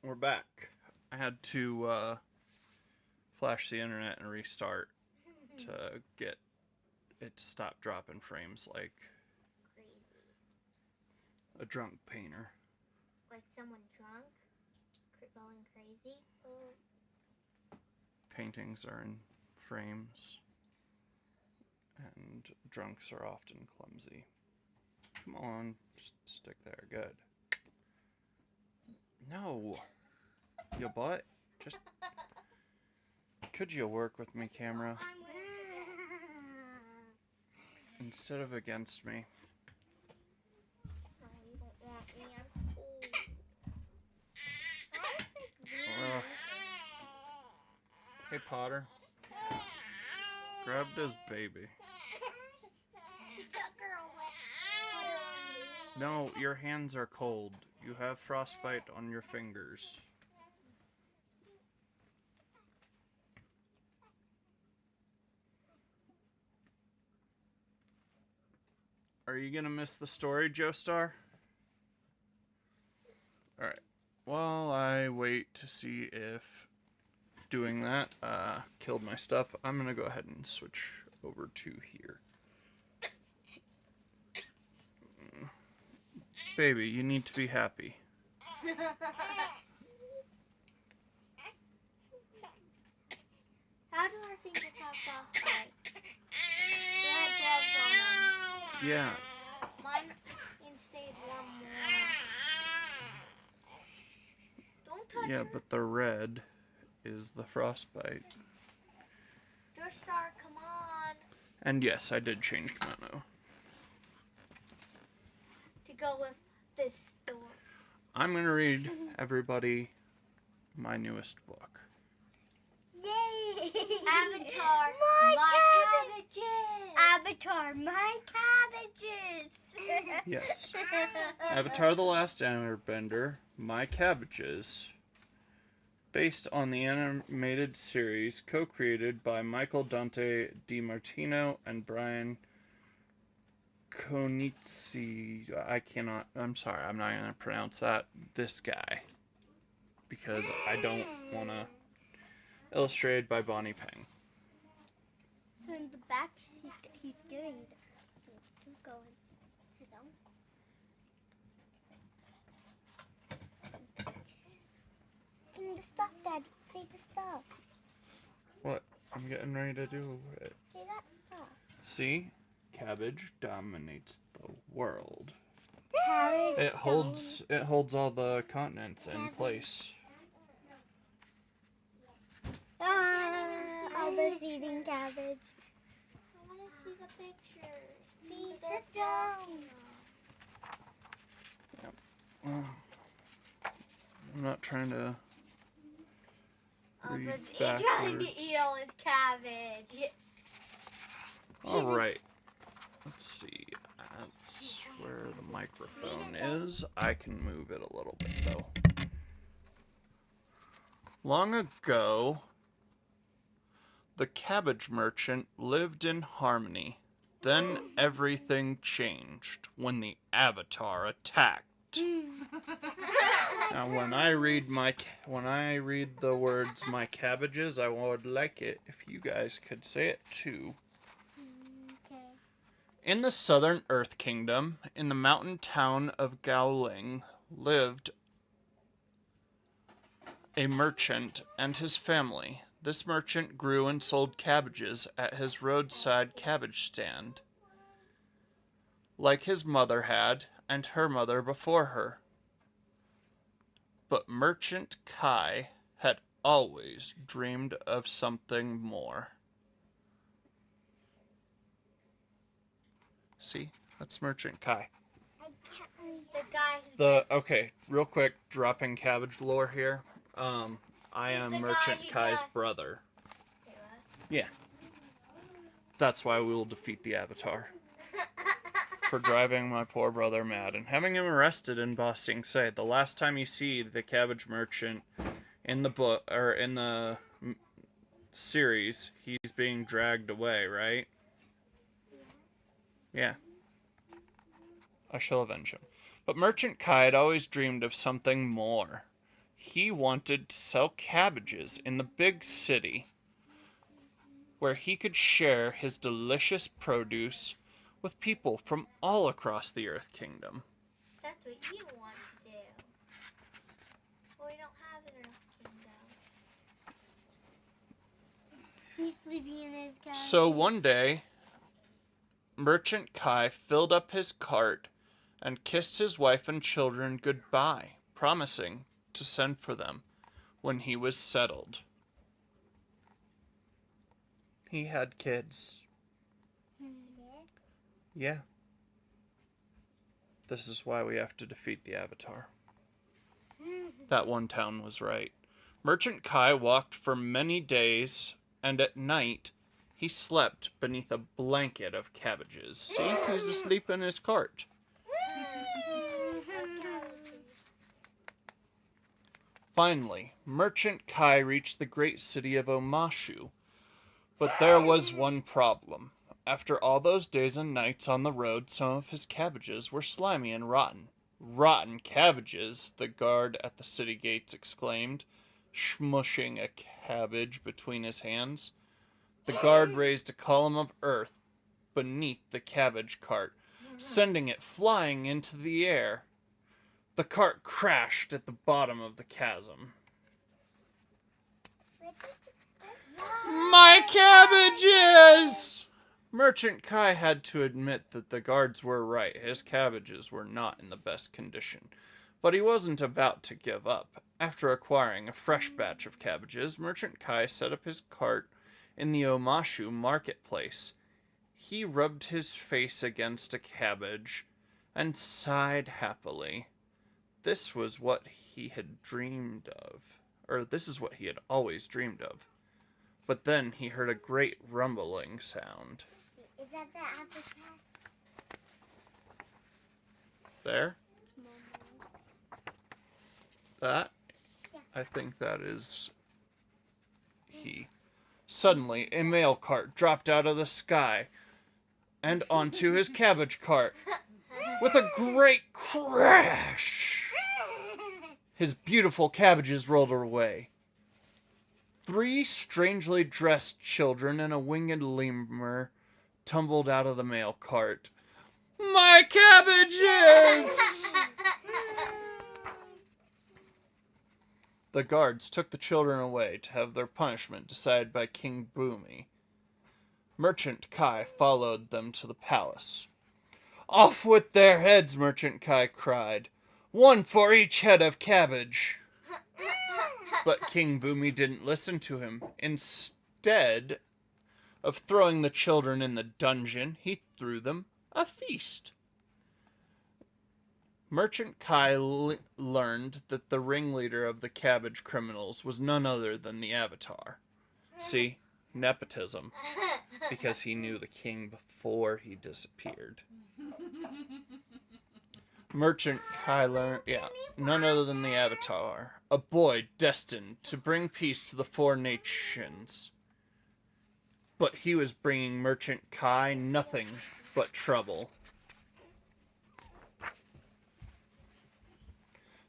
We're back. I had to flash the internet and restart to get it to stop dropping frames like Crazy. a drunk painter. Like someone drunk? Going crazy? Paintings are in frames, and drunks are often clumsy. Come on, just stick there. Good. No! You butt. Just... Could you work with me, camera? Instead of against me. No, you don't want me. I'm cold. Hey, Potter. Grab this baby. She took her away. No, your hands are cold. You have frostbite on your fingers. Are you gonna miss the story, Joestar? Alright. While I wait to see if doing that killed my stuff, I'm gonna go ahead and switch over to here. Baby, you need to be happy. How do our fingers have frostbite? We had gloves on them. Yeah. Mine stayed warm more. Don't touch Yeah, her. but the red is the frostbite. Joestar, come on. And yes, I did change kimono. To go with this story. I'm gonna read everybody my newest book. Yay! Avatar, my cabbages! Avatar, my cabbages! Yes. Avatar: The Last Airbender, My Cabbages. Based on the animated series co-created by Michael Dante DiMartino and Brian Konitsi. I'm sorry, I'm not going to pronounce that. This guy. Because I don't want to. Illustrated by Bonnie Peng. So in the back, he's doing He's going his own. Say the stuff, Dad. Say the stuff. What? I'm getting ready to do it. Say that stuff. See? Cabbage dominates the world. Cabbage It holds all the continents in place. Albert's eating cabbage. I want to see the picture. Please sit down. Yep. I'm not trying to read Albert's backwards. trying to eat all his cabbage. Alright. Let's see. That's where the microphone is. I can move it a little bit, though. Long ago, the cabbage merchant lived in harmony. Then everything changed when the Avatar attacked. Now, when I read the words "my cabbages," I would like it if you guys could say it too. Okay. In the southern Earth Kingdom, in the mountain town of Gowling, lived a merchant and his family. This merchant grew and sold cabbages at his roadside cabbage stand, like his mother had, and her mother before her. But Merchant Kai had always dreamed of something more. See? That's Merchant Kai. I can't read the guy. Okay, real quick, dropping cabbage lore here. I am Merchant Kai's brother. Yeah. That's why we will defeat the Avatar. For driving my poor brother mad and having him arrested in Ba Sing Se. The last time you see the cabbage merchant in the book, or in the series, he's being dragged away, right? Yeah. I shall avenge him. But Merchant Kai had always dreamed of something more. He wanted to sell cabbages in the big city where he could share his delicious produce with people from all across the Earth Kingdom. That's what you want to do. Well, we don't have an Earth Kingdom. He's sleeping in his cabin. So one day, Merchant Kai filled up his cart and kissed his wife and children goodbye, promising to send for them when he was settled. He had kids. Yeah. This is why we have to defeat the Avatar. That one town was right. Merchant Kai walked for many days, and at night he slept beneath a blanket of cabbages. See, he's asleep in his cart. Finally, Merchant Kai reached the great city of Omashu. But there was one problem. After all those days and nights on the road, some of his cabbages were slimy and rotten. Rotten cabbages, the guard at the city gates exclaimed, smushing a cabbage between his hands. The guard raised a column of earth beneath the cabbage cart, sending it flying into the air. The cart crashed at the bottom of the chasm. My cabbages! Merchant Kai had to admit that the guards were right. His cabbages were not in the best condition. But he wasn't about to give up. After acquiring a fresh batch of cabbages, Merchant Kai set up his cart in the Omashu marketplace. He rubbed his face against a cabbage and sighed happily. This was what he had dreamed of. Or this is what he had always dreamed of. But then he heard a great rumbling sound. Is that the Avatar? There? That? Yeah. I think that is he. Suddenly, a mail cart dropped out of the sky and onto his cabbage cart. With a great crash, his beautiful cabbages rolled away. 3 strangely dressed children and a winged lemur tumbled out of the mail cart. My cabbages! The guards took the children away to have their punishment decided by King Boomy. Merchant Kai followed them to the palace. Off with their heads, Merchant Kai cried. 1 for each head of cabbage. But King Boomy didn't listen to him. Instead of throwing the children in the dungeon, he threw them a feast. Merchant Kai learned that the ringleader of the cabbage criminals was none other than the Avatar. See? Nepotism. Because he knew the king before he disappeared. Merchant Kai learned, none other than the Avatar. A boy destined to bring peace to the 4 nations. But he was bringing Merchant Kai nothing but trouble.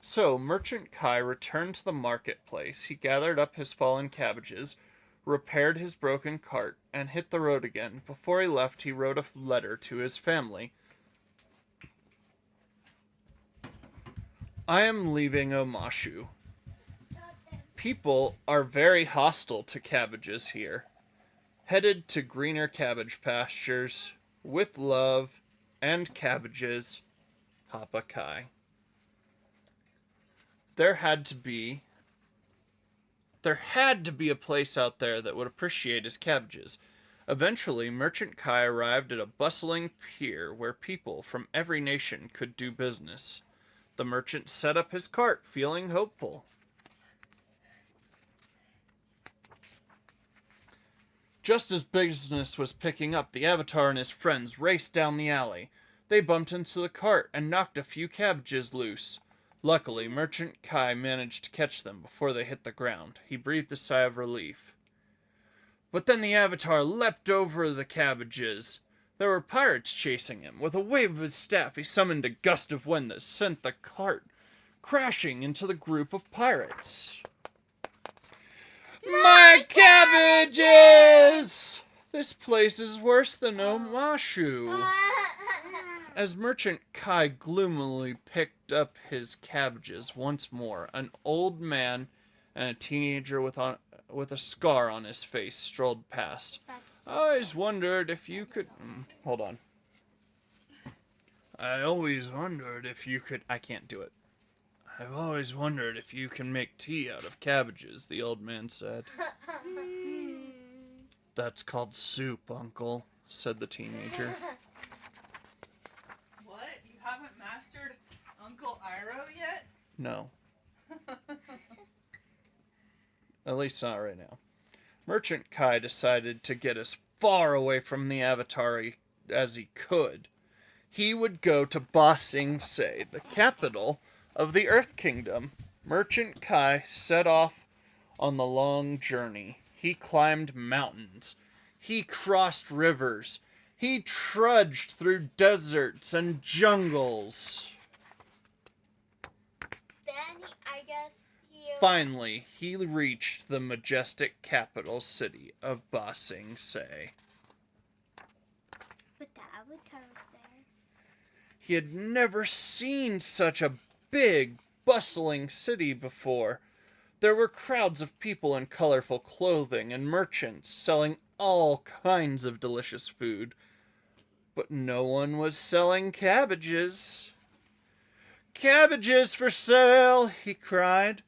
So, Merchant Kai returned to the marketplace. He gathered up his fallen cabbages, repaired his broken cart, and hit the road again. Before he left, he wrote a letter to his family. I am leaving Omashu. People are very hostile to cabbages here. Headed to greener cabbage pastures, with love and cabbages, Papa Kai. There had to be a place out there that would appreciate his cabbages. Eventually, Merchant Kai arrived at a bustling pier where people from every nation could do business. The merchant set up his cart, feeling hopeful. Just as business was picking up, the Avatar and his friends raced down the alley. They bumped into the cart and knocked a few cabbages loose. Luckily, Merchant Kai managed to catch them before they hit the ground. He breathed a sigh of relief. But then the Avatar leapt over the cabbages. There were pirates chasing him. With a wave of his staff, he summoned a gust of wind that sent the cart crashing into the group of pirates. My cabbages! This place is worse than Omashu. As Merchant Kai gloomily picked up his cabbages once more, an old man and a teenager with a scar on his face strolled past. I always wondered if you could... hold on. I always wondered if you could... I can't do it. I've always wondered if you can make tea out of cabbages, the old man said. That's called soup, Uncle, said the teenager. What? You haven't mastered Uncle Iroh yet? No. At least not right now. Merchant Kai decided to get as far away from the Avatar as he could. He would go to Ba Sing Se, the capital of the Earth Kingdom. Merchant Kai set off on the long journey. He climbed mountains. He crossed rivers. He trudged through deserts and jungles. Then, I guess, Finally, he reached the majestic capital city of Ba Sing Se. But the Avatar was there. He had never seen such a big, bustling city before. There were crowds of people in colorful clothing and merchants selling all kinds of delicious food. But no one was selling cabbages. Cabbages for sale, he cried.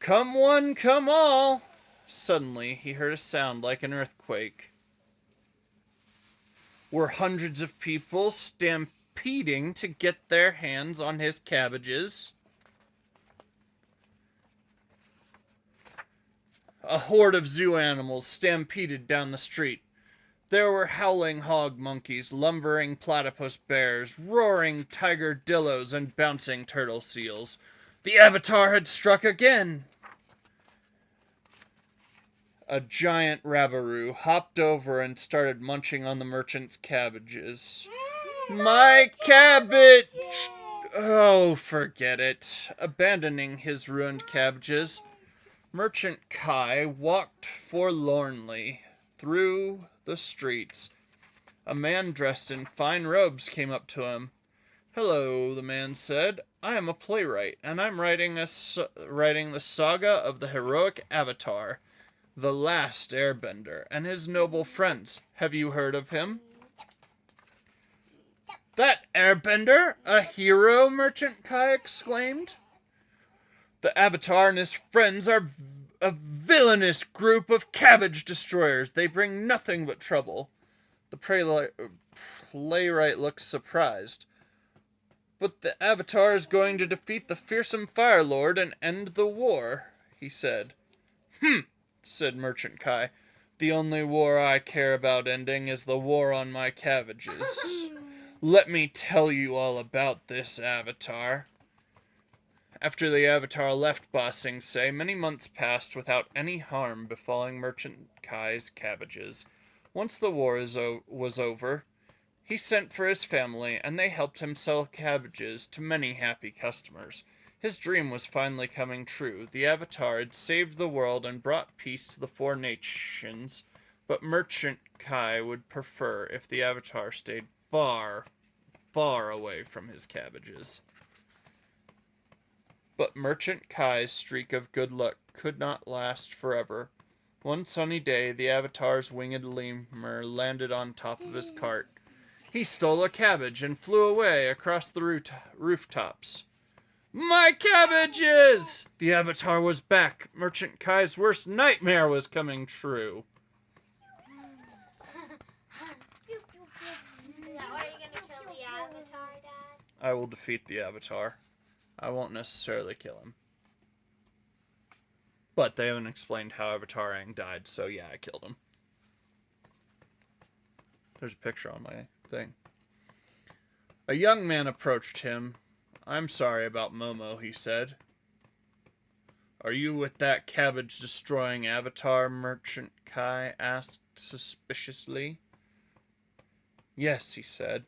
Come one, come all. Suddenly, he heard a sound like an earthquake. Were hundreds of people stampeding to get their hands on his cabbages? A horde of zoo animals stampeded down the street. There were howling hog monkeys, lumbering platypus bears, roaring tiger-dillos, and bouncing turtle seals. The Avatar had struck again! A giant rabaroo hopped over and started munching on the merchant's cabbages. My cabbage! Oh, forget it. Abandoning his ruined cabbages, Merchant Kai walked forlornly through the streets. A man dressed in fine robes came up to him. Hello, the man said. I am a playwright, and I'm writing the saga of the heroic Avatar, the last airbender, and his noble friends. Have you heard of him? That airbender? A hero? Merchant Kai exclaimed. The Avatar and his friends are a villainous group of cabbage destroyers. They bring nothing but trouble. The playwright looked surprised. But the Avatar is going to defeat the fearsome Fire Lord and end the war, he said. Said Merchant Kai. The only war I care about ending is the war on my cabbages. Let me tell you all about this Avatar. After the Avatar left Ba Sing Se, many months passed without any harm befalling Merchant Kai's cabbages. Once the war was over, he sent for his family, and they helped him sell cabbages to many happy customers. His dream was finally coming true. The Avatar had saved the world and brought peace to the four nations, but Merchant Kai would prefer if the Avatar stayed far, far away from his cabbages. But Merchant Kai's streak of good luck could not last forever. One sunny day, the Avatar's winged lemur landed on top of his cart. He stole a cabbage and flew away across the rooftops. My cabbages! The Avatar was back. Merchant Kai's worst nightmare was coming true. Is that why you're gonna kill the Avatar, Dad? I will defeat the Avatar. I won't necessarily kill him. But they haven't explained how Avatar Aang died, so yeah, I killed him. There's a picture on my thing. A young man approached him. I'm sorry about Momo, he said. Are you with that cabbage-destroying Avatar? Merchant Kai asked suspiciously. Yes, he said.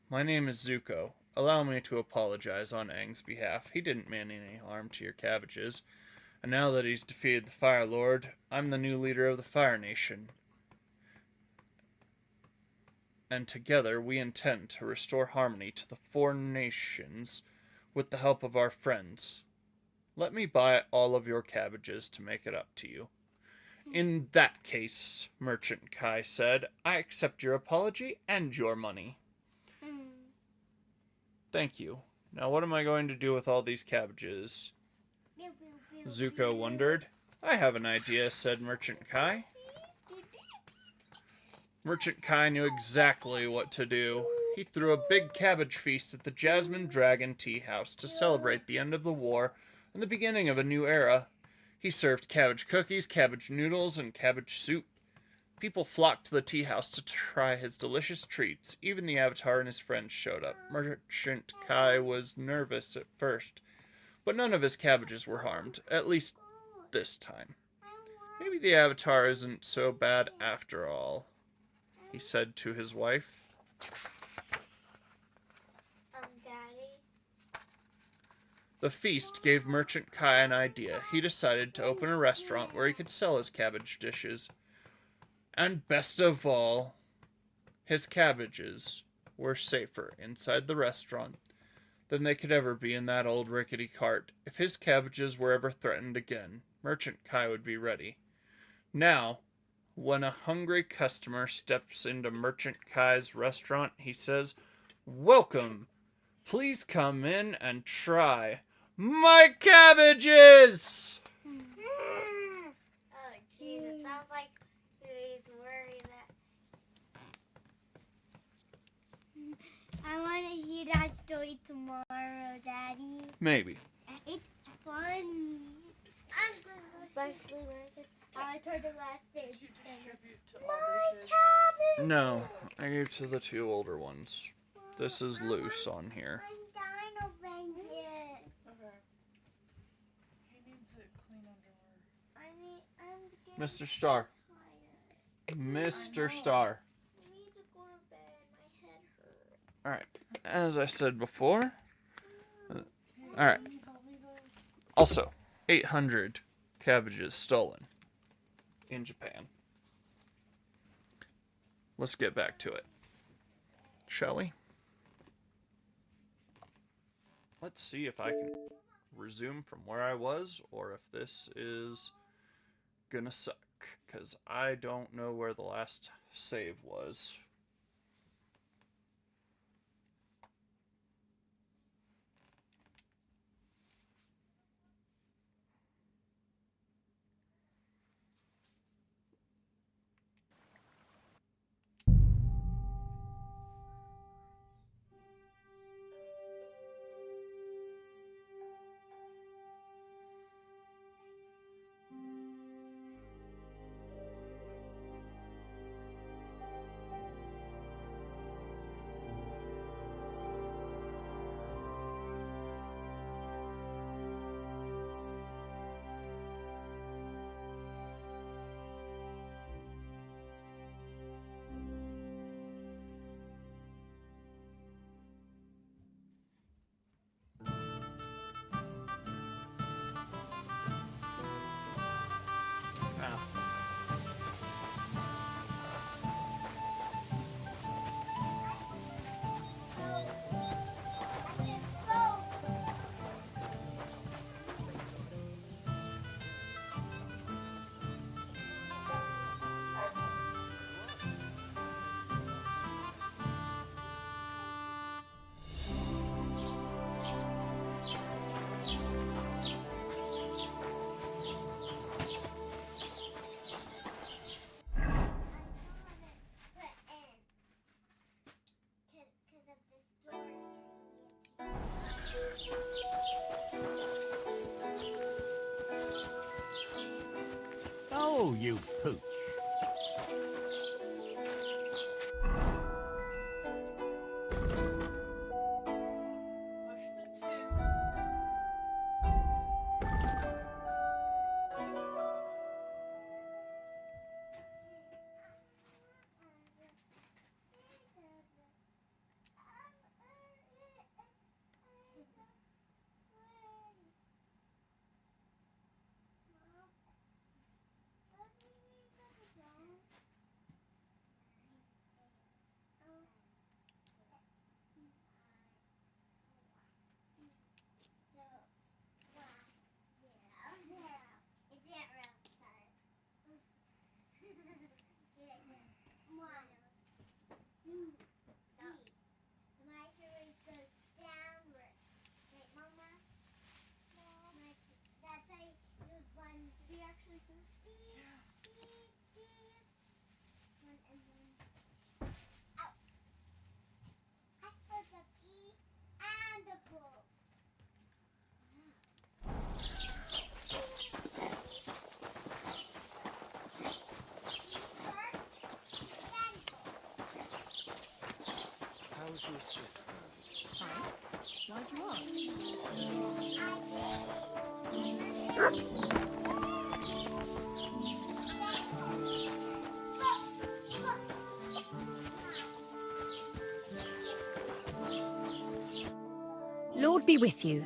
My name is Zuko. allow me to apologize on Aang's behalf. He didn't mean any harm to your cabbages. And now that he's defeated the Fire Lord, I'm the new leader of the Fire Nation. And together we intend to restore harmony to the four nations with the help of our friends. Let me buy all of your cabbages to make it up to you. In that case, Merchant Kai said, I accept your apology and your money. Thank you. Now what am I going to do with all these cabbages? Zuko wondered. I have an idea, said Merchant Kai. Merchant Kai knew exactly what to do. He threw a big cabbage feast at the Jasmine Dragon Tea House to celebrate the end of the war and the beginning of a new era. He served cabbage cookies, cabbage noodles, and cabbage soup. People flocked to the tea house to try his delicious treats. Even the Avatar and his friends showed up. Merchant Kai was nervous at first, but none of his cabbages were harmed, at least this time. Maybe the Avatar isn't so bad after all, he said to his wife. Daddy? The feast gave Merchant Kai an idea. He decided to open a restaurant where he could sell his cabbage dishes. And best of all, his cabbages were safer inside the restaurant than they could ever be in that old rickety cart. If his cabbages were ever threatened again, Merchant Kai would be ready. Now, when a hungry customer steps into Merchant Kai's restaurant, he says, Welcome! Please come in and try my cabbages! Oh, jeez, it sounds like he's worried that... I want to hear that story tomorrow, Daddy. Maybe. It's funny. Especially when I told the last day. Did you distribute to all My the kids? cabbage! No, I gave to the two older ones. This is loose on here. I'm Dino Blanket. Okay. He needs it clean underwear. I'm getting Mr. Star. tired. Mr. Star. I need to go to bed. My head hurts. Alright, as I said before. Alright. Also, 800 cabbages stolen in Japan. Let's get back to it. Shall we? Let's see if I can resume from where I was or if this is gonna suck, because I don't know where the last save was. Oh, you pooch. Push the two. Lord be with you.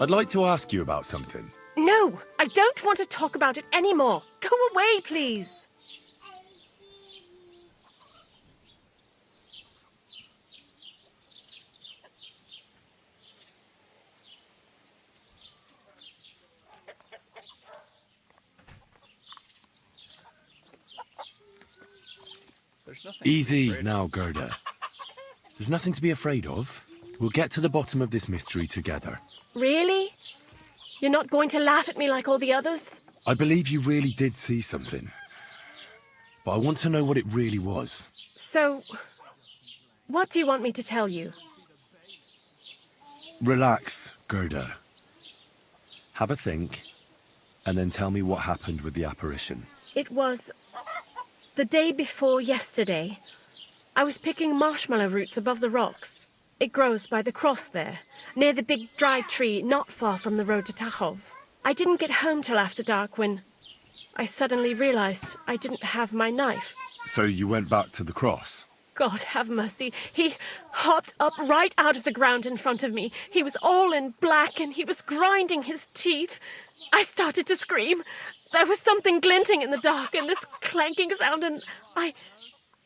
I'd like to ask you about something. No, I don't want to talk about it anymore. Go away, please. There's nothing to be Easy afraid of. now, Gerda. There's nothing to be afraid of. We'll get to the bottom of this mystery together. Really? You're not going to laugh at me like all the others? I believe you really did see something. But I want to know what it really was. So, what do you want me to tell you? Relax, Gerda. Have a think, and then tell me what happened with the apparition. It was the day before yesterday. I was picking marshmallow roots above the rocks. It grows by the cross there, near the big dry tree not far from the road to Tachov. I didn't get home till after dark when I suddenly realized I didn't have my knife. So you went back to the cross? God have mercy. He hopped up right out of the ground in front of me. He was all in black and he was grinding his teeth. I started to scream. There was something glinting in the dark and this clanking sound and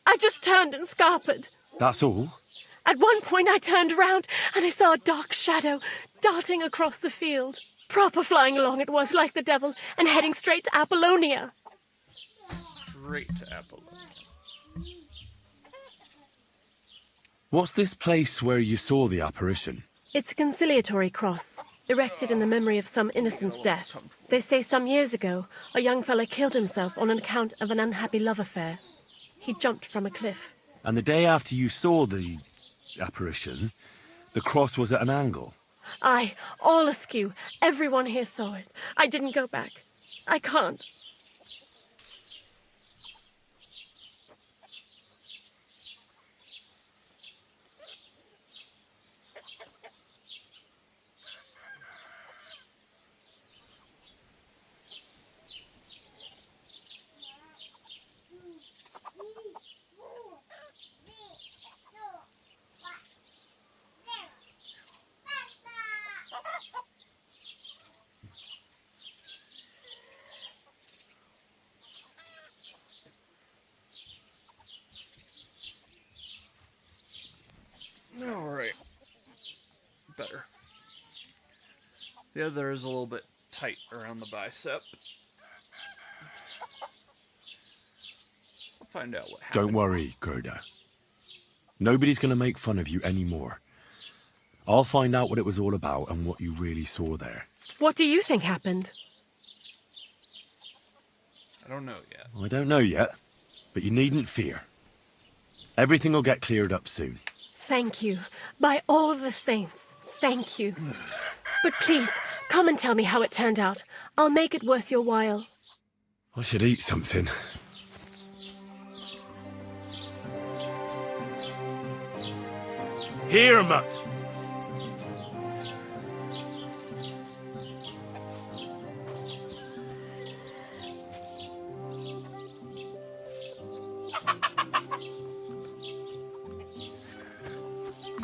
I just turned and scarpered. That's all? At one point I turned around and I saw a dark shadow darting across the field. Proper flying along it was like the devil and heading straight to Apollonia. Straight to Apollonia. What's this place where you saw the apparition? It's a conciliatory cross, erected in the memory of some innocent's death. They say some years ago, a young fella killed himself on account of an unhappy love affair. He jumped from a cliff. And the day after you saw the apparition, the cross was at an angle. Aye, all askew. Everyone here saw it. I didn't go back. I can't. Alright. Better. The other is a little bit tight around the bicep. I'll find out what happened. Don't worry, Gerda. Nobody's going to make fun of you anymore. I'll find out what it was all about and what you really saw there. What do you think happened? I don't know yet. I don't know yet, but you needn't fear. Everything will get cleared up soon. Thank you. By all the saints, thank you. But please, come and tell me how it turned out. I'll make it worth your while. I should eat something. Hermits!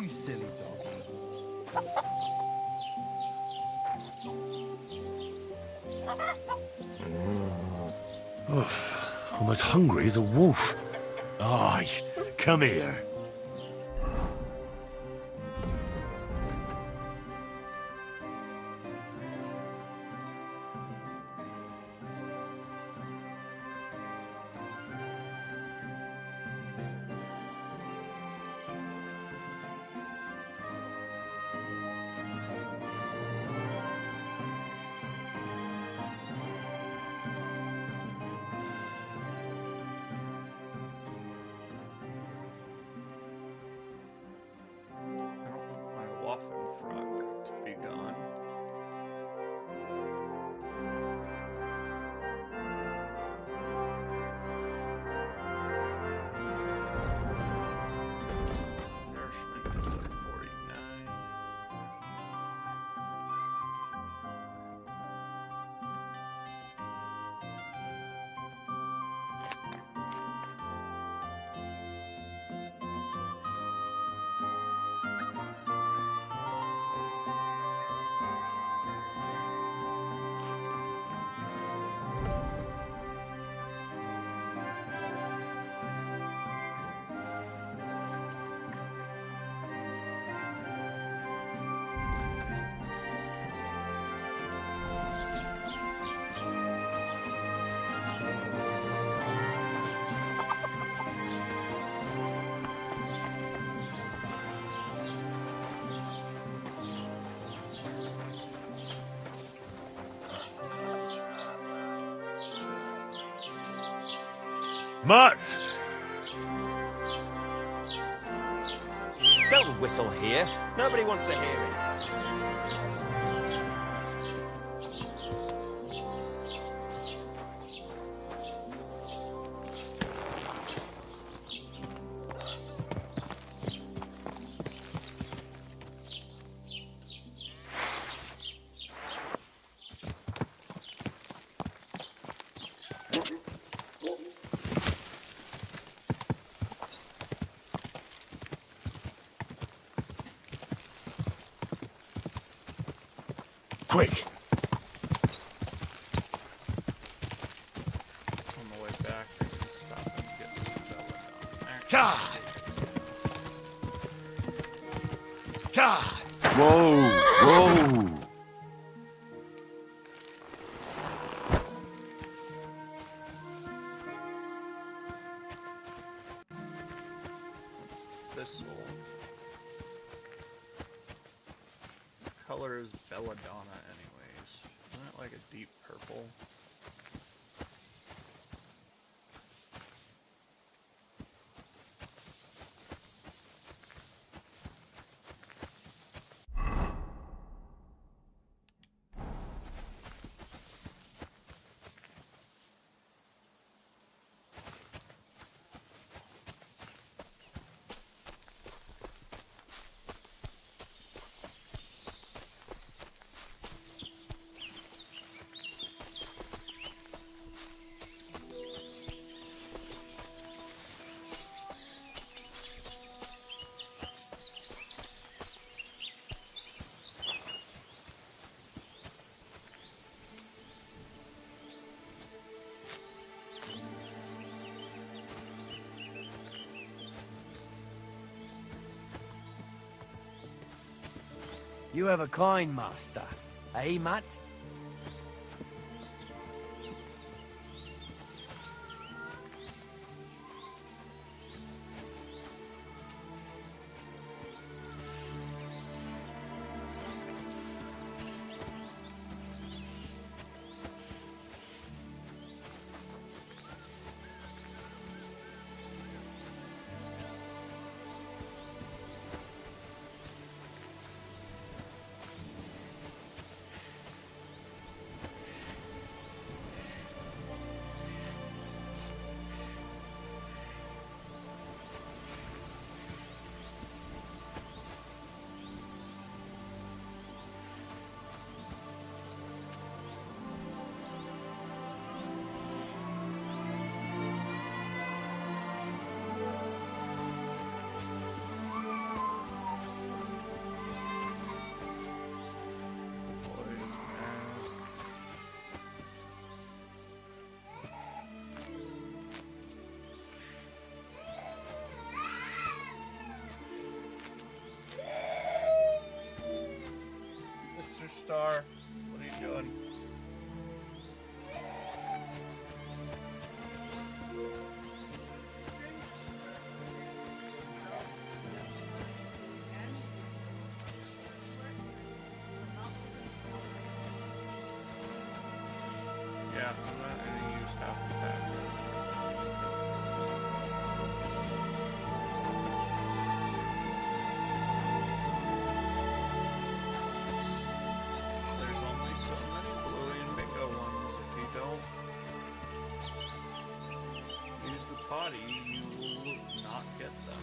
You silly dog. I'm as hungry as a wolf. Aye, come here. Mutt! Don't whistle here. Nobody wants to hear it. Quick! On the way back, I can stop and get some belladonna. God! God! Whoa! Whoa! What's thistle? Color is belladonna anyways. Isn't it like a deep purple? You have a kind master, eh, Matt? Star, what are you doing? Yeah, I'm not gonna use half the pack. There's only so many bluey and bingo ones. If you don't use the potty, you will not get them.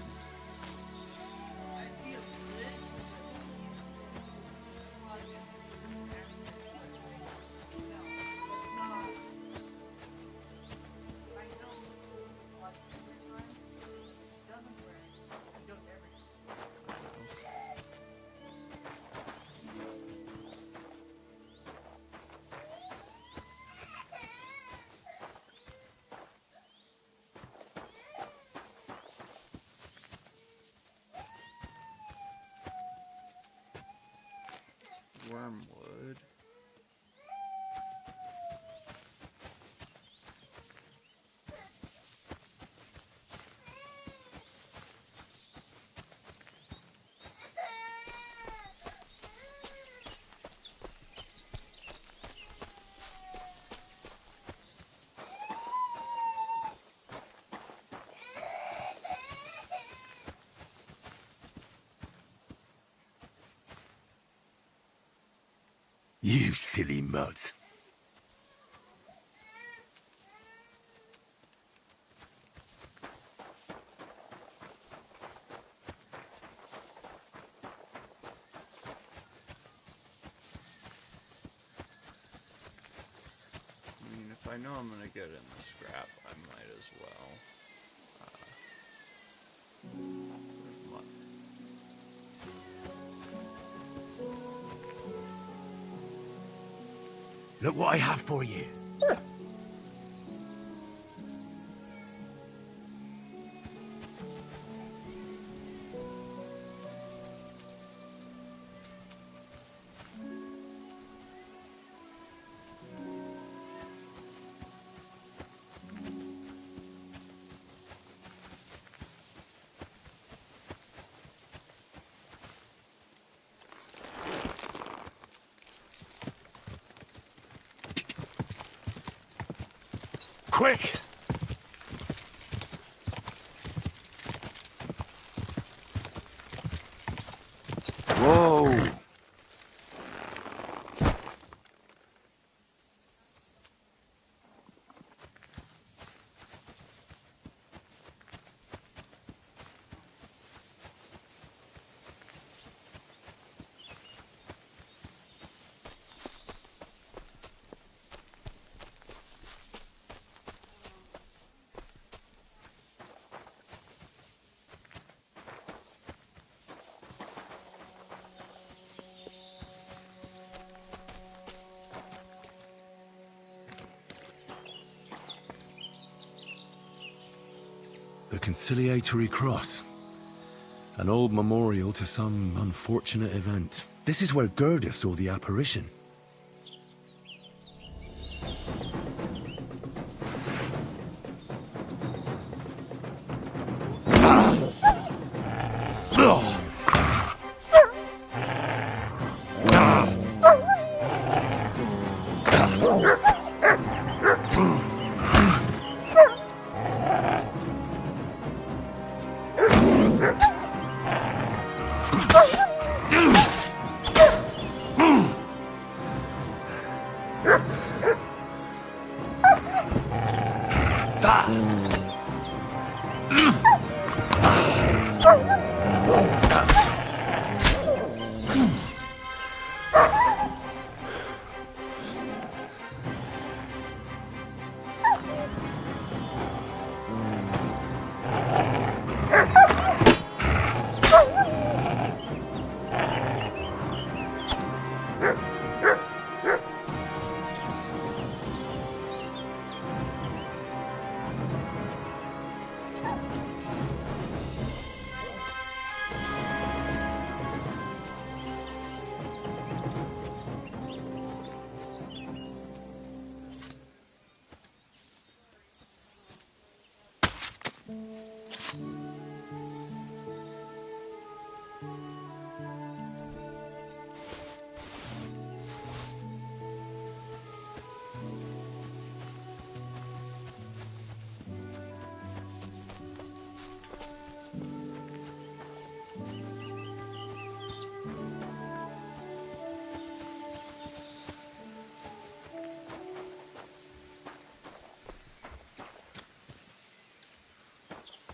Wormwood. You silly mutt. I mean, if I know I'm gonna get in the scrap, I might as well. Where's mud? Look what I have for you. Quick! Whoa! The Conciliatory Cross. An old memorial to some unfortunate event. This is where Gerda saw the apparition.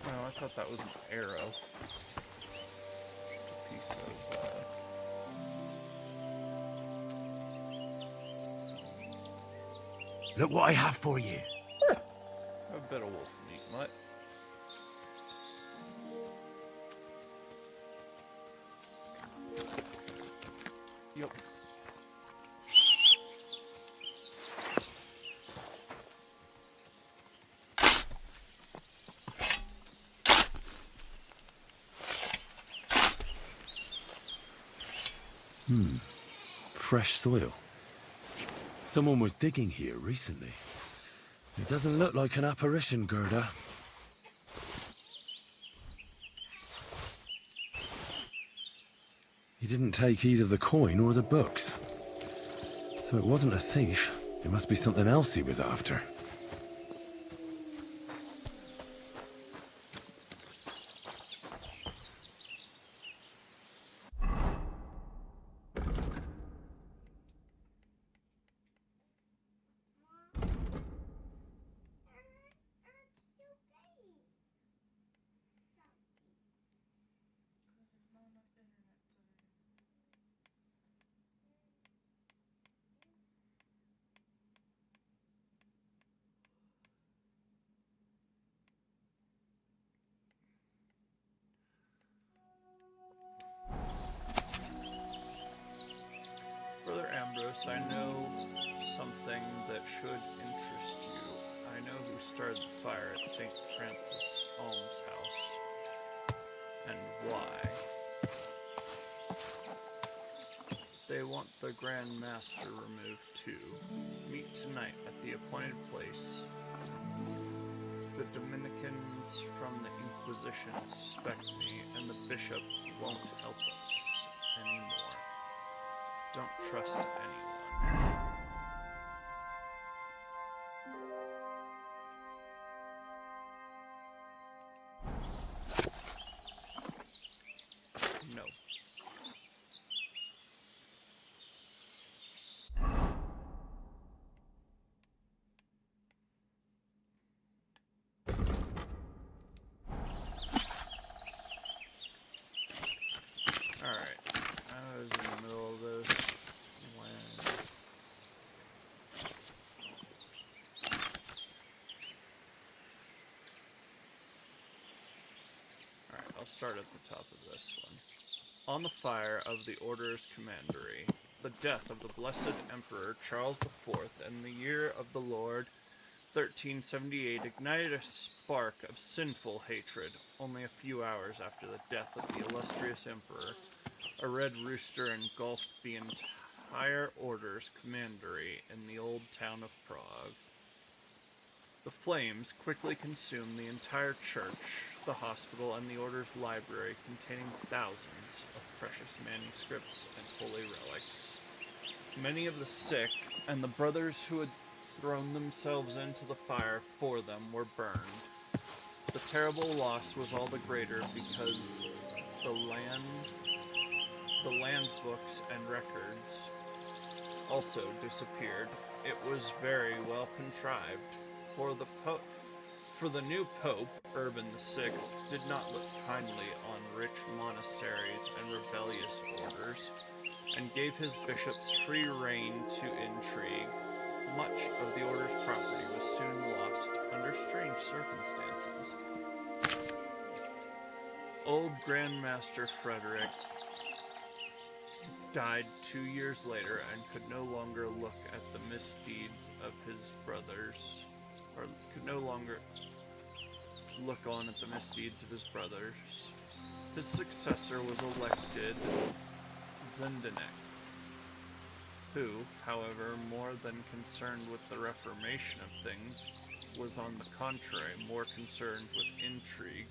Oh, I thought that was an arrow. Just a piece of, Look what I have for you. a bit of wolf meat, what? Yep. Fresh soil. Someone was digging here recently. It doesn't look like an apparition, Gerda. He didn't take either the coin or the books. So it wasn't a thief. It must be something else he was after. Troubadours, I know something that should interest you. I know who started the fire at St. Francis Almshouse, and why. They want the Grand Master removed too. Meet tonight at the appointed place. The Dominicans from the Inquisition suspect me, and the bishop won't help us anymore. Don't trust anyone. No. Alright, I was in the middle of this when... Alright, I'll start at the top of this one. On the fire of the Order's Commandery, the death of the blessed Emperor Charles IV in the year of the Lord 1378 ignited a spark of sinful hatred. Only a few hours after the death of the illustrious emperor, a red rooster engulfed the entire Order's commandery in the old town of Prague. The flames quickly consumed the entire church, the hospital, and the Order's library, containing thousands of precious manuscripts and holy relics. Many of the sick and the brothers who had thrown themselves into the fire for them were burned. The terrible loss was all the greater because the land books and records also disappeared. It was very well contrived, for the new Pope, Urban VI, did not look kindly on rich monasteries and rebellious orders, and gave his bishops free rein to intrigue. Much of the Order's property was soon lost under strange circumstances. Old Grand Master Frederick died 2 years later and could no longer look at the misdeeds of his brothers, or could no longer look on at the misdeeds of his brothers. His successor was elected Zendenek, who, however, more than concerned with the reformation of things, was on the contrary more concerned with intrigue,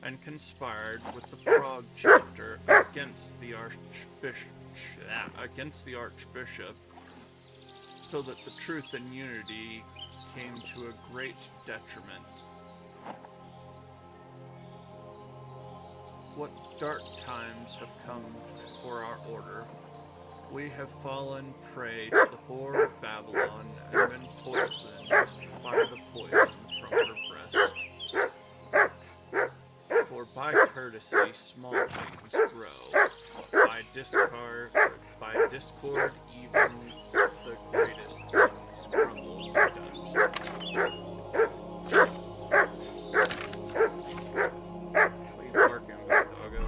and conspired with the Prague chapter against the Archbishop, so that the truth and unity came to a great detriment. What dark times have come for our order. We have fallen prey to the horror of Babylon and been poisoned by the poison from her breast. For by courtesy small things grow, by discord even the greatest things crumble to dust. What are you barking about, doggo?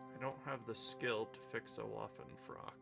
I don't have the skill to fix a Waffenfrock.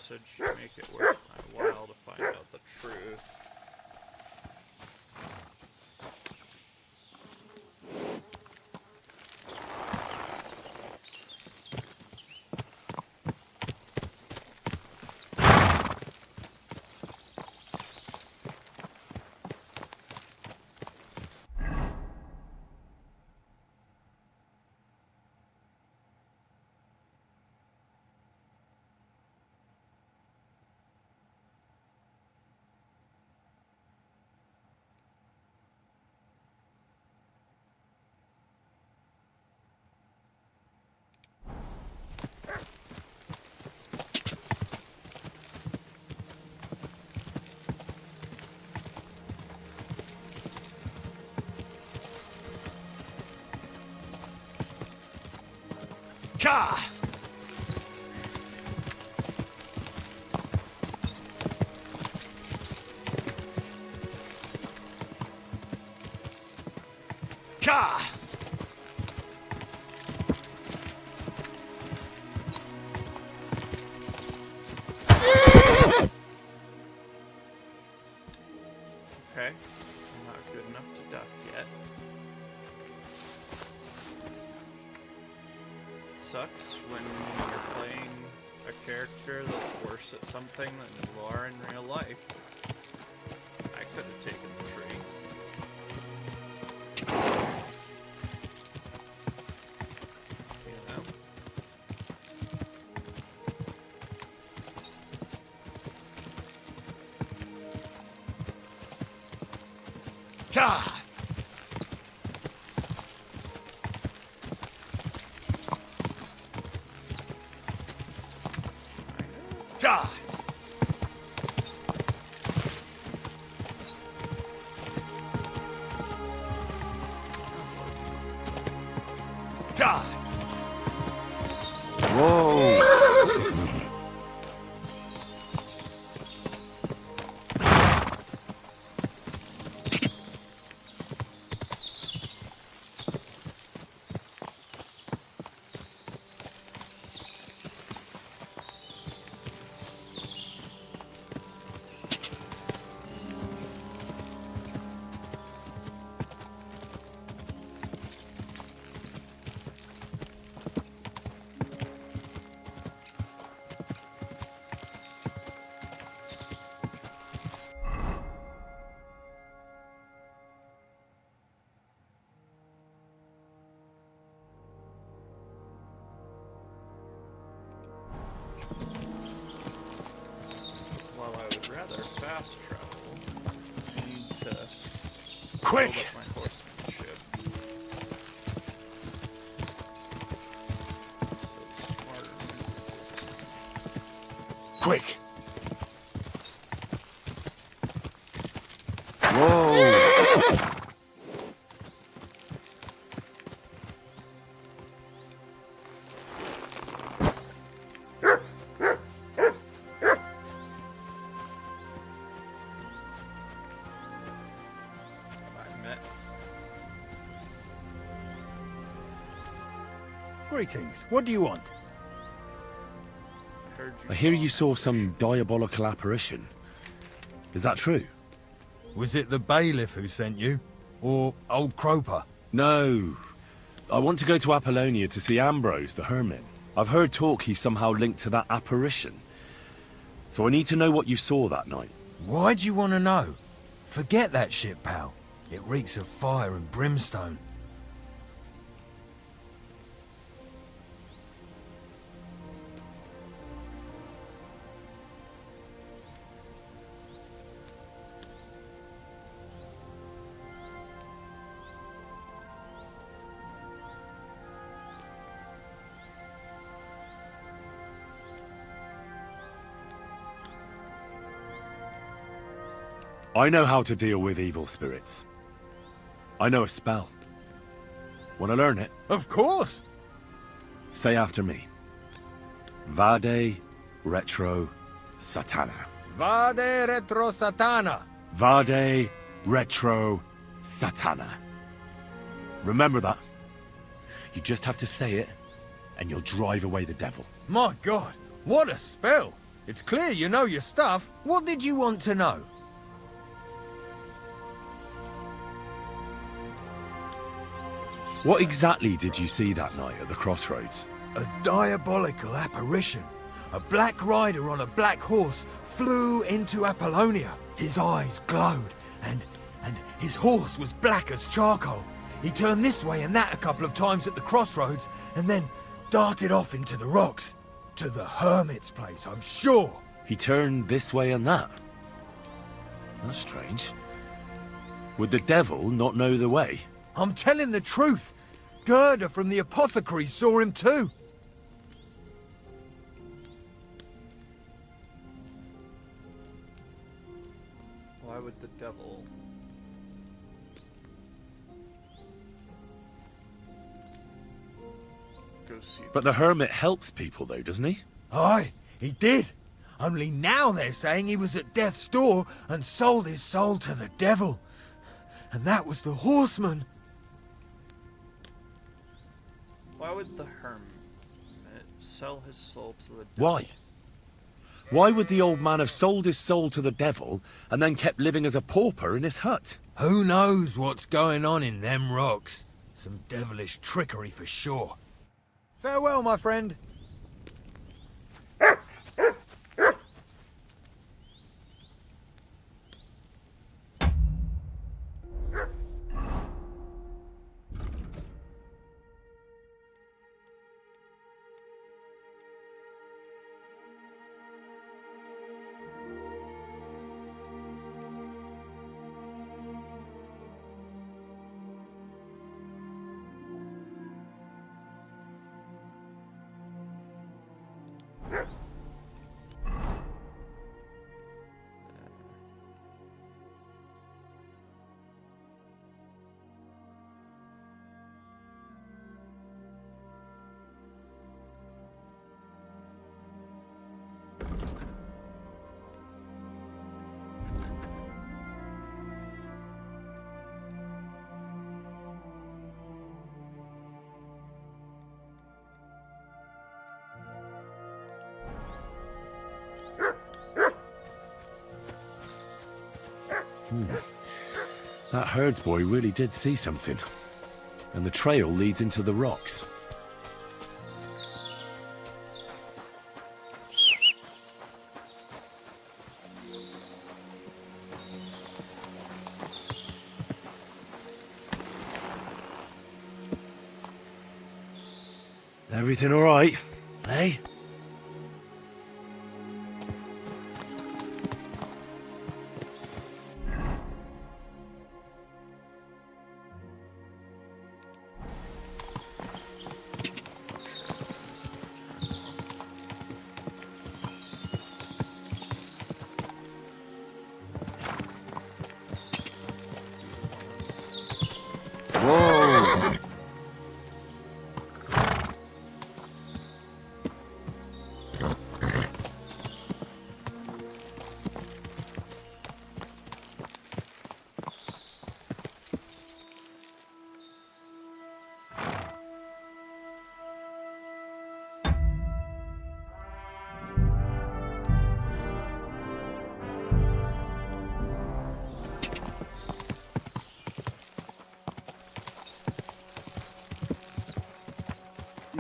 message to make it worth my while to find out the truth. Ka! Ka! Okay, I'm not good enough to duck yet. Sucks when you're playing a character that's worse at something than you are in real life. I could have taken the tree. You know? Ka! Ka! Ka! Whoa! While I would rather fast travel, I need to Quick! build up my horsemanship. So smarter than Quick! Whoa! I met. Greetings. What do you want? Heard I hear you saw some diabolical apparition. Is that true? Was it the bailiff who sent you? Or old Croper? No. I want to go to Apollonia to see Ambrose, the hermit. I've heard talk he's somehow linked to that apparition. So I need to know what you saw that night. Why'd you want to know? Forget that shit, pal. It reeks of fire and brimstone. I know how to deal with evil spirits. I know a spell. Want to learn it? Of course! Say after me. Vade retro satana. Vade retro satana! Vade retro satana. Remember that. You just have to say it, and you'll drive away the devil. My god, what a spell! It's clear you know your stuff. What did you want to know? What exactly did you see that night at the crossroads? A diabolical apparition. A black rider on a black horse flew into Apollonia. His eyes glowed, and his horse was black as charcoal. He turned this way and that a couple of times at the crossroads, and then darted off into the rocks. To the Hermits' place, I'm sure. He turned this way and that. That's strange. Would the devil not know the way? I'm telling the truth. Gerda from the apothecary saw him too. Why would the devil... go see... But the hermit helps people though, doesn't he? Aye, he did. Only now they're saying he was at death's door and sold his soul to the devil. And that was the horseman. Why would the hermit sell his soul to the devil? Why? Why would the old man have sold his soul to the devil and then kept living as a pauper in his hut? Who knows what's going on in them rocks? Some devilish trickery for sure. Farewell, my friend. That herdsboy really did see something. And the trail leads into the rocks. Everything all right, eh?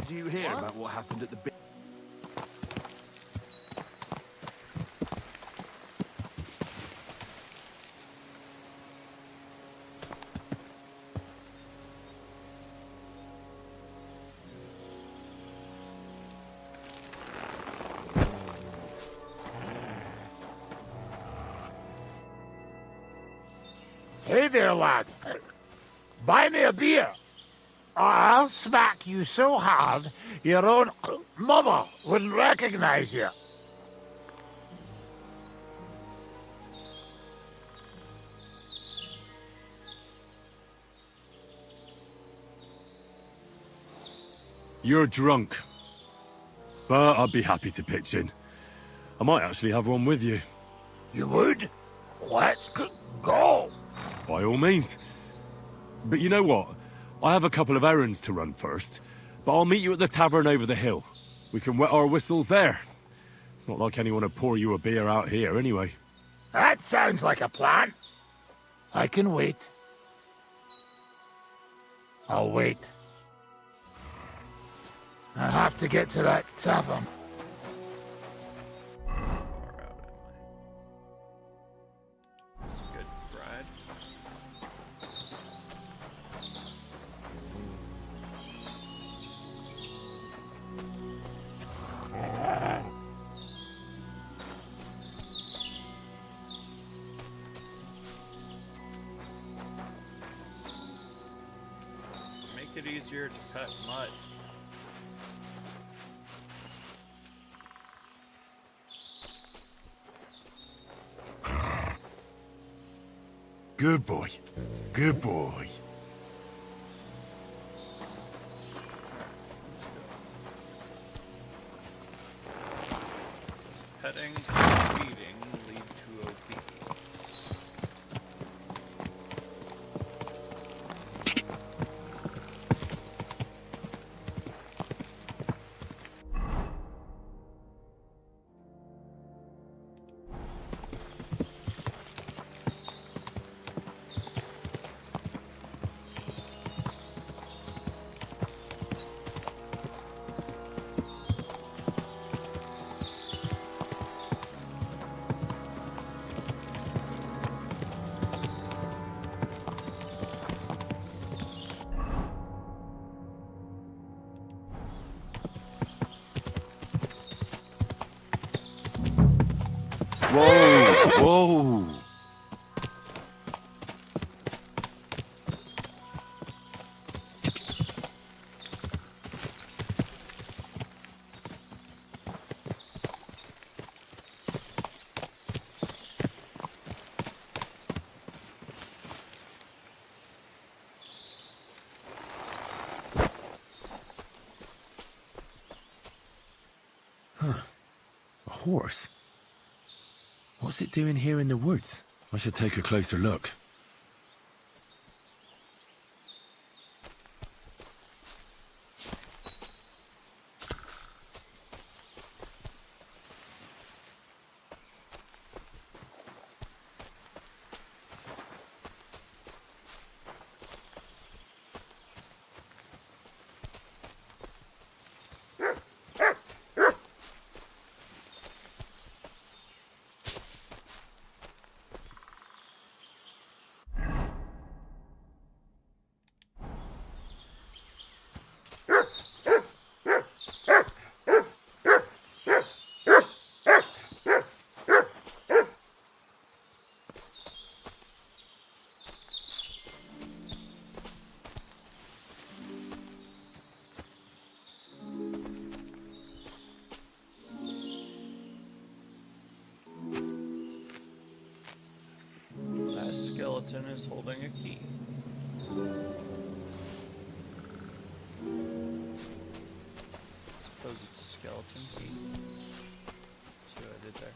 Did you hear about what happened at the big... Hey there, lad. Buy me a beer. Or I'll smack you so hard, your own mother wouldn't recognize you. You're drunk. But I'd be happy to pitch in. I might actually have one with you. You would? Let's go. By all means. But you know what? I have a couple of errands to run first, but I'll meet you at the tavern over the hill. We can wet our whistles there. Not like anyone would pour you a beer out here, anyway. That sounds like a plan. I can wait. I'll wait. I have to get to that tavern. It's a good ride. Make it easier to cut mud. Good boy. Good boy. Petting and feeding lead to obedience. Whoa! Whoa! Huh. A horse? What's it doing here in the woods? I should take a closer look. That skeleton is holding a key. Suppose it's a skeleton key. See what I did there?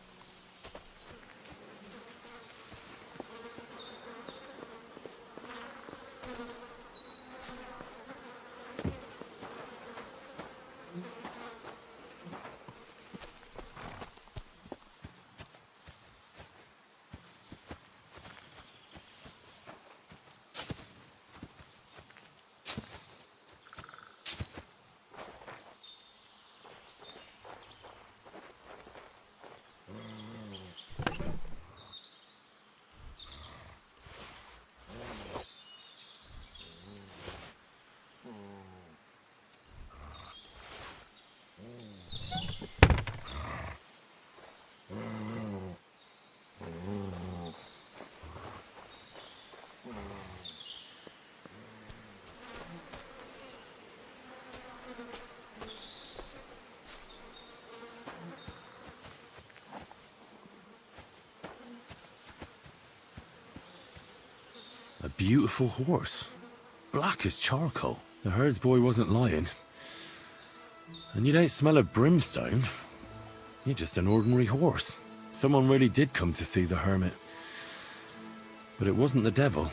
A beautiful horse. Black as charcoal. The herds boy wasn't lying. And you don't smell of brimstone. You're just an ordinary horse. Someone really did come to see the hermit. But it wasn't the devil.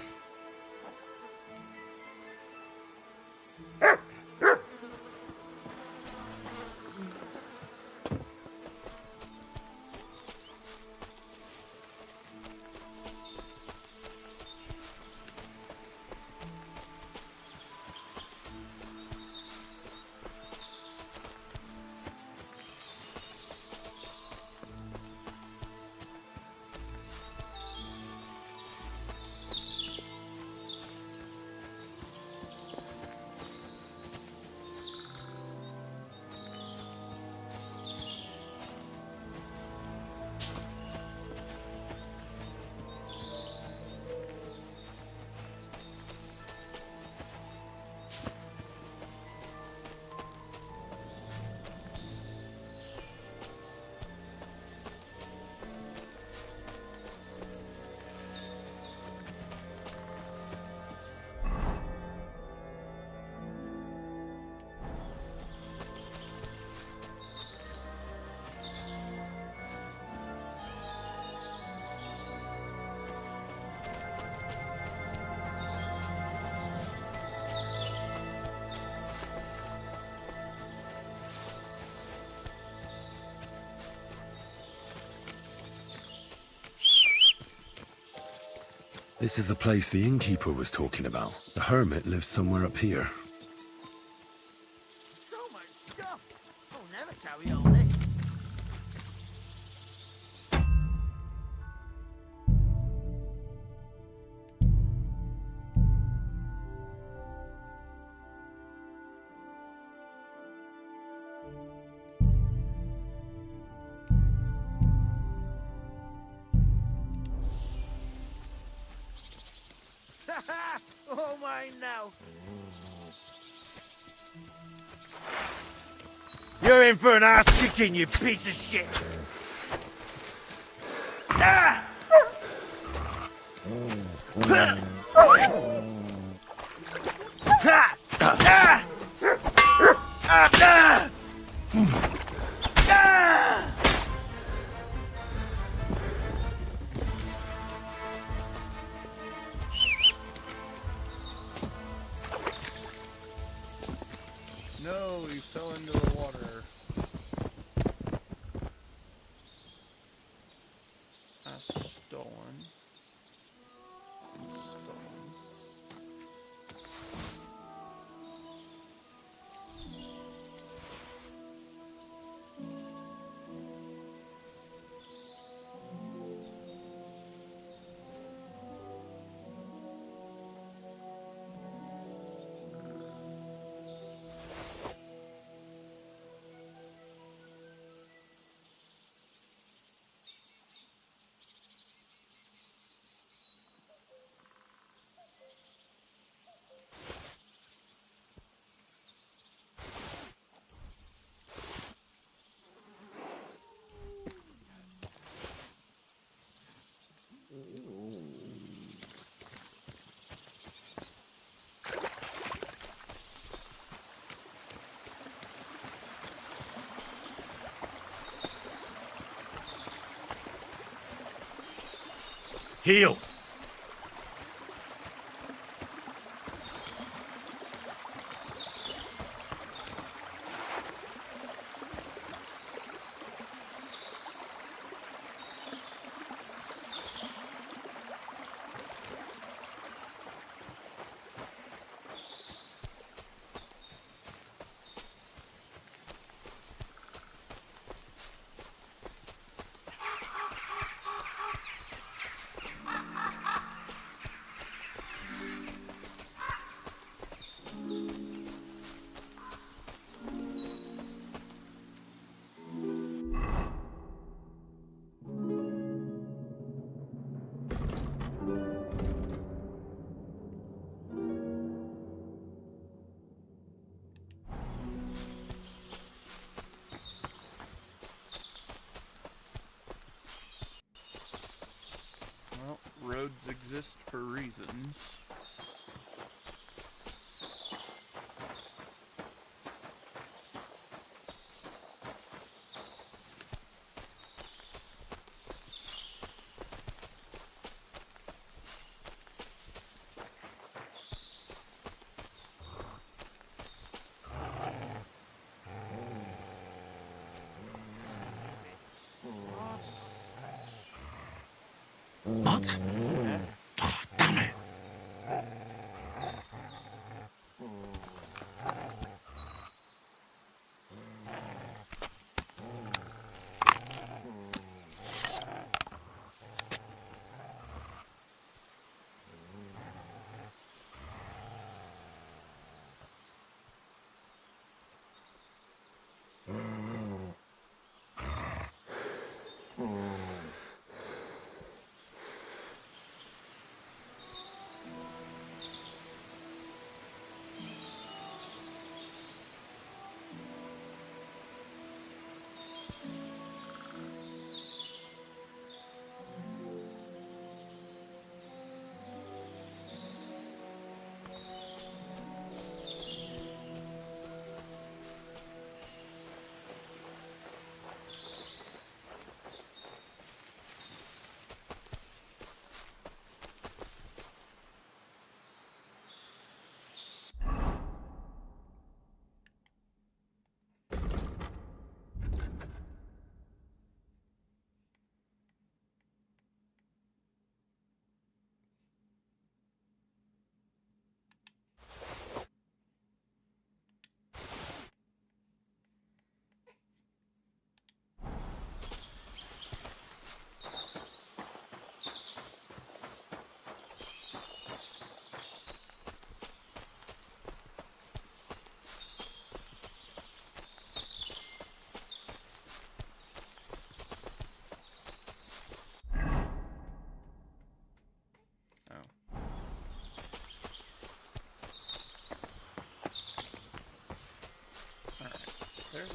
This is the place the innkeeper was talking about. The hermit lives somewhere up here. So much stuff! I'll never carry all this. All mine now. You're in for an ass kicking, you piece of shit! Ah! Ha! Ah! Ah! Ah! Ah! No, he fell into the water. That's stolen. Stolen. Heal! Well, roads exist for reasons. What? Oh, damn it.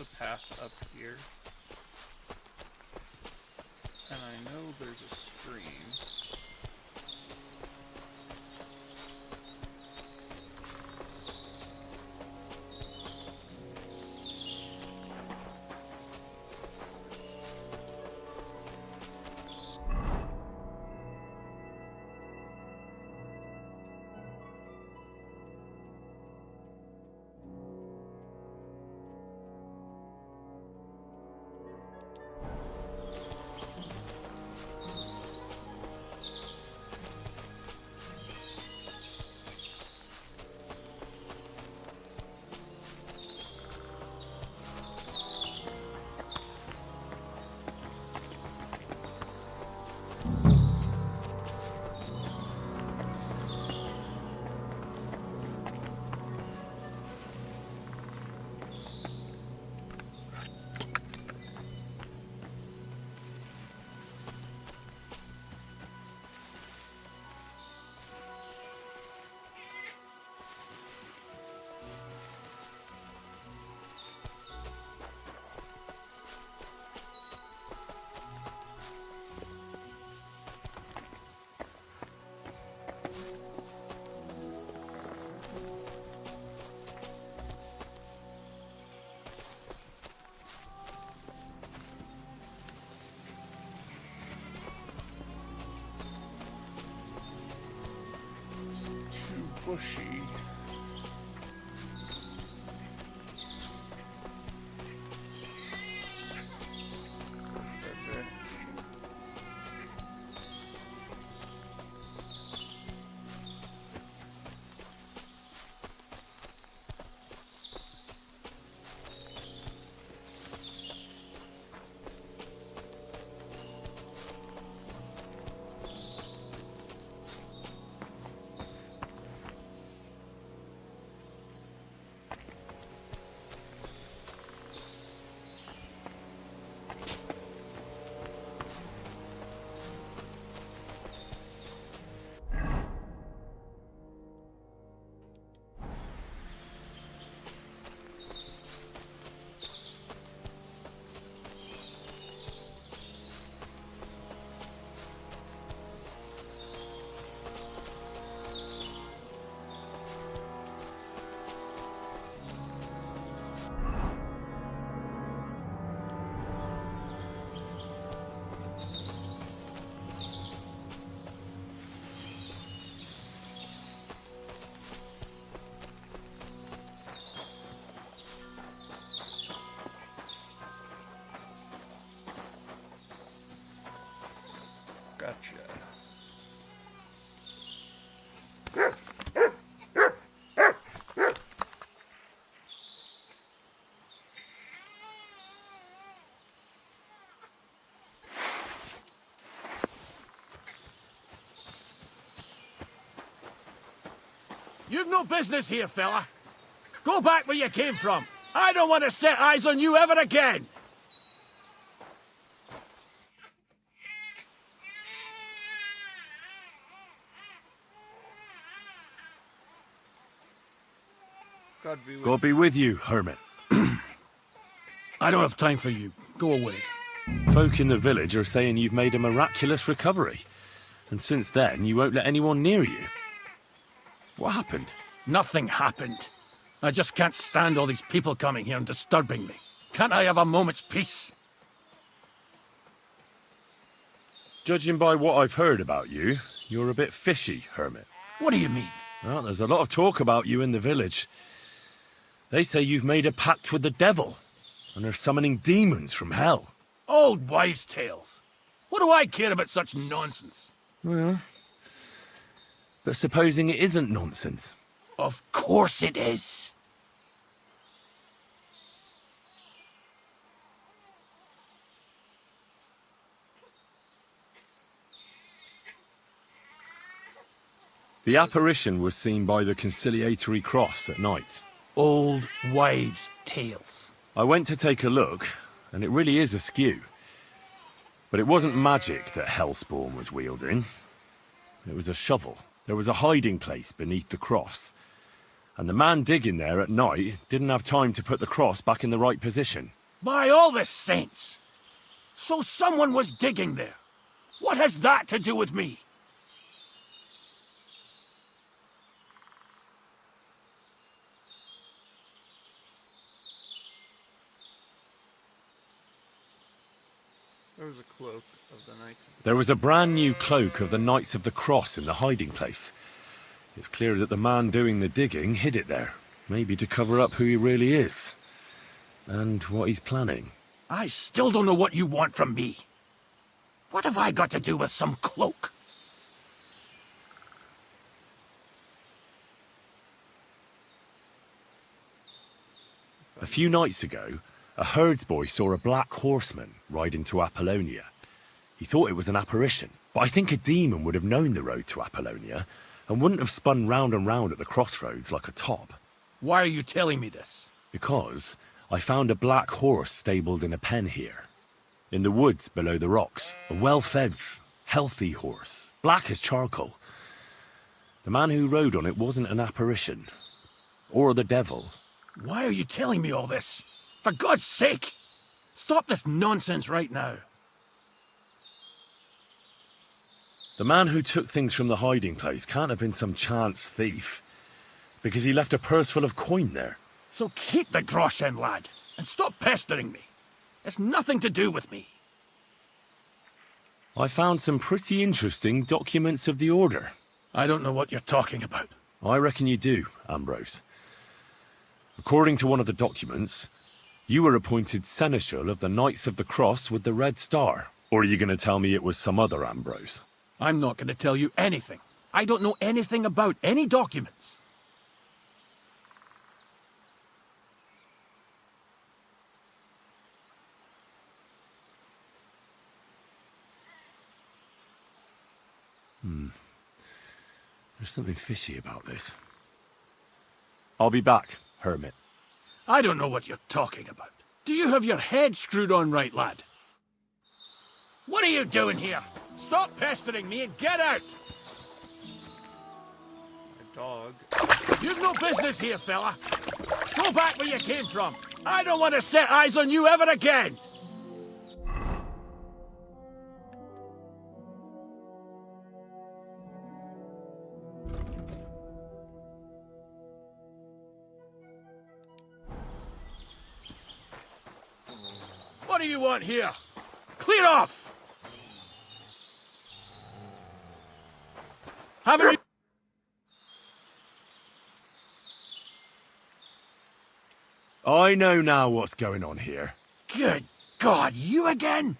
a path up here. And I know there's a stream. Bushy. Right there. Gotcha. You've no business here, fella. Go back where you came from. I don't want to set eyes on you ever again. God be with you, Hermit. I don't have time for you. Go away. Folk in the village are saying you've made a miraculous recovery. And since then, you won't let anyone near you. What happened? Nothing happened. I just can't stand all these people coming here and disturbing me. Can't I have a moment's peace? Judging by what I've heard about you, you're a bit fishy, Hermit. What do you mean? Well, there's a lot of talk about you in the village. They say you've made a pact with the devil, and are summoning demons from hell. Old wives' tales. What do I care about such nonsense? Well, but supposing it isn't nonsense? Of course it is. The apparition was seen by the conciliatory cross at night. Old wives' tales. I went to take a look, and it really is askew. But it wasn't magic that Hellspawn was wielding. It was a shovel. There was a hiding place beneath the cross. And the man digging there at night didn't have time to put the cross back in the right position. By all the saints! So someone was digging there. What has that to do with me? There was a cloak of the Knights. There was a brand new cloak of the Knights of the Cross in the hiding place. It's clear that the man doing the digging hid it there, maybe to cover up who he really is. And what he's planning. I still don't know what you want from me. What have I got to do with some cloak? A few nights ago, a herdsboy saw a black horseman ride into Apollonia. He thought it was an apparition, but I think a demon would have known the road to Apollonia and wouldn't have spun round and round at the crossroads like a top. Why are you telling me this? Because I found a black horse stabled in a pen here. In the woods below the rocks. A well-fed, healthy horse. Black as charcoal. The man who rode on it wasn't an apparition. Or the devil. Why are you telling me all this? For God's sake! Stop this nonsense right now. The man who took things from the hiding place can't have been some chance thief. Because he left a purse full of coin there. So keep the groschen, lad, and stop pestering me. It's nothing to do with me. I found some pretty interesting documents of the Order. I don't know what you're talking about. I reckon you do, Ambrose. According to one of the documents, you were appointed Seneschal of the Knights of the Cross with the Red Star. Or are you going to tell me it was some other Ambrose? I'm not going to tell you anything. I don't know anything about any documents. There's something fishy about this. I'll be back, Hermit. I don't know what you're talking about. Do you have your head screwed on right, lad? What are you doing here? Stop pestering me and get out! My dog. You've no business here, fella. Go back where you came from. I don't want to set eyes on you ever again! What do you want here? Clear off! Haven't you... I know now what's going on here. Good God, you again?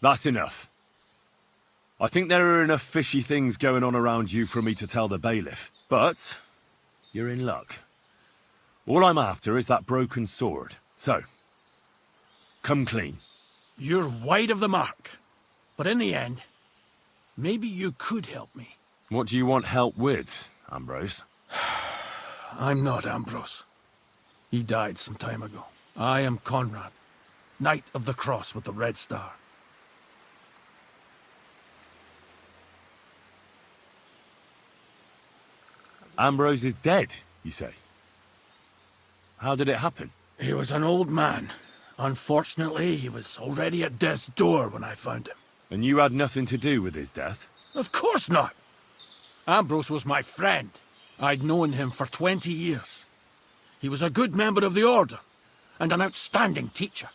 That's enough. I think there are enough fishy things going on around you for me to tell the bailiff. But you're in luck. All I'm after is that broken sword. So, come clean. You're wide of the mark. But in the end, maybe you could help me. What do you want help with, Ambrose? I'm not Ambrose. He died some time ago. I am Conrad, Knight of the Cross with the Red Star. Ambrose is dead, you say? How did it happen? He was an old man. Unfortunately, he was already at death's door when I found him. And you had nothing to do with his death? Of course not. Ambrose was my friend. I'd known him for 20 years. He was a good member of the Order, and an outstanding teacher.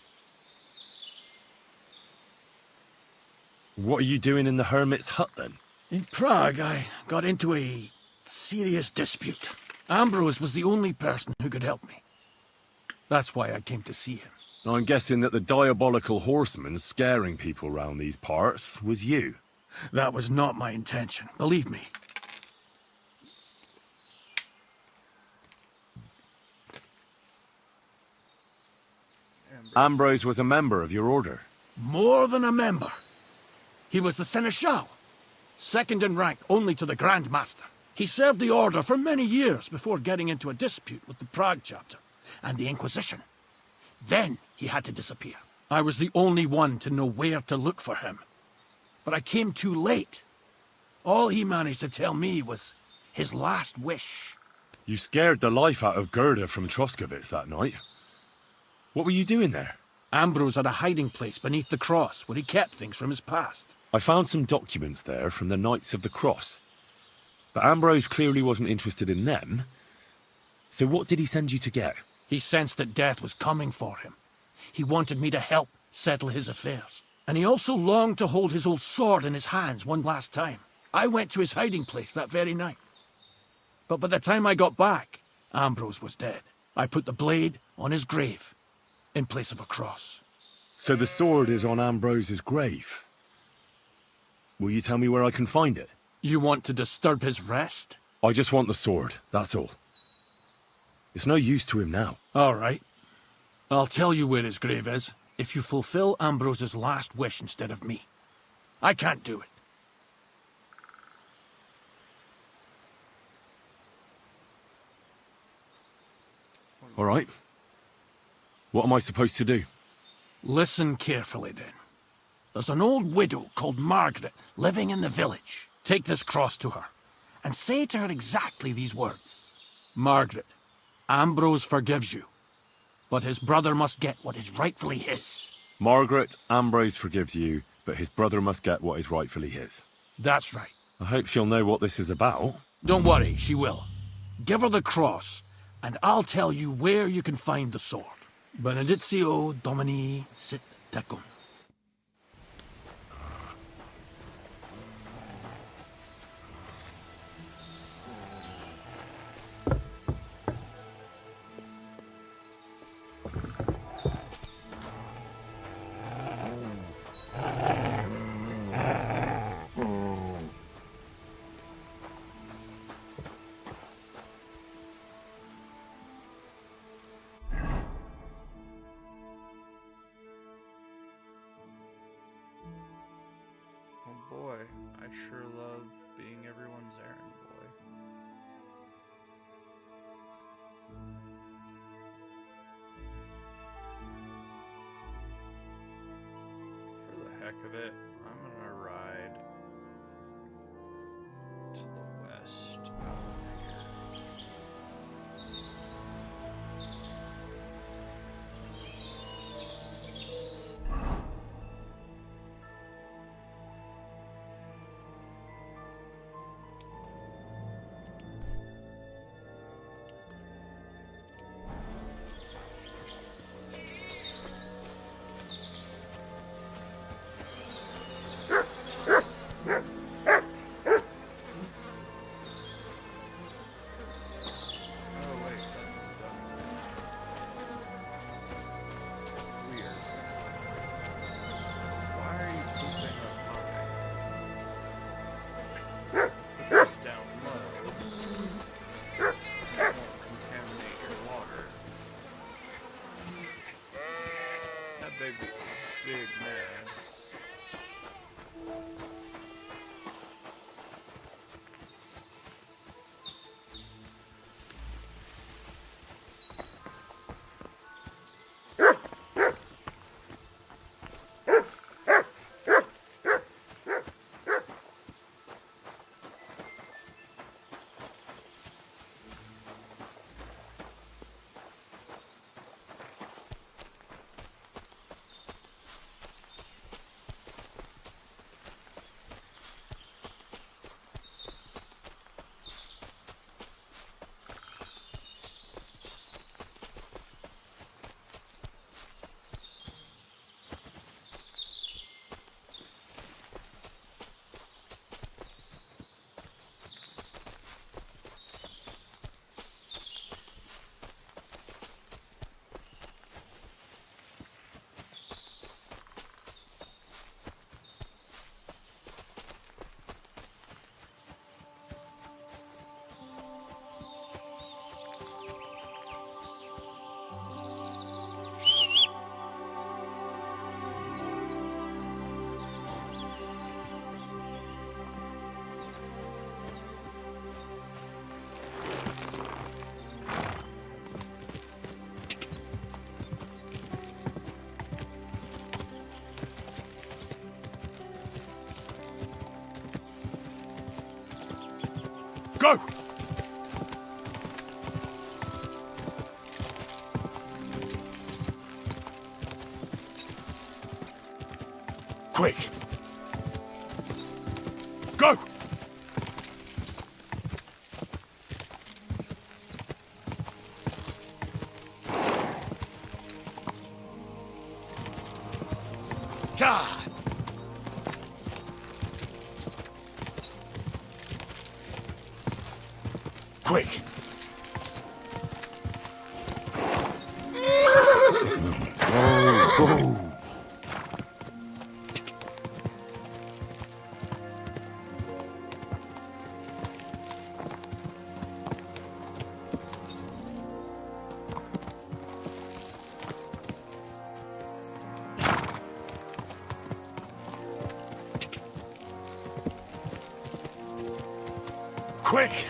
What are you doing in the Hermit's hut, then? In Prague, I got into a serious dispute. Ambrose was the only person who could help me. That's why I came to see him. I'm guessing that the diabolical horseman scaring people round these parts was you. That was not my intention, believe me. Ambrose was a member of your order. More than a member. He was the Seneschal, second in rank only to the Grand Master. He served the Order for many years before getting into a dispute with the Prague chapter and the Inquisition. Then he had to disappear. I was the only one to know where to look for him. But I came too late. All he managed to tell me was His last wish. You scared the life out of Gerda from Troskovitz that night. What were you doing there? Ambrose had a hiding place beneath the cross where he kept things from his past. I found some documents there from the Knights of the Cross. But Ambrose clearly wasn't interested in them. So what did he send you to get? He sensed that death was coming for him. He wanted me to help settle his affairs. And he also longed to hold his old sword in his hands one last time. I went to his hiding place that very night. But by the time I got back, Ambrose was dead. I put the blade on his grave, in place of a cross. So the sword is on Ambrose's grave. Will you tell me where I can find it? You want to disturb his rest? I just want the sword, that's all. It's no use to him now. All right. I'll tell you where his grave is, if you fulfill Ambrose's last wish instead of me. I can't do it. All right. What am I supposed to do? Listen carefully, then. There's an old widow called Margaret living in the village. Take this cross to her, and say to her exactly these words. Margaret, Ambrose forgives you, but his brother must get what is rightfully his. Margaret, Ambrose forgives you, but his brother must get what is rightfully his. That's right. I hope she'll know what this is about. Don't worry, she will. Give her the cross, and I'll tell you where you can find the sword. Benedictio Domini sit tecum. Oh boy, I sure love being everyone's errand boy. For the heck of it, I'm gonna ride to the west. Big man. Go! Quick! Go! God! Quick! Oh. Quick!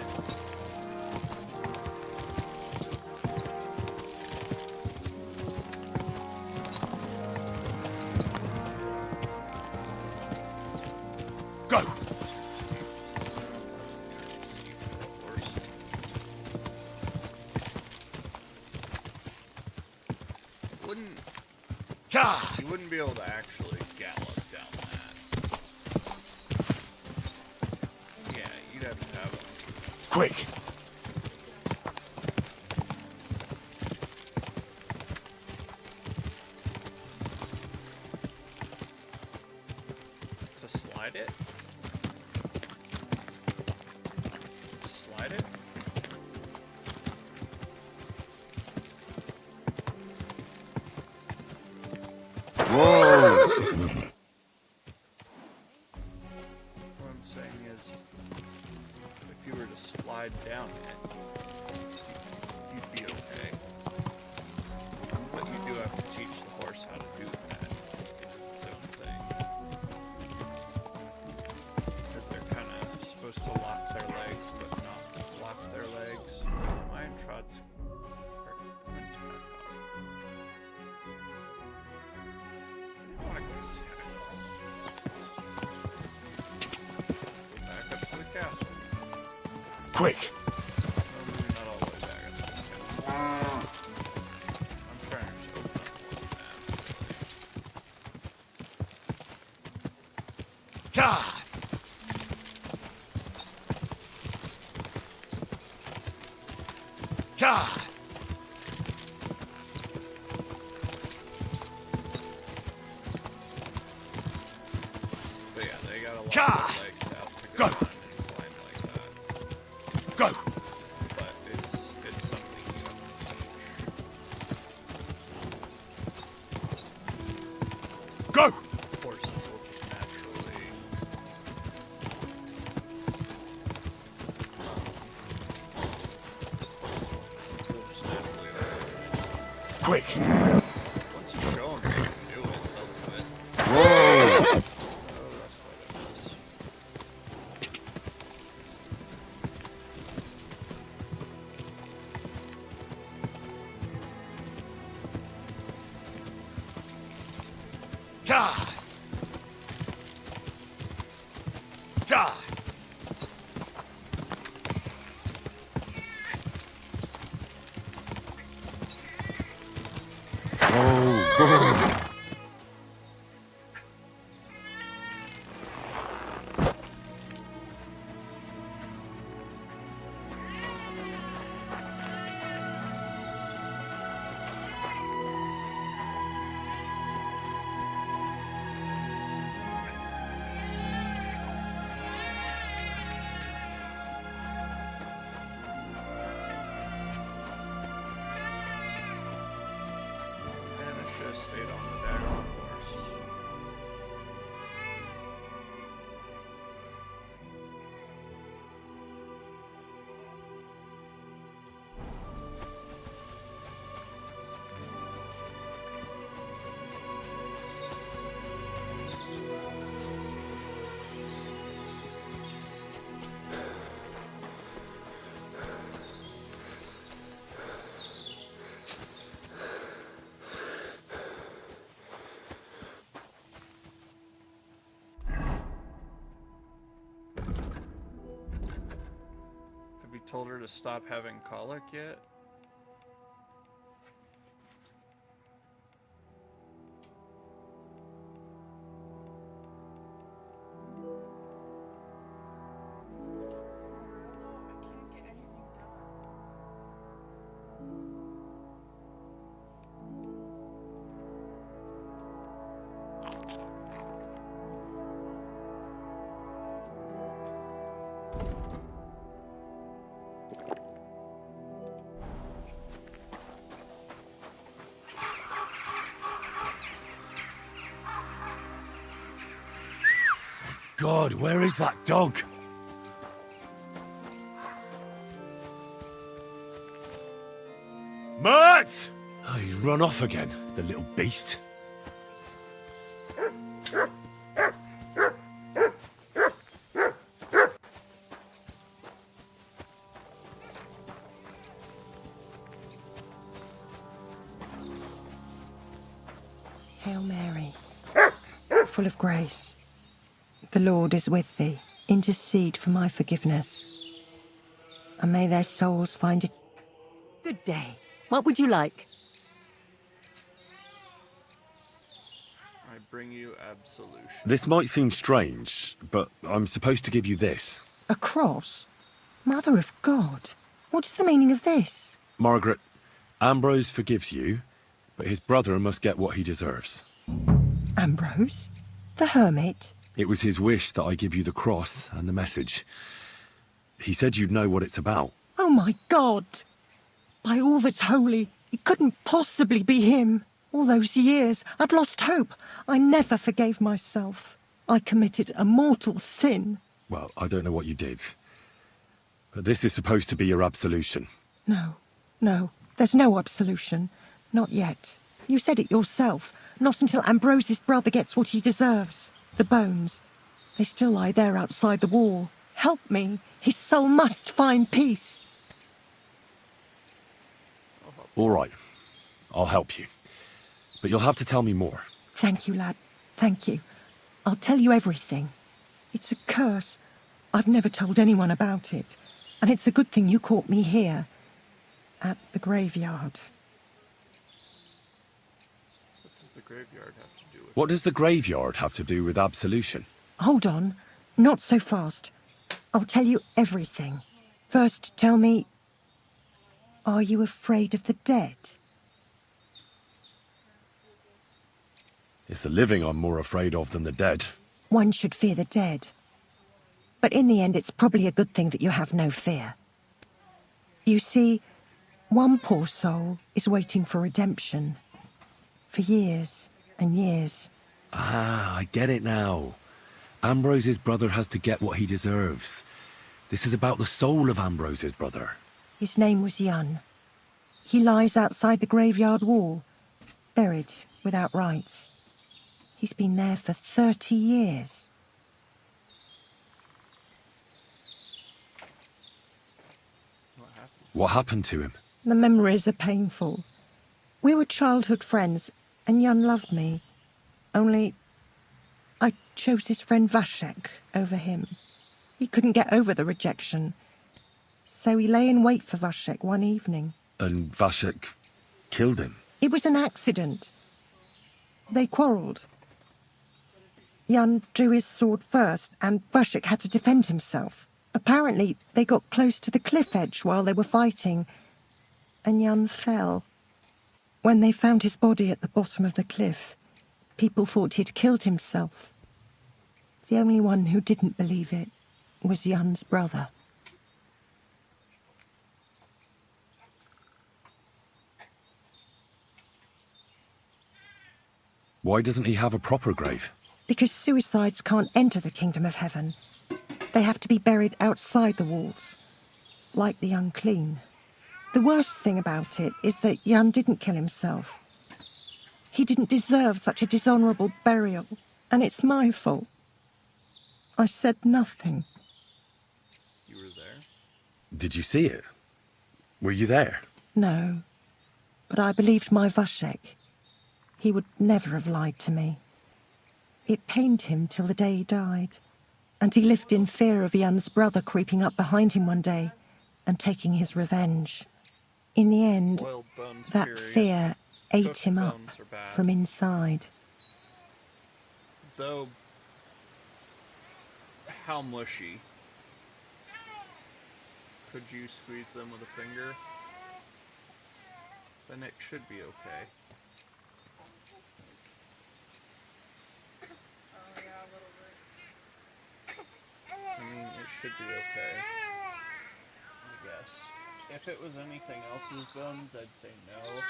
Go! You wouldn't be able to actually gallop down that. Yeah, you'd have to have it. Quick! To slide it? Slide it? Whoa! What I'm saying is, if you were to slide down it, you'd be okay. But you do have to teach the horse how to do that. It's its own thing. Because they're kind of supposed to lock their legs, but not lock their legs. Lion trots are I want to go to tackle. Go back up to the castle. Quick! Maybe not all the way back up to the castle. I'm trying to just open up one map, really. God! God! But yeah, they got a lot God! of legs out to Go! go on and climb like that. Go! But it's something you have to teach. Go! Horses will just naturally Quick! once you show them they can do it, they'll do it. Whoa! Oh, that's what it is. God! God! Oh! And I should have stayed on the daggone horse. Have you told her to stop having colic yet? God, where is that dog? Mert! Oh, he's run off again, the little beast. Hail Mary, full of grace. The Lord is with thee. Intercede for my forgiveness. And may their souls find it. Good day. What would you like? I bring you absolution. This might seem strange, but I'm supposed to give you this. A cross? Mother of God. What's the meaning of this? Margaret, Ambrose forgives you, but his brother must get what he deserves. Ambrose? The hermit? It was his wish that I give you the cross and the message. He said you'd know what it's about. Oh my God! By all that's holy, it couldn't possibly be him. All those years, I'd lost hope. I never forgave myself. I committed a mortal sin. Well, I don't know what you did. But this is supposed to be your absolution. No, there's no absolution. Not yet. You said it yourself. Not until Ambrose's brother gets what he deserves. The bones. They still lie there outside the wall. Help me. His soul must find peace. All right. I'll help you. But you'll have to tell me more. Thank you, lad. Thank you. I'll tell you everything. It's a curse. I've never told anyone about it. And it's a good thing you caught me here. At the graveyard. What does the graveyard have to do with What does the graveyard have to do with absolution? Hold on. Not so fast. I'll tell you everything. First, tell me... Are you afraid of the dead? It's the living I'm more afraid of than the dead. One should fear the dead. But in the end, it's probably a good thing that you have no fear. You see, one poor soul is waiting for redemption. For years and years. Ah, I get it now. Ambrose's brother has to get what he deserves. This is about the soul of Ambrose's brother. His name was Jan. He lies outside the graveyard wall, buried without rites. He's been there for 30 years. What happened to him? The memories are painful. We were childhood friends, and Jan loved me. Only, I chose his friend Vashek over him. He couldn't get over the rejection. So he lay in wait for Vashek one evening. And Vashek killed him? It was an accident. They quarrelled. Jan drew his sword first, and Vashek had to defend himself. Apparently, they got close to the cliff edge while they were fighting, and Jan fell. When they found his body at the bottom of the cliff, people thought he'd killed himself. The only one who didn't believe it was Jan's brother. Why doesn't he have a proper grave? Because suicides can't enter the kingdom of heaven. They have to be buried outside the walls, like the unclean. The worst thing about it is that Jan didn't kill himself. He didn't deserve such a dishonourable burial, and it's my fault. I said nothing. You were there? Did you see it? Were you there? No, but I believed my Vashek. He would never have lied to me. It pained him till the day he died, and he lived in fear of Jan's brother creeping up behind him one day and taking his revenge. In the end, that fear ate him up from inside. Though, how mushy? Could you squeeze them with a finger? Then it should be okay. I mean, it should be okay. I guess. If it was anything else's bones, I'd say no.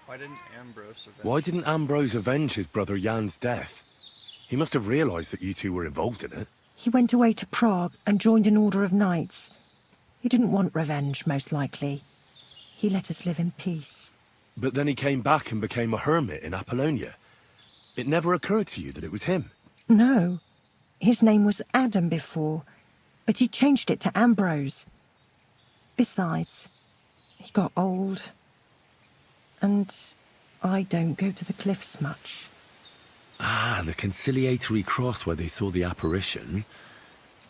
Why didn't Ambrose avenge? Why didn't Ambrose avenge his brother Jan's death? He must have realized that you two were involved in it. He went away to Prague and joined an order of knights. He didn't want revenge, most likely. He let us live in peace. But then he came back and became a hermit in Apollonia. It never occurred to you that it was him? No. His name was Adam before, but he changed it to Ambrose. Besides, he got old. And I don't go to the cliffs much. Ah, the conciliatory cross where they saw the apparition.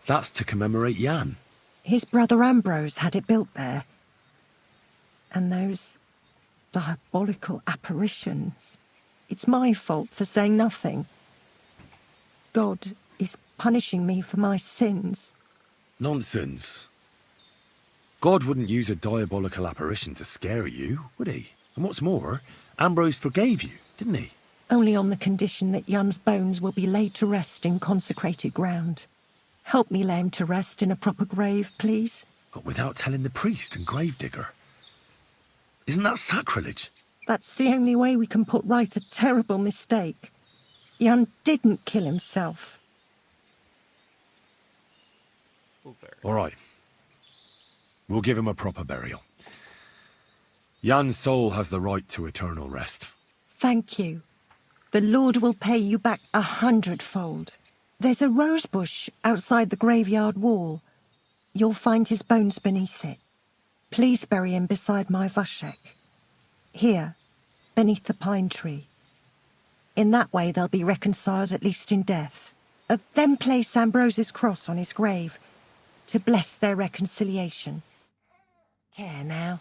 That's to commemorate Jan. His brother Ambrose had it built there. And those diabolical apparitions. It's my fault for saying nothing. God is punishing me for my sins. Nonsense. God wouldn't use a diabolical apparition to scare you, would he? And what's more, Ambrose forgave you, didn't he? Only on the condition that Jan's bones will be laid to rest in consecrated ground. Help me lay him to rest in a proper grave, please. But without telling the priest and gravedigger. Isn't that sacrilege? That's the only way we can put right a terrible mistake. Jan didn't kill himself. All right. We'll give him a proper burial. Jan's soul has the right to eternal rest. Thank you. The Lord will pay you back 100-fold. There's a rose bush outside the graveyard wall. You'll find his bones beneath it. Please bury him beside my Vashek. Here, beneath the pine tree. In that way they'll be reconciled, at least in death. Then place Ambrose's cross on his grave to bless their reconciliation. Care now.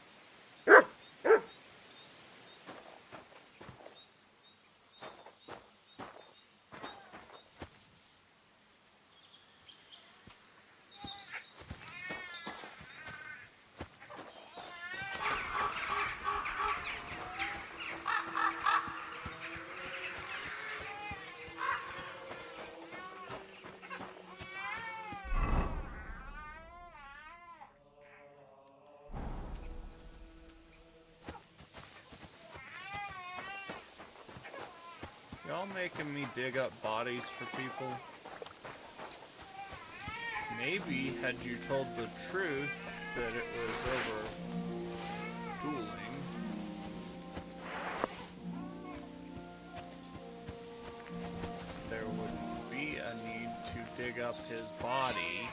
Y'all making me dig up bodies for people? Maybe had you told the truth that it was over dueling, there wouldn't be a need to dig up his body.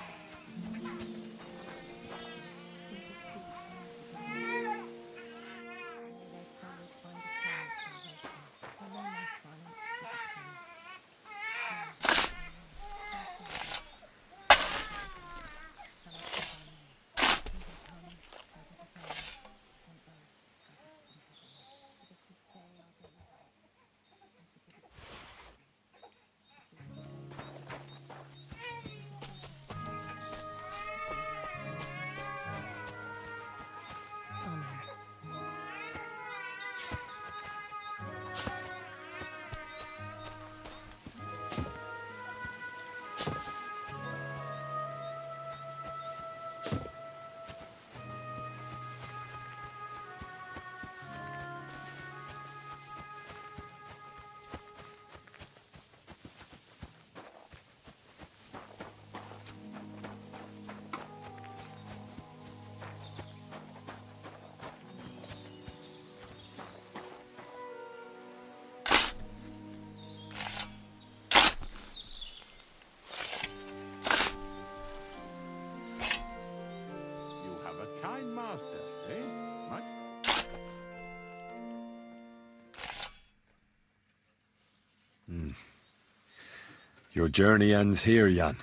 Your journey ends here, Jan.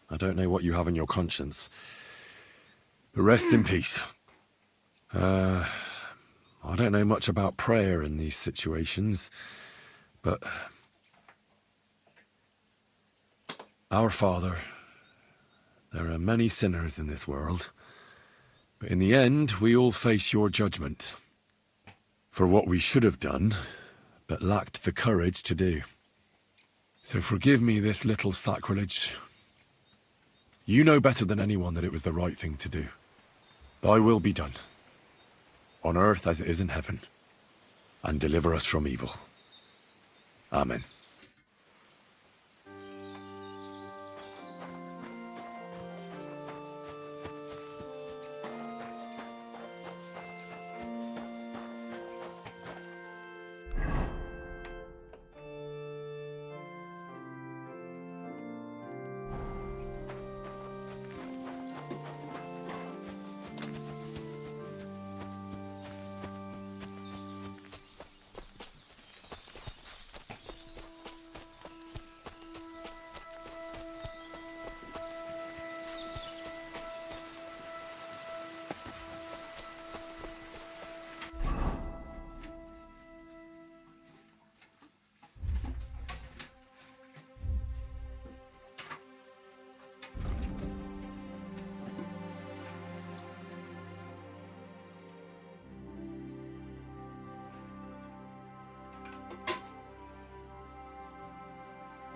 I don't know what you have on your conscience. But rest in peace. I don't know much about prayer in these situations, but... Our Father, there are many sinners in this world, but in the end, we all face your judgment for what we should have done, but lacked the courage to do. So forgive me this little sacrilege. You know better than anyone that it was the right thing to do. Thy will be done, on earth as it is in heaven. and deliver us from evil. Amen.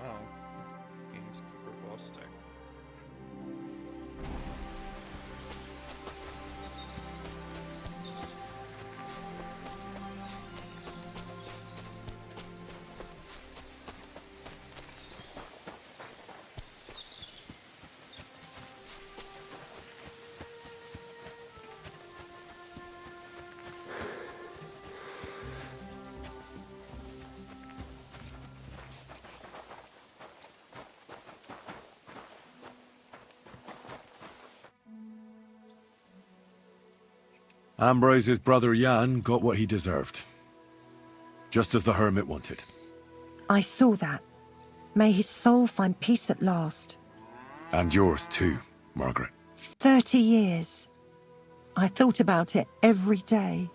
Oh, Gameskeeper Vostek. Ambrose's brother Jan got what he deserved. Just as the Hermit wanted. I saw that. May his soul find peace at last. And yours too, Margaret. 30 years. I thought about it every day.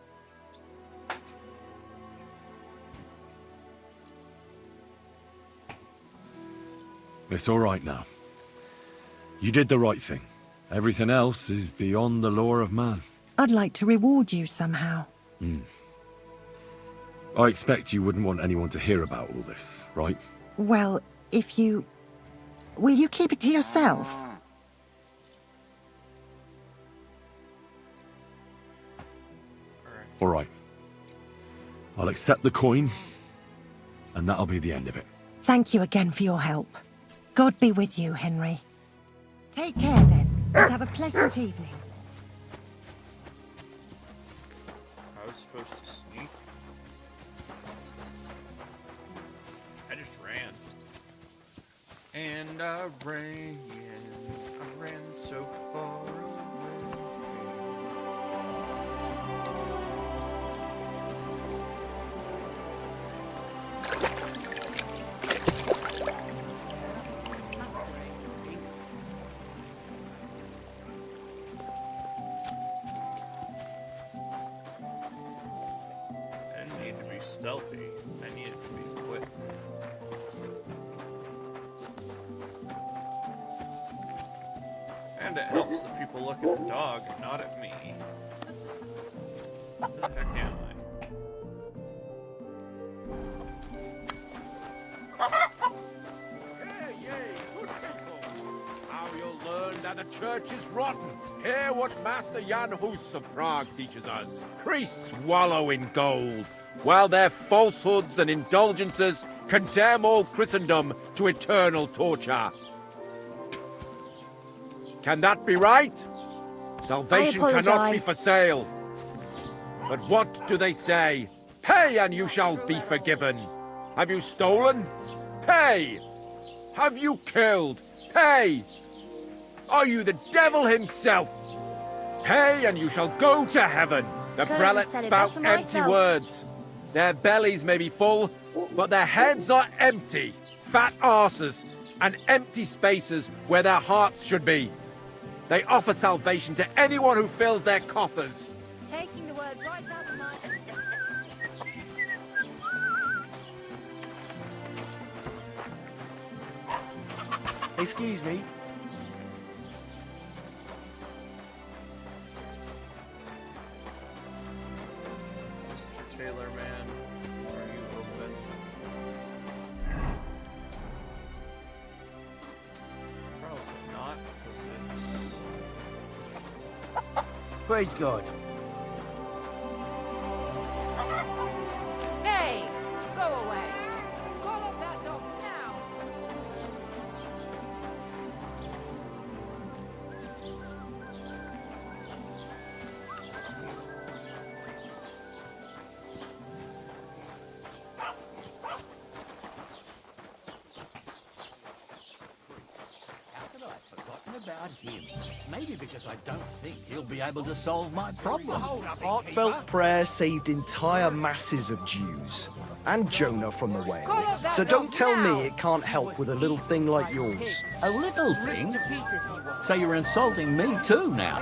It's all right now. You did the right thing. Everything else is beyond the law of man. I'd like to reward you somehow. I expect you wouldn't want anyone to hear about all this, right? Well, if you... Will you keep it to yourself? All right. I'll accept the coin, and that'll be the end of it. Thank you again for your help. God be with you, Henry. Take care then, and have a pleasant evening. I was supposed to sneak. I just ran. And I ran so far away. Stealthy. I need it to be quick. And it helps the people look at the dog and not at me. Where the heck am I? Yay, good people. Now you'll learn that the church is rotten. Hear what Master Jan Hus of Prague teaches us. Priests wallow in gold, while their falsehoods and indulgences condemn all Christendom to eternal torture. Can that be right? Salvation cannot be for sale. But what do they say? Pay and you shall be forgiven. Have you stolen? Pay! Have you killed? Pay! Are you the devil himself? Pay and you shall go to heaven. The prelates spout empty words. Their bellies may be full, but their heads are empty. Fat arses and empty spaces where their hearts should be. They offer salvation to anyone who fills their coffers. Taking the words right out of my... Excuse me. Mr. Taylor Man, are you open? Probably not, because it's... Praise God. about him. Maybe because I don't think he'll be able to solve my problem. Heartfelt prayer saved entire masses of Jews. And Jonah from the whale. So don't tell me it can't help with a little thing like yours. A little thing? So you're insulting me too now?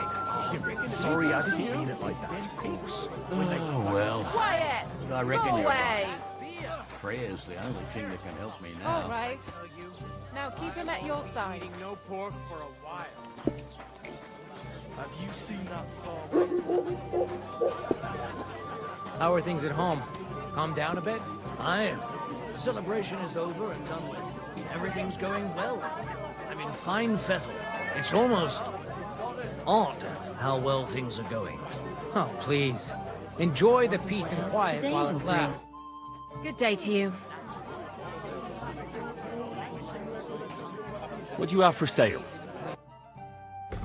Sorry, I didn't mean it like that, of course. Oh, well. Quiet! I reckon Go you're away! right. Prayer's the only thing that can help me now. All right. Now keep him at your side. No pork for a while. Have you seen that farm? How are things at home? Calm down a bit? I am. The celebration is over and done with. Everything's going well. I'm in fine fettle. It's almost odd how well things are going. Oh, please. Enjoy the peace and quiet while it lasts. Good day to you. What do you have for sale? What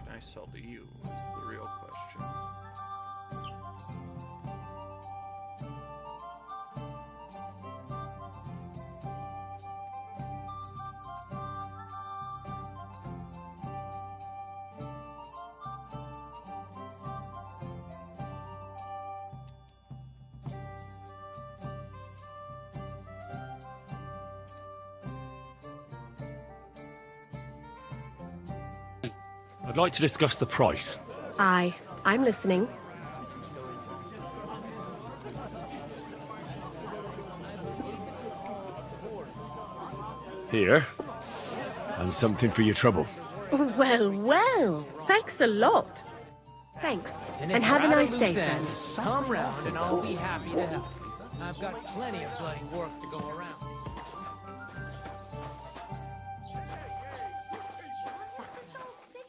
can I sell to you is the real question. I'd like to discuss the price. Aye, I'm listening. Here. And something for your trouble. Well, well. Thanks a lot. Thanks. if And have a you're at nice loose day, end, friend. Come round and I'll be happy to help. I've got plenty of bloody work to go around.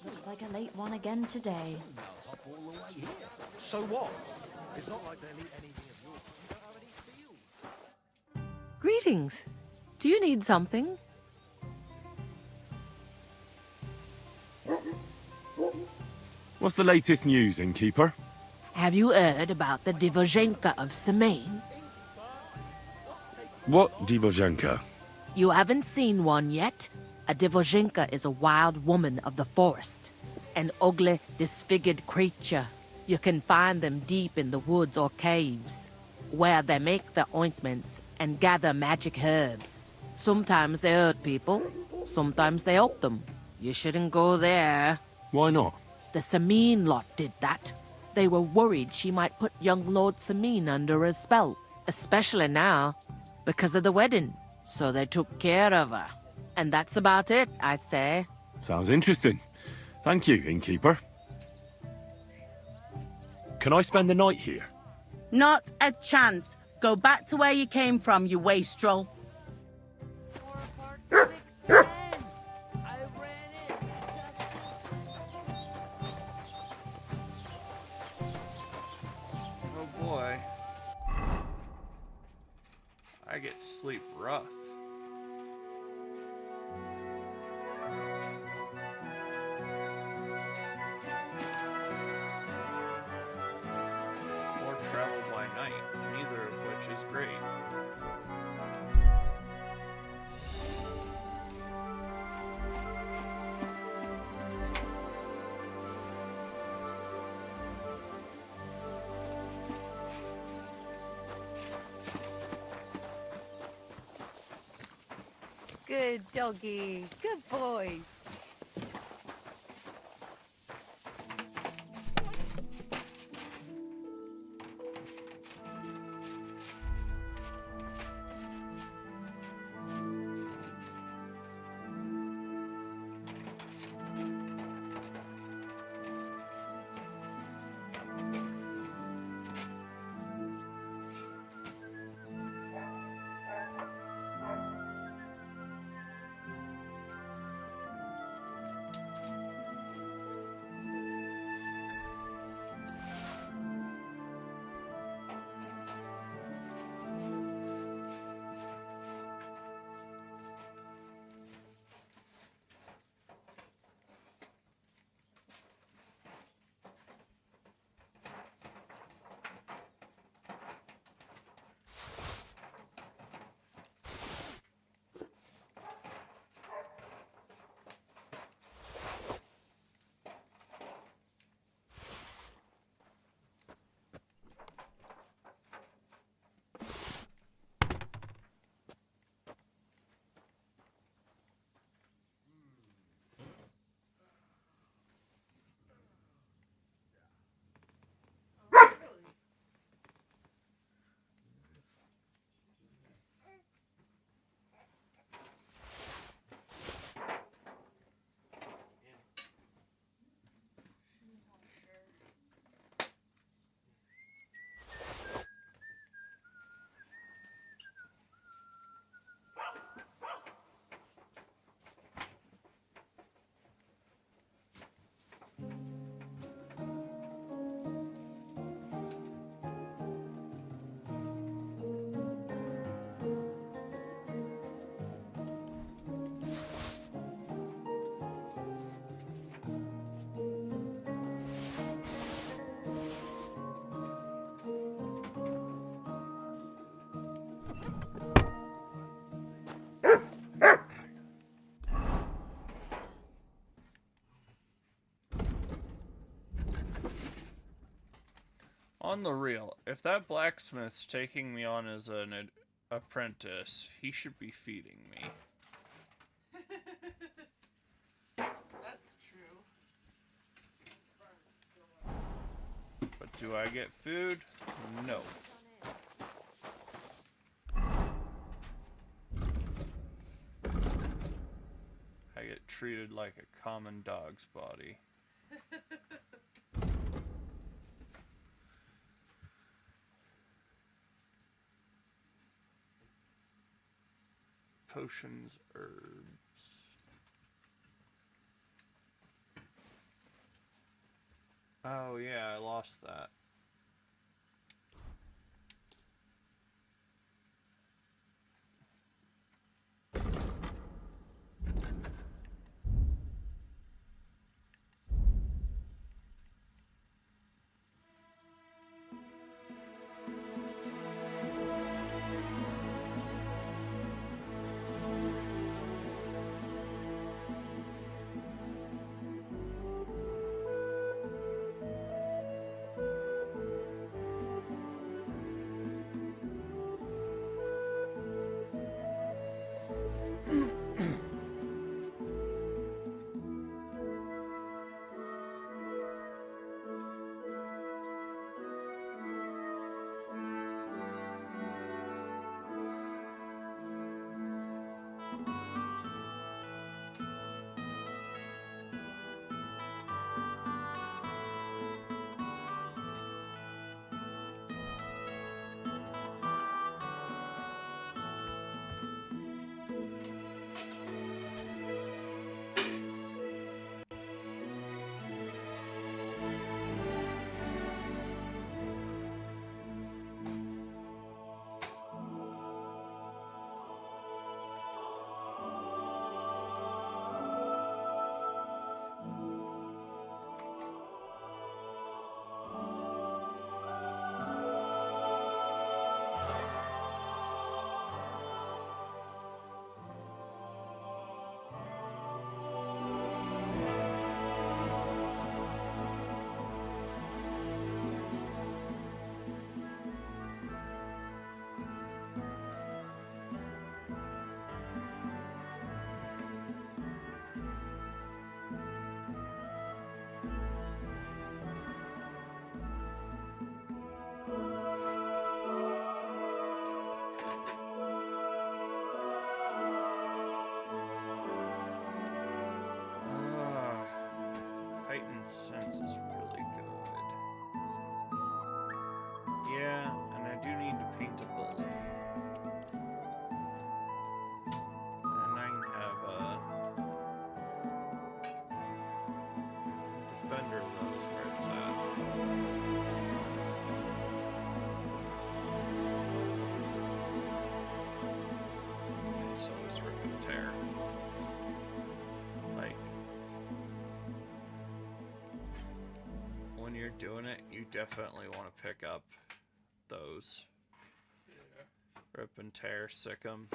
Looks like a late one again today. So what? It's not like they'll eat anything of yours. You don't have any fields. Greetings. Do you need something? What's the latest news, innkeeper? Have you heard about the Divozhenka of Semaine? What Divozhenka? You haven't seen one yet? A Divozhenka is a wild woman of the forest. An ugly, disfigured creature. You can find them deep in the woods or caves, where they make their ointments and gather magic herbs. Sometimes they hurt people, sometimes they help them. You shouldn't go there. Why not? The Sameen lot did that. They were worried she might put young Lord Sameen under a spell, especially now, because of the wedding. So they took care of her. And that's about it, I'd say. Sounds interesting. Thank you, innkeeper. Can I spend the night here? Not a chance. Go back to where you came from, you wastrel. Oh boy. I get sleep rough. Or travel by night, neither of which is great. Good doggy. Good boy. on the real, if that blacksmith's taking me on as an apprentice, he should be feeding me. That's true. But do I get food? No. I get treated like a common dog's body. Potions, herbs. Oh yeah, I lost that. Heightened sense is really good. Yeah, and I do need to paint a bull. And I can have a defender of those where it's at. And so is Rip and Tear. Like, when you're doing it, you definitely want to pick up those. Yeah. Rip and Tear, sick 'em.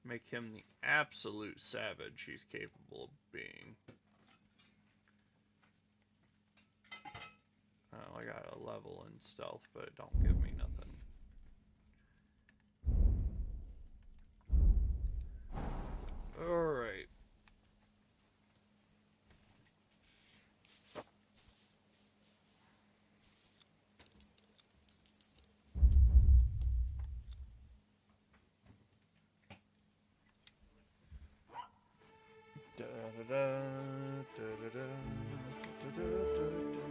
Make him the absolute savage he's capable of being. Oh, I got a level in stealth, but it don't give me nothing. Alright. Da da da da da da da da da.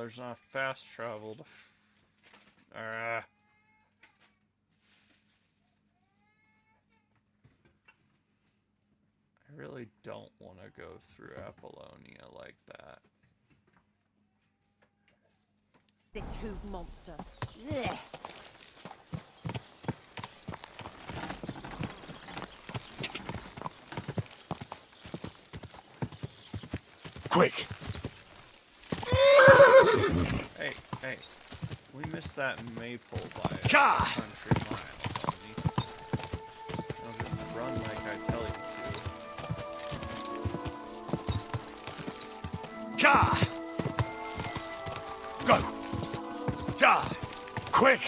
there's not fast travel to... I really don't want to go through Apollonia like that. This hoof monster. Quick! Hey, we missed that maple by a Ka! country mile, homie. I'll just run like I tell you to. Ka! Go! Ka! Quick!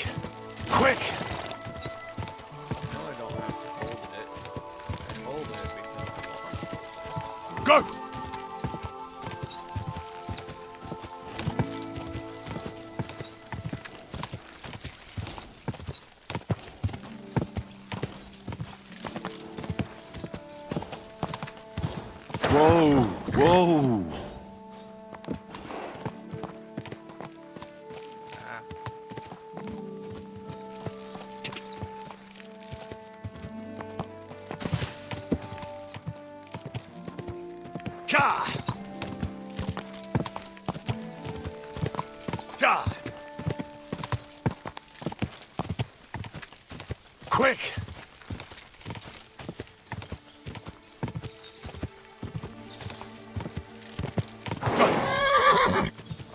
Quick! No, I don't have to hold it. I hold it because I want to hold it. Go! Whoa! Whoa! Ka! Ka! Quick!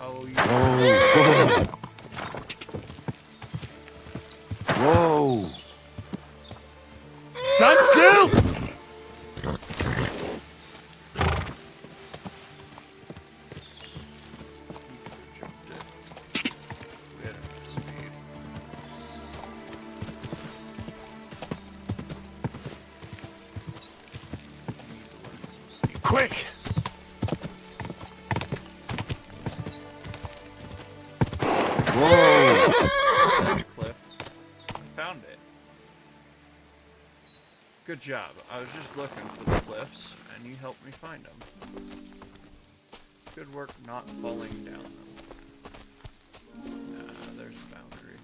Oh, Whoa! Whoa! Stand still! Quick! Whoa! Cliff. I found it. Good job. I was just looking for the cliffs, and you helped me find them. Good work not falling down them. Nah, there's a boundary.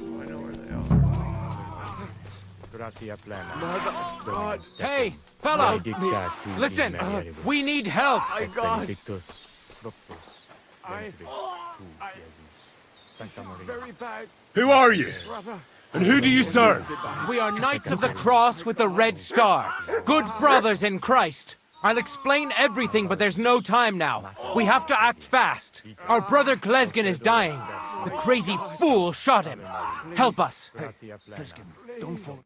Oh, I know where they are. Hey, fella! Listen, we need help! My God! Very bad. Who are you? And who do you serve? We are Knights of the Cross with the Red Star. Good brothers in Christ. I'll explain everything, but there's no time now. We have to act fast. Our brother Klesgen is dying. The crazy fool shot him. Help us. Klesgen, don't fall.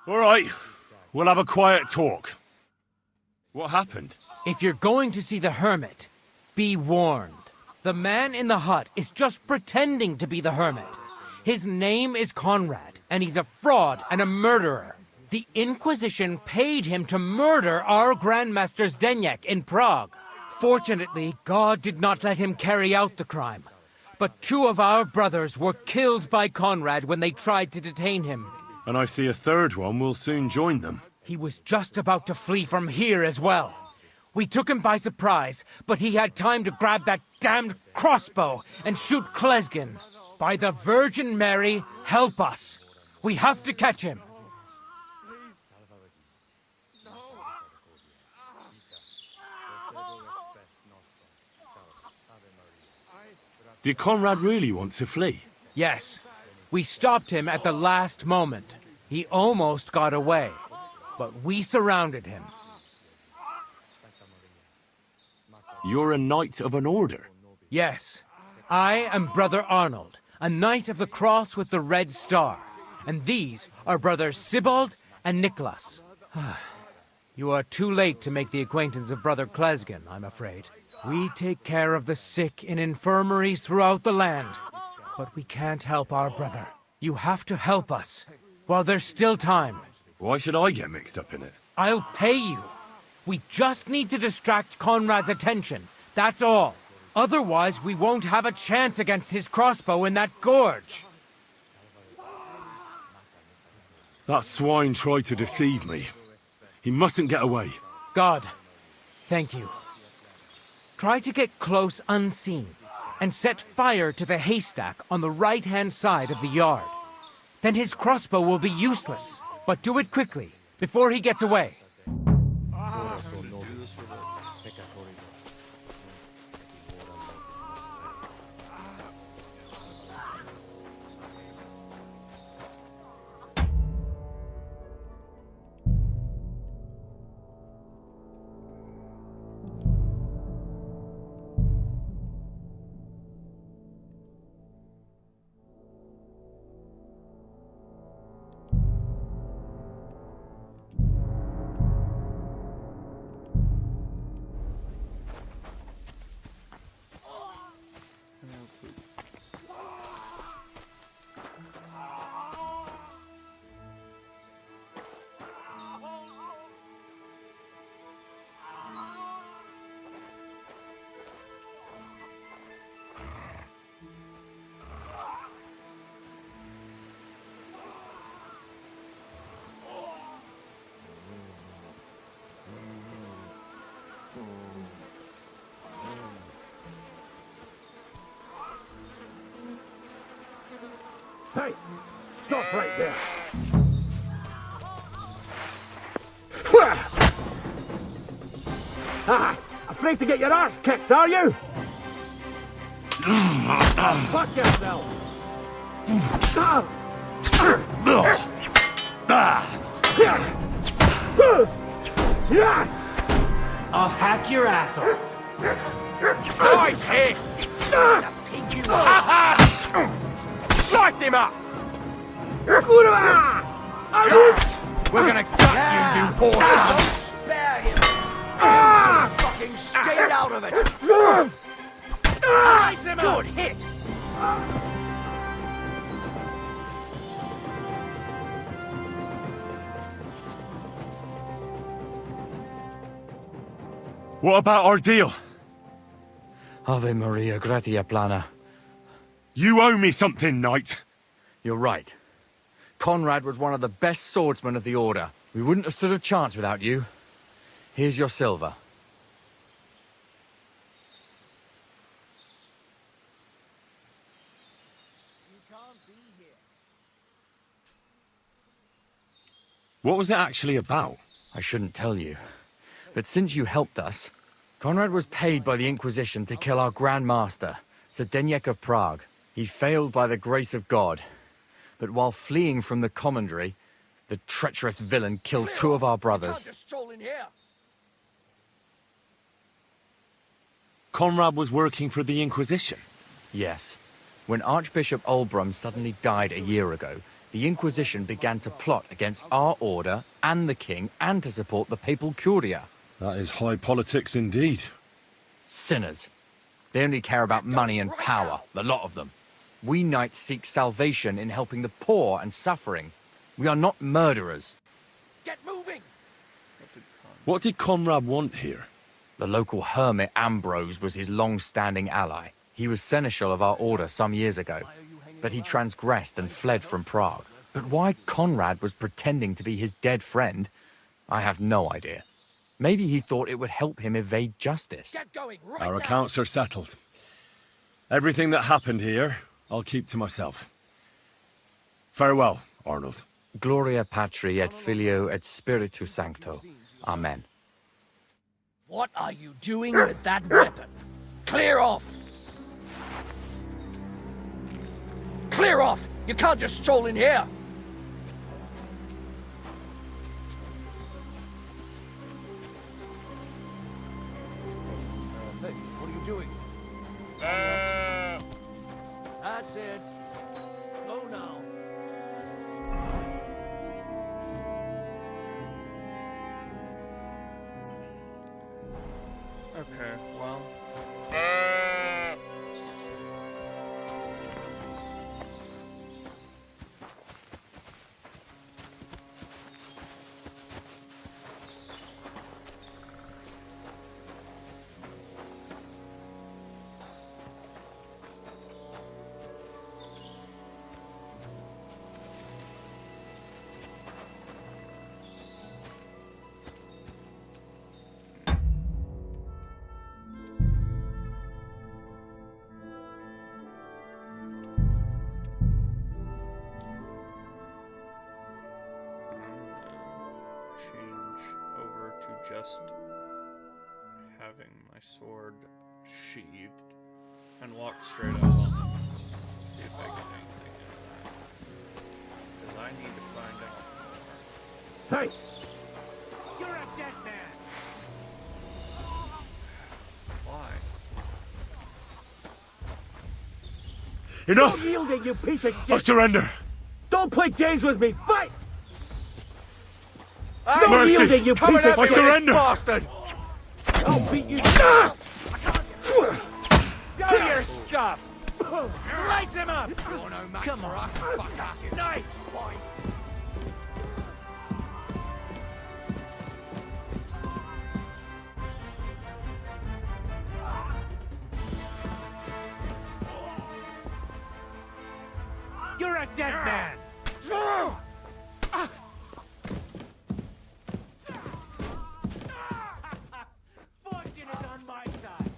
All right, we'll have a quiet talk. What happened? If you're going to see the Hermit, be warned. The man in the hut is just pretending to be the Hermit. His name is Conrad, and he's a fraud and a murderer. The Inquisition paid him to murder our Grandmaster Zdeněk in Prague. Fortunately, God did not let him carry out the crime. But 2 of our brothers were killed by Conrad when they tried to detain him. And I see a third one will soon join them. He was just about to flee from here as well. We took him by surprise, but he had time to grab that damned crossbow and shoot Klesgen. By the Virgin Mary, help us. We have to catch him. Did Conrad really want to flee? Yes. We stopped him at the last moment. He almost got away, but we surrounded him. You're a knight of an order? Yes. I am Brother Arnold, a Knight of the Cross with the Red Star. And these are Brothers Sibald and Nicholas. You are too late to make the acquaintance of Brother Klesgen, I'm afraid. We take care of the sick in infirmaries throughout the land. But we can't help our brother. You have to help us, while there's still time. Why should I get mixed up in it? I'll pay you. We just need to distract Conrad's attention. That's all. Otherwise, we won't have a chance against his crossbow in that gorge. That swine tried to deceive me. He mustn't get away. God, thank you. Try to get close unseen, and set fire to the haystack on the right-hand side of the yard. Then his crossbow will be useless, but do it quickly, before he gets away. Hey, stop right there. Afraid to get your arse kicked, are you? Fuck yourself. I'll hack your asshole. Nice hit! Slice him up! We're gonna gut you, you whore! Spare him! Fucking stayed out of it! Good hit! What about our deal? Ave Maria Gratia Plana. You owe me something, knight. You're right. Conrad was one of the best swordsmen of the Order. We wouldn't have stood a chance without you. Here's your silver. What was it actually about? I shouldn't tell you. But since you helped us, Conrad was paid by the Inquisition to kill our Grand Master, Zdeněk of Prague. He failed by the grace of God. But while fleeing from the commandery, the treacherous villain killed two of our brothers. Conrad was working for the Inquisition? Yes. When Archbishop Olbram suddenly died a year ago, the Inquisition began to plot against our order and the king and to support the papal curia. That is high politics indeed. Sinners. They only care about money and power, the lot of them. We knights seek salvation in helping the poor and suffering. We are not murderers. Get moving! What did Conrad want here? The local hermit Ambrose was his long-standing ally. He was seneschal of our order some years ago, but he transgressed and fled from Prague. But why Conrad was pretending to be his dead friend, I have no idea. Maybe he thought it would help him evade justice. Our accounts are settled. Everything that happened here, I'll keep to myself. Farewell, Arnold. Gloria Patri et Filio et Spiritus Sancto. Amen. What are you doing with that weapon? Clear off! Clear off! You can't just stroll in here! Hey, what are you doing? That's it. Go now. Okay, well. just having my sword sheathed and walk straight up on them. See if I get anything out of that. Because I need to find out more. Hey! You're a dead man! Why? Enough! Don't yield it, you piece of shit! I surrender! Don't play games with me! Fight! Mercy! Don't yield it, you piece of shit! I surrender! Bastard! I'll beat you! Do your stuff! Slice him up! Come on, fucker! Nice! You're a dead man! Fortune is on my side!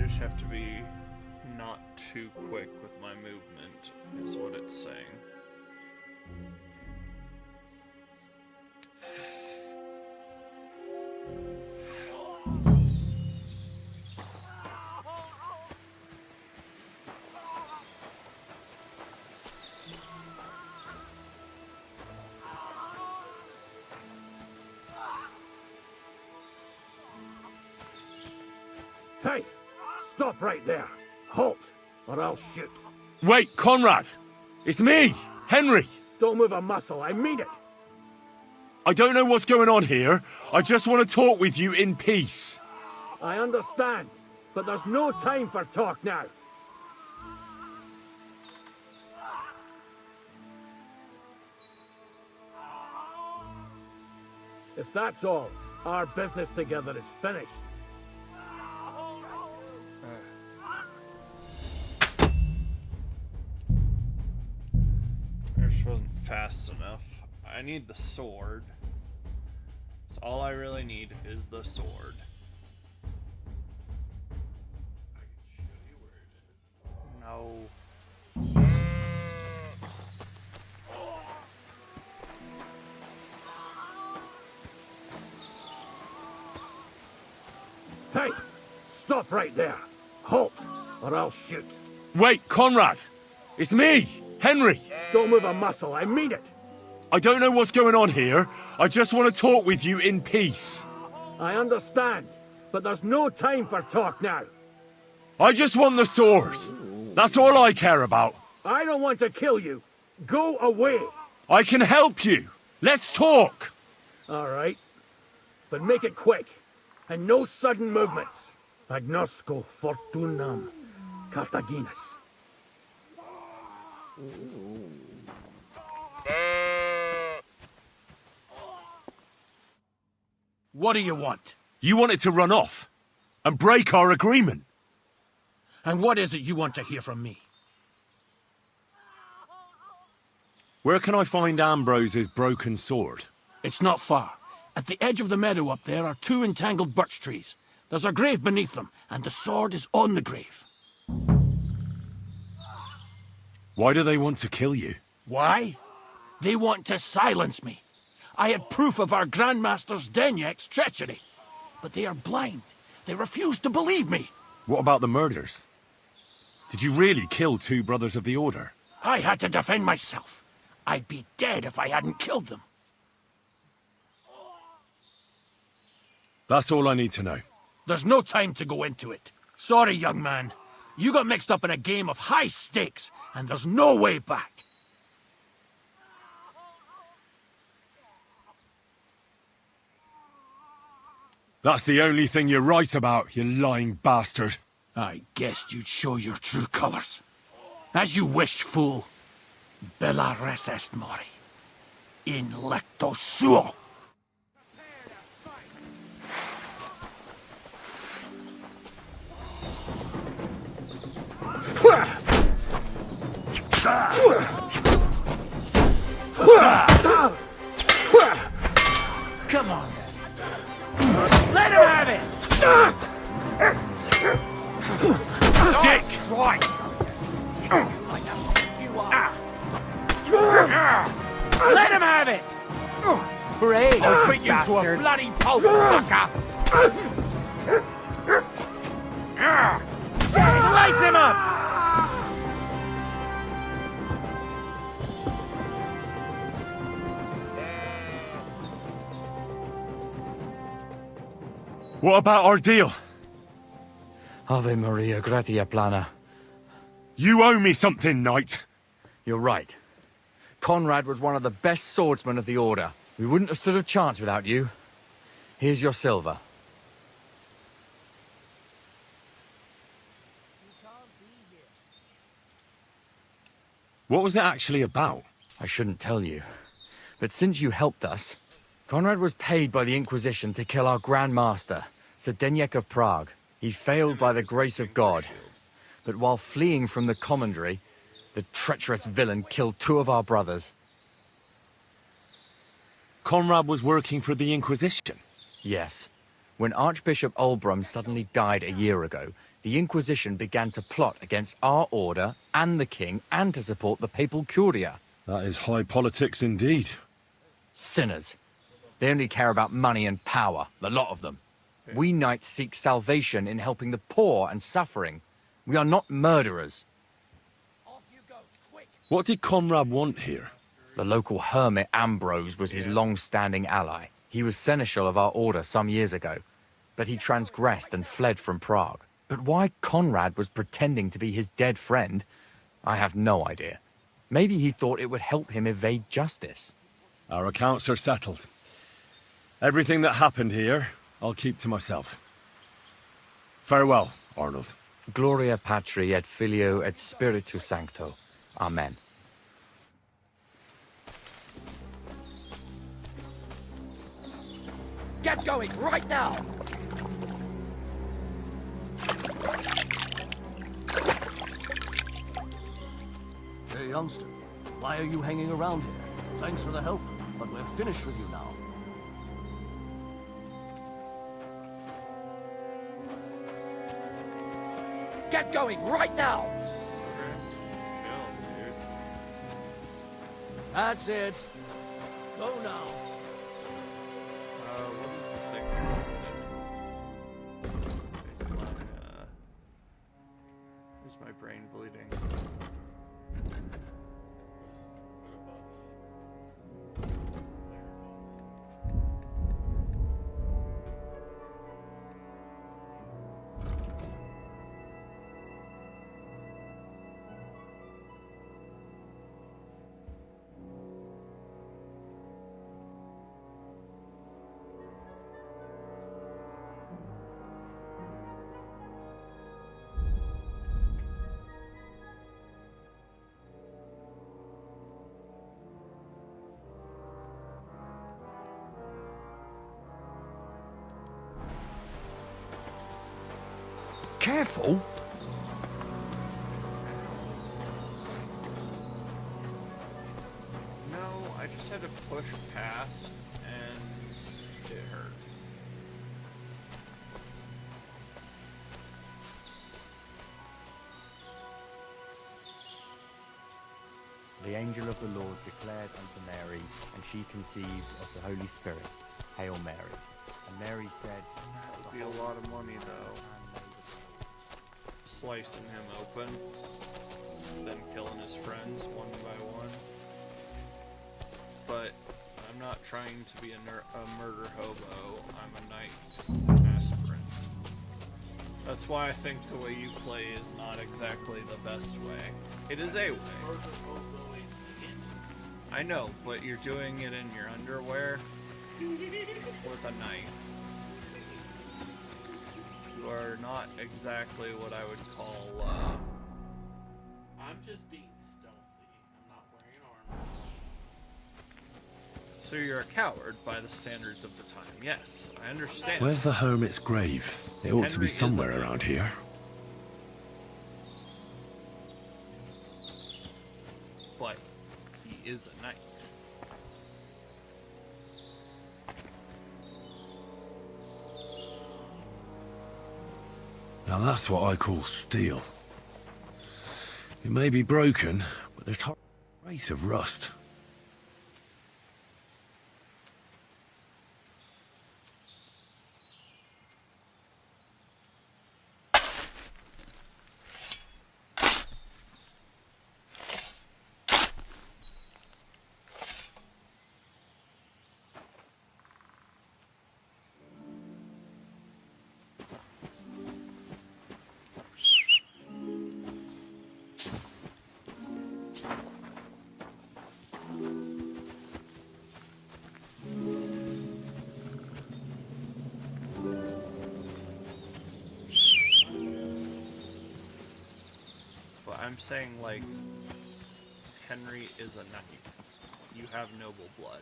just have to be not too quick with my movement, is what it's saying. Hey! Stop right there! Halt, or I'll shoot. Wait, Conrad! It's me, Henry! Don't move a muscle, I mean it! I don't know what's going on here. I just want to talk with you in peace. I understand, but there's no time for talk now. If that's all, our business together is finished. This wasn't fast enough. I need the sword. That's all I really need is the sword. I can show you where it is. No. Hey! Stop right there! Halt, or I'll shoot. Wait, Conrad! It's me, Henry! Don't move a muscle, I mean it! I don't know what's going on here. I just want to talk with you in peace. I understand, but there's no time for talk now. I just want the sword. That's all I care about. I don't want to kill you. Go away. I can help you. Let's talk. All right. But make it quick. And no sudden movements. Agnosco fortunam Cartaginus. What do you want? You want it to run off and break our agreement. And what is it you want to hear from me? Where can I find Ambrose's broken sword? It's not far. At the edge of the meadow up there are 2 entangled birch trees. There's a grave beneath them, and the sword is on the grave. Why do they want to kill you? Why? They want to silence me. I had proof of our Grandmaster's Denyek's treachery. But they are blind. They refuse to believe me. What about the murders? Did you really kill 2 brothers of the Order? I had to defend myself. I'd be dead if I hadn't killed them. That's all I need to know. There's no time to go into it. Sorry, young man. You got mixed up in a game of high stakes, and there's no way back. That's the only thing you're right about, you lying bastard. I guessed you'd show your true colors. As you wish, fool. Bella res est mori. In lecto suo. Come on. Let him have it! Dick! Right! Let him have it! Brave! I'll beat you to a bloody pulp, fucker! Slice him up! What about our deal? Ave Maria Gratia Plana. You owe me something, knight. You're right. Conrad was one of the best swordsmen of the Order. We wouldn't have stood a chance without you. Here's your silver. What was it actually about? I shouldn't tell you. But since you helped us, Conrad was paid by the Inquisition to kill our Grand Master, Sir Denyek of Prague. He failed by the grace of God. But while fleeing from the commandery, the treacherous villain killed 2 of our brothers. Conrad was working for the Inquisition? Yes. When Archbishop Olbram suddenly died a year ago, the Inquisition began to plot against our order and the king and to support the papal curia. That is high politics indeed. Sinners. They only care about money and power, the lot of them. We knights seek salvation in helping the poor and suffering. We are not murderers. What did Conrad want here? The local hermit Ambrose was his long-standing ally. He was seneschal of our order some years ago, but he transgressed and fled from Prague. But why Conrad was pretending to be his dead friend, I have no idea. Maybe he thought it would help him evade justice. Our accounts are settled. Everything that happened here, I'll keep to myself. Farewell, Arnold. Gloria Patri et Filio et Spiritu Sancto. Amen. Get going right now! Hey, youngster. Why are you hanging around here? Thanks for the help, but we're finished with you now. Get going right now! That's it. Go now. What is the thing? Is my brain bleeding? Careful! No, I just had to push past and it hurt. The angel of the Lord declared unto Mary, and she conceived of the Holy Spirit. Hail Mary. And Mary said, That would be a lot of money though. Slicing him open, then killing his friends one by one. But I'm not trying to be a murder hobo. I'm a knight aspirant. That's why I think the way you play is not exactly the best way. It is a way. I know, but you're doing it in your underwear with a knife. You are not exactly what I would call, I'm just being stealthy. I'm not wearing armor. So you're a coward by the standards of the time. Yes, I understand. Where's the hermit's grave? It ought to be Henry is somewhere a around here. But he is a knight. Now that's what I call steel. It may be broken, but there's a trace of rust. I'm saying, like, Henry is a knight. You have noble blood.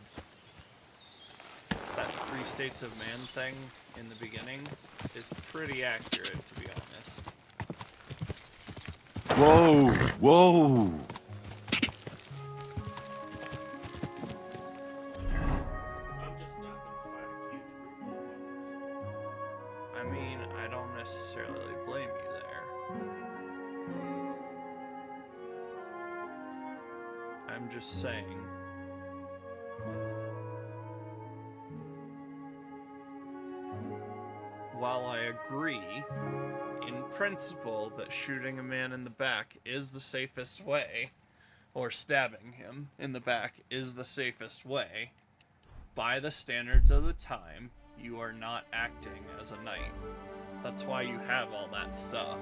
That 3 states of man thing in the beginning is pretty accurate, to be honest. Whoa! Whoa! I mean, I don't necessarily blame you there. I'm just saying. While I agree, in principle, that shooting a man in the back is the safest way, or stabbing him in the back is the safest way, by the standards of the time, you are not acting as a knight. That's why you have all that stuff,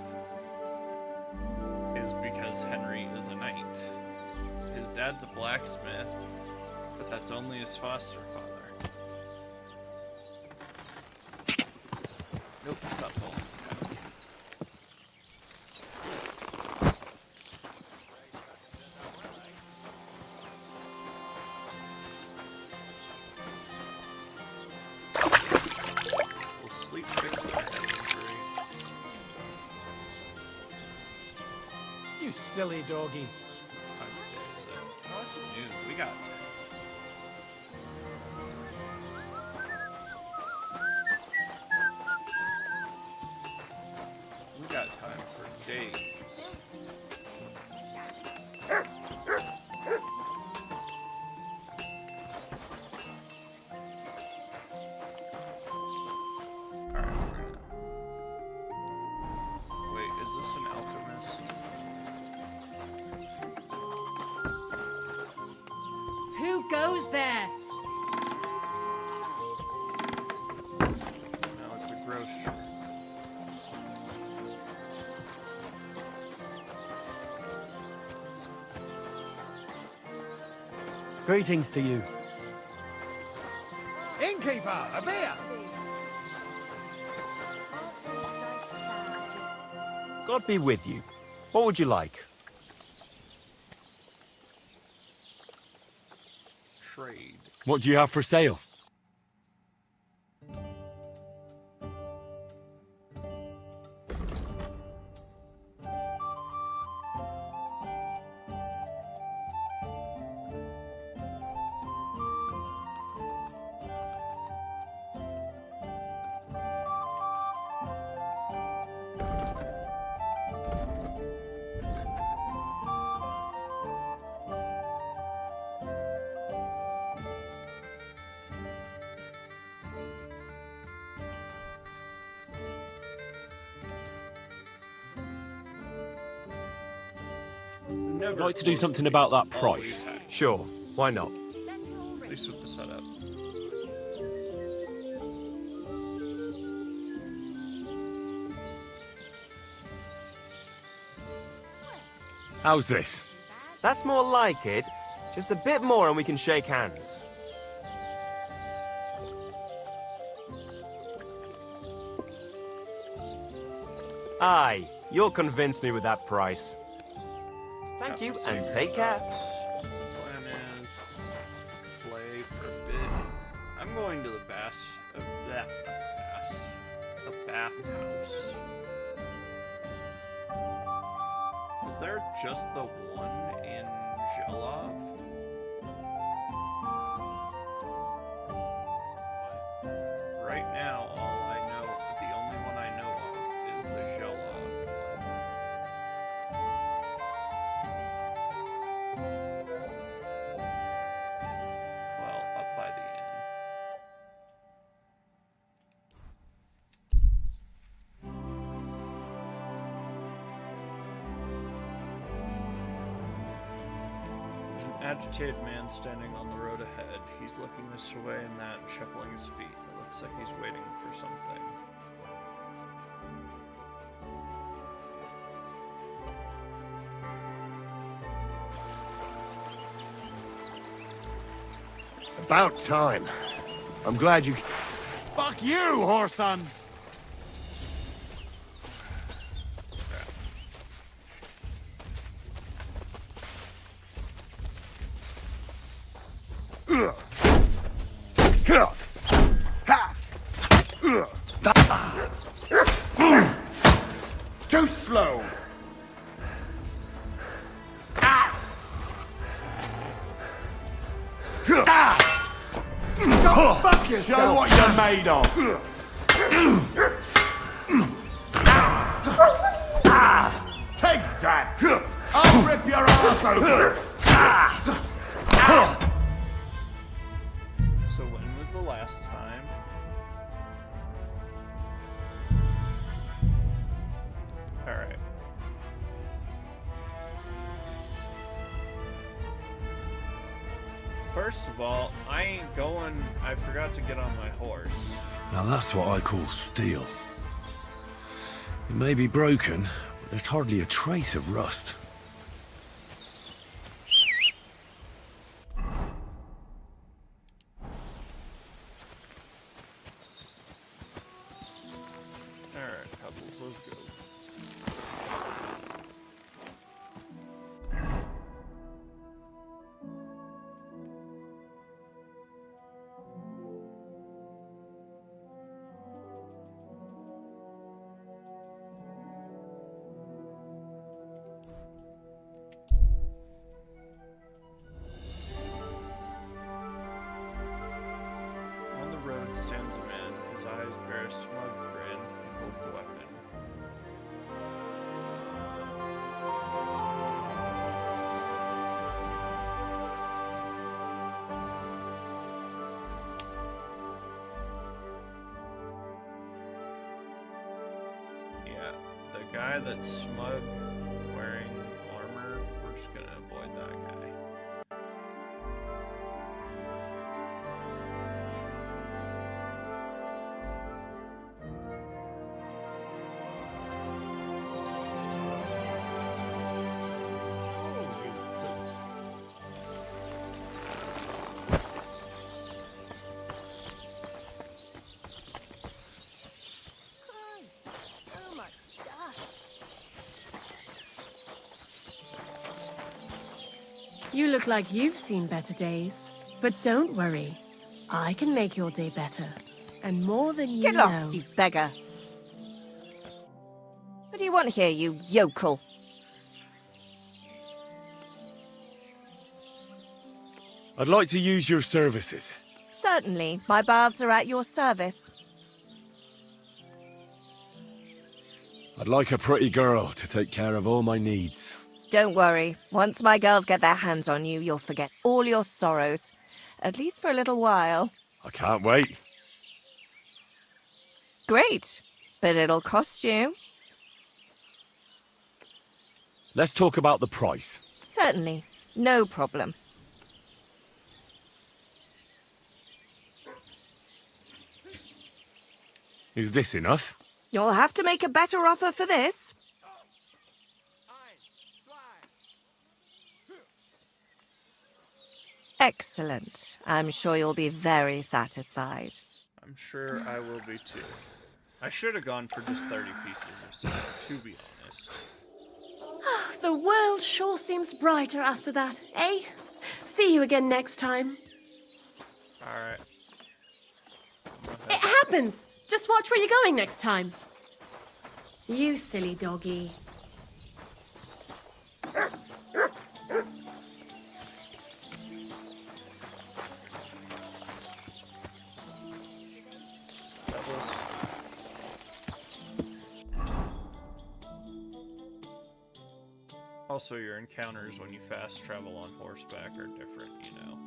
is because Henry is a knight. His dad's a blacksmith, but that's only his foster father. Nope, stop falling. Will sleep fix my head injury? You silly doggy. Time of day is it? Oh, it's noon. We got time. We got time for days. Alright, wait, is this an alchemist? Who goes there? No, it's a grocer. Greetings to you. Innkeeper, a beer! God be with you. What would you like? Trade. What do you have for sale? I'd like to do something about that price. Sure, why not? At least with the setup. How's this? That's more like it. Just a bit more and we can shake hands. Aye, you'll convince me with that price. Thank you, and take care. Plan is play for a bit. I'm going to the bathhouse. Is there just the one in Jolov? Right now, the only one I know of is the Jolov. Well, up by the inn. There's an agitated man standing on the road ahead. He's looking this way and that, shuffling his feet. It looks like he's waiting for something. About time. I'm glad you... Fuck you, whoreson! Too slow! Go fuck yourself! Show what you're made of! Take that! I'll rip your ass open! First of all, I ain't going. I forgot to get on my horse. Now that's what I call steel. It may be broken, but there's hardly a trace of rust. Alright, couples, let's go. On the road stands a man. His eyes bear a smug grin and holds a weapon. Yeah, the guy that's smug wearing armor, we're just gonna avoid that guy. So much dust. You look like you've seen better days. But don't worry. I can make your day better. And more than you Get know. lost, you beggar. What do you want here, you yokel? I'd like to use your services. Certainly, my baths are at your service. I'd like a pretty girl to take care of all my needs. Don't worry. Once my girls get their hands on you, you'll forget all your sorrows. At least for a little while. I can't wait. Great. But it'll cost you. Let's talk about the price. Certainly. No problem. Is this enough? You'll have to make a better offer for this. Excellent. I'm sure you'll be very satisfied. I'm sure I will be too. I should have gone for just 30 pieces of silver, to be honest. The world sure seems brighter after that, eh? See you again next time. Alright. It happens! Just watch where you're going next time. You silly doggy. Also, your encounters when you fast travel on horseback are different, you know.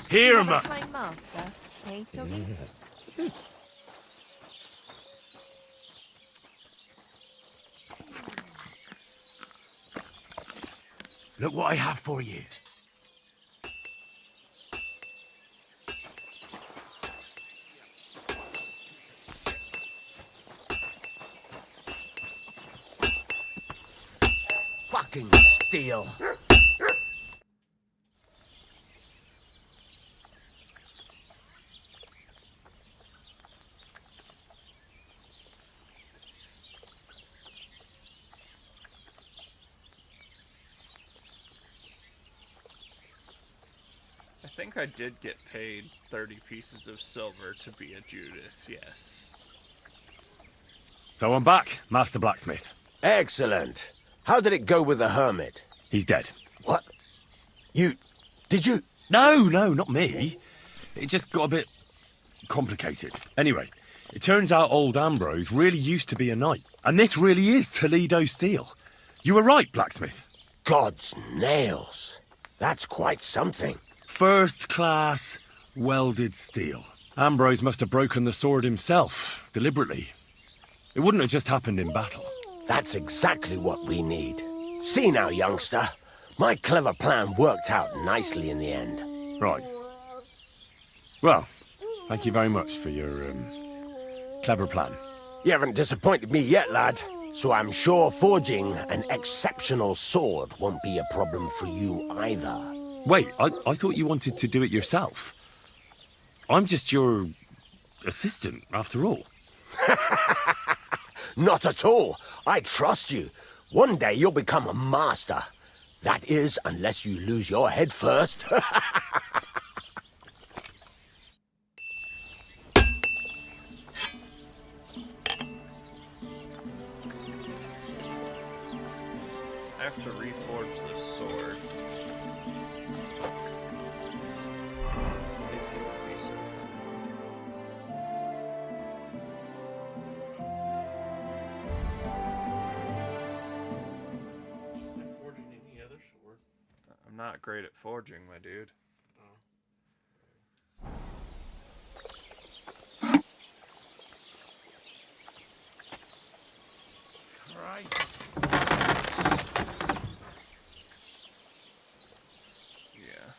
Hermits! Kind master, eh, doggy? Look what I have for you. Fucking steel. think I did get paid 30 pieces of silver to be a Judas, yes. So I'm back, Master Blacksmith. Excellent. How did it go with the Hermit? He's dead. What? Did you? No, not me. It just got a bit complicated. Anyway, it turns out old Ambrose really used to be a knight. And this really is Toledo steel. You were right, Blacksmith. God's nails. That's quite something. First class welded steel. Ambrose must have broken the sword himself, deliberately. It wouldn't have just happened in battle. That's exactly what we need. See now, youngster. My clever plan worked out nicely in the end. Right. Well, thank you very much for your, clever plan. You haven't disappointed me yet, lad. So I'm sure forging an exceptional sword won't be a problem for you either. Wait, I thought you wanted to do it yourself. I'm just your assistant, after all. Not at all. I trust you. One day you'll become a master. That is, unless you lose your head first. I have to reforge this sword. I'm not great at forging, my dude. Yeah.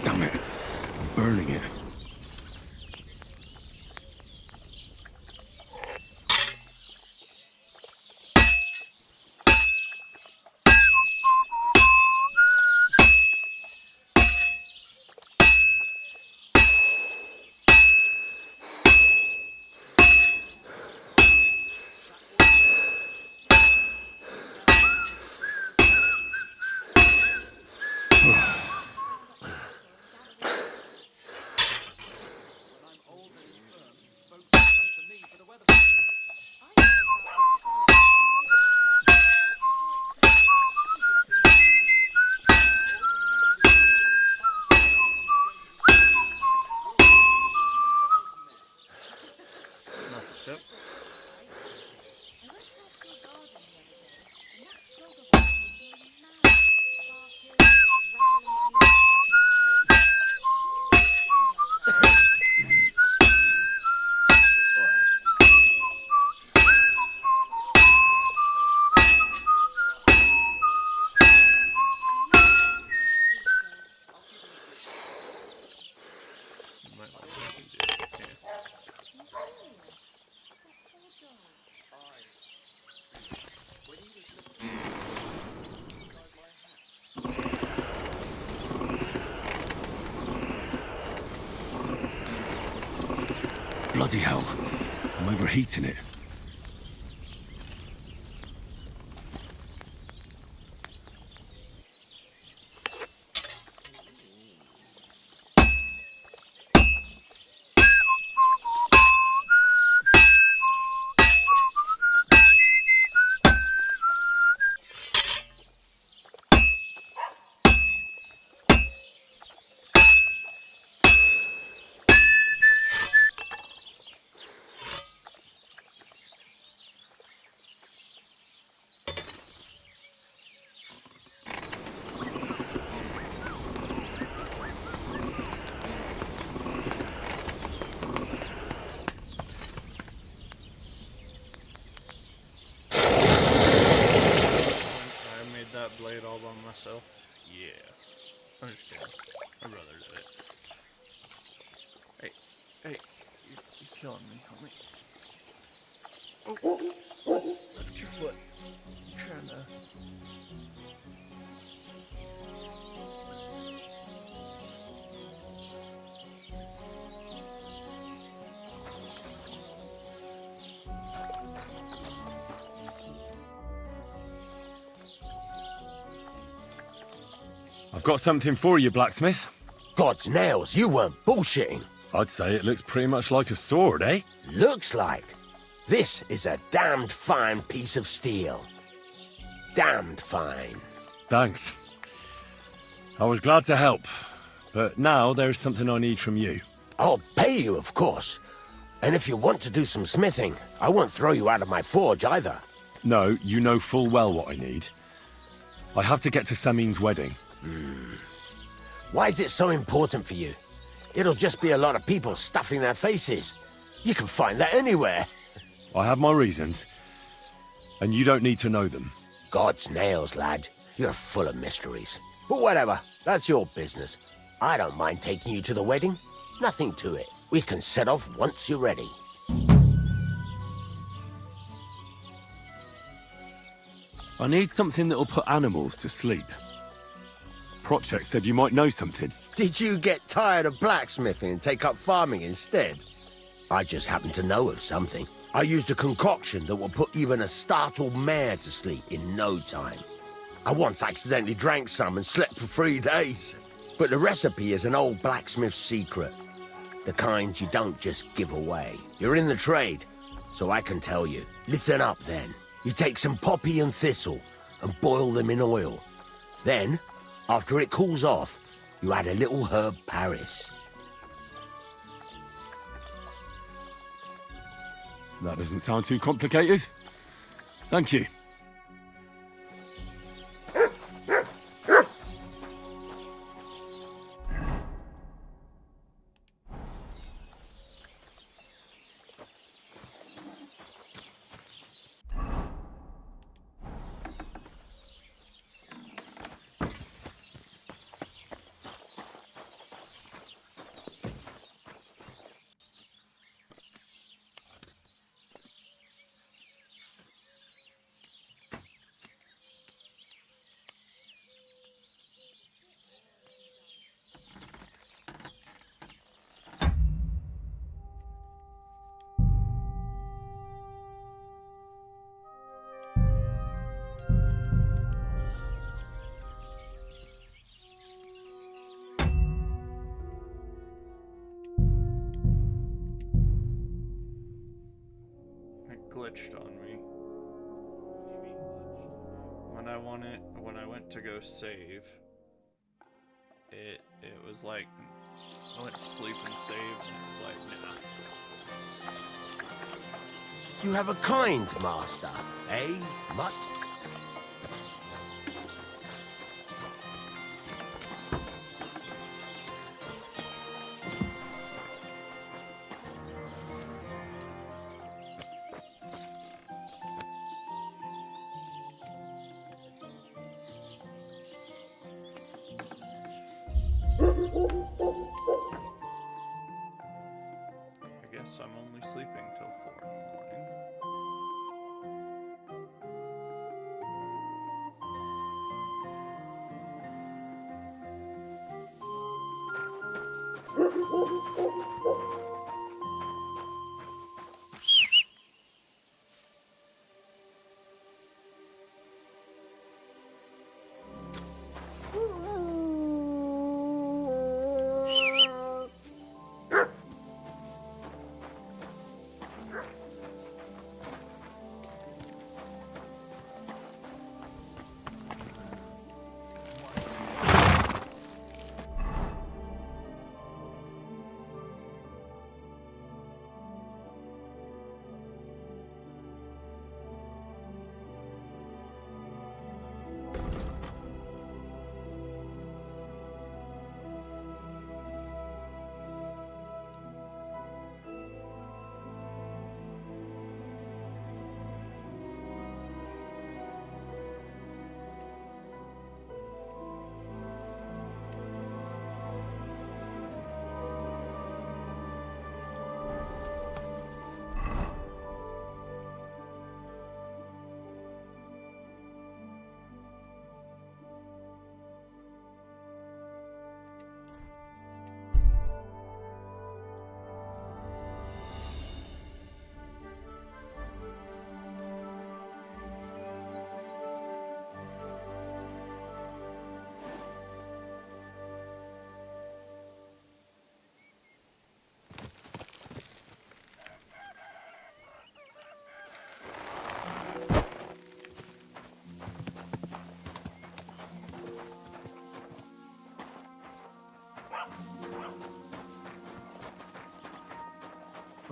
Damn it. I'm burning it. Bloody hell. I'm overheating it. Blade all by myself. Yeah. I'm just kidding. My brother did it. Hey, you're killing me, homie. Oh, lift your foot. I'm trying to... I've got something for you, blacksmith. God's nails, you weren't bullshitting. I'd say it looks pretty much like a sword, eh? Looks like. This is a damned fine piece of steel. Damned fine. Thanks. I was glad to help, but now there's something I need from you. I'll pay you, of course. And if you want to do some smithing, I won't throw you out of my forge either. No, you know full well what I need. I have to get to Samin's wedding. Why is it so important for you? It'll just be a lot of people stuffing their faces. You can find that anywhere. I have my reasons, and you don't need to know them. God's nails, lad. You're full of mysteries. But whatever, that's your business. I don't mind taking you to the wedding. Nothing to it. We can set off once you're ready. I need something that'll put animals to sleep. Project said you might know something. Did you get tired of blacksmithing and take up farming instead? I just happen to know of something. I used a concoction that will put even a startled mare to sleep in no time. I once accidentally drank some and slept for 3 days. But the recipe is an old blacksmith's secret. The kind you don't just give away. You're in the trade, so I can tell you. Listen up then. You take some poppy and thistle and boil them in oil. Then, after it cools off, you add a little herb Paris. That doesn't sound too complicated. Thank you. Glitched on me. When I went to go save, it was like I went to sleep and saved, and it was like, nah. You have a kind master, eh, Mutt? I guess I'm only sleeping till 4 in the morning.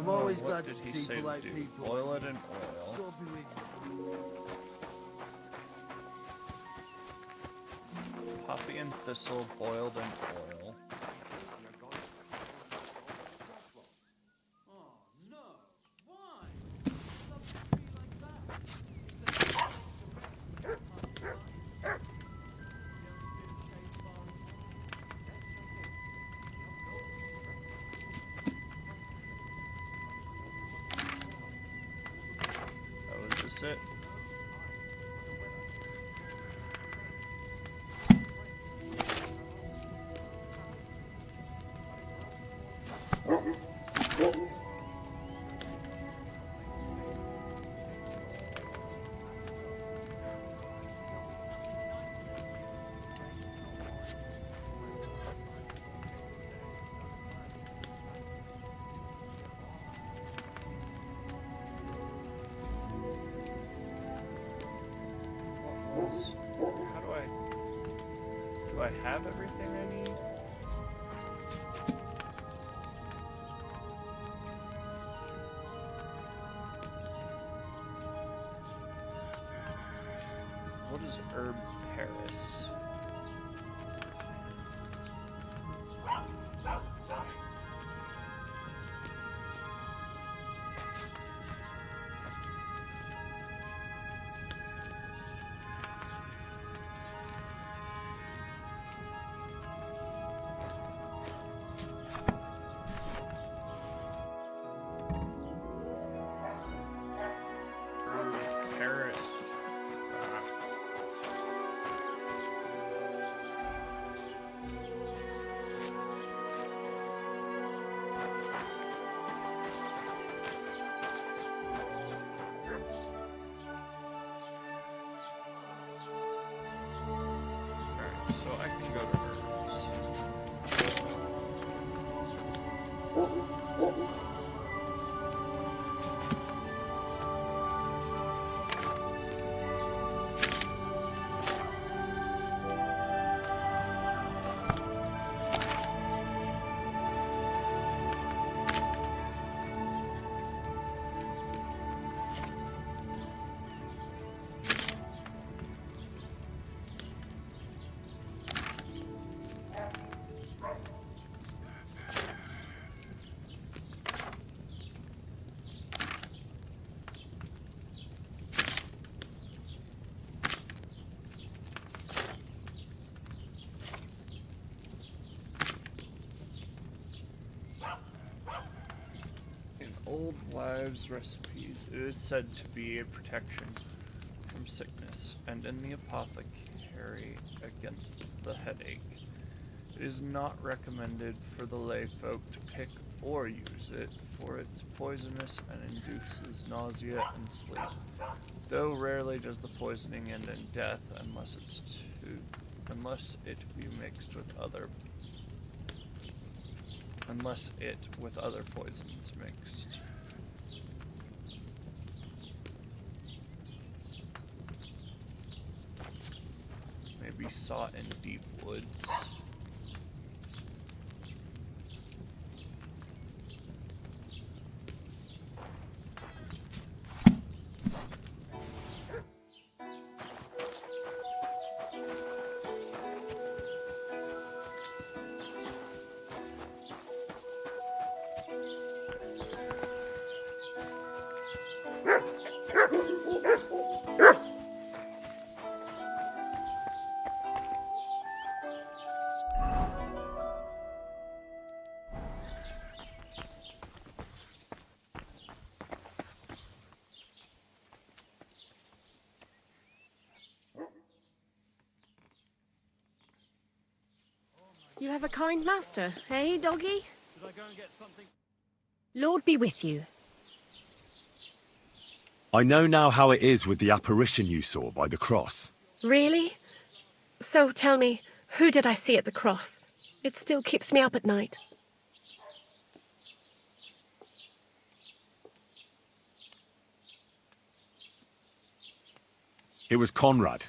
I'm always what glad did to he see say to polite do? people. Boil it in oil. God be with you. Poppy and thistle boiled in oil. Oh, is this it? How do I have everything I need? What is herb Paris? Paris. Alright, so I can go to Hermits. In old wives' recipes, it is said to be a protection from sickness, and in the apothecary against the headache. It is not recommended for the lay folk to pick or use it, for it's poisonous and induces nausea and sleep. Though rarely does the poisoning end in death unless it be mixed with other poisons mixed. Maybe sought in deep woods. You have a kind master, eh, doggy? Did I go and get something? Lord be with you. I know now how it is with the apparition you saw by the cross. Really? So tell me, who did I see at the cross? It still keeps me up at night. It was Conrad,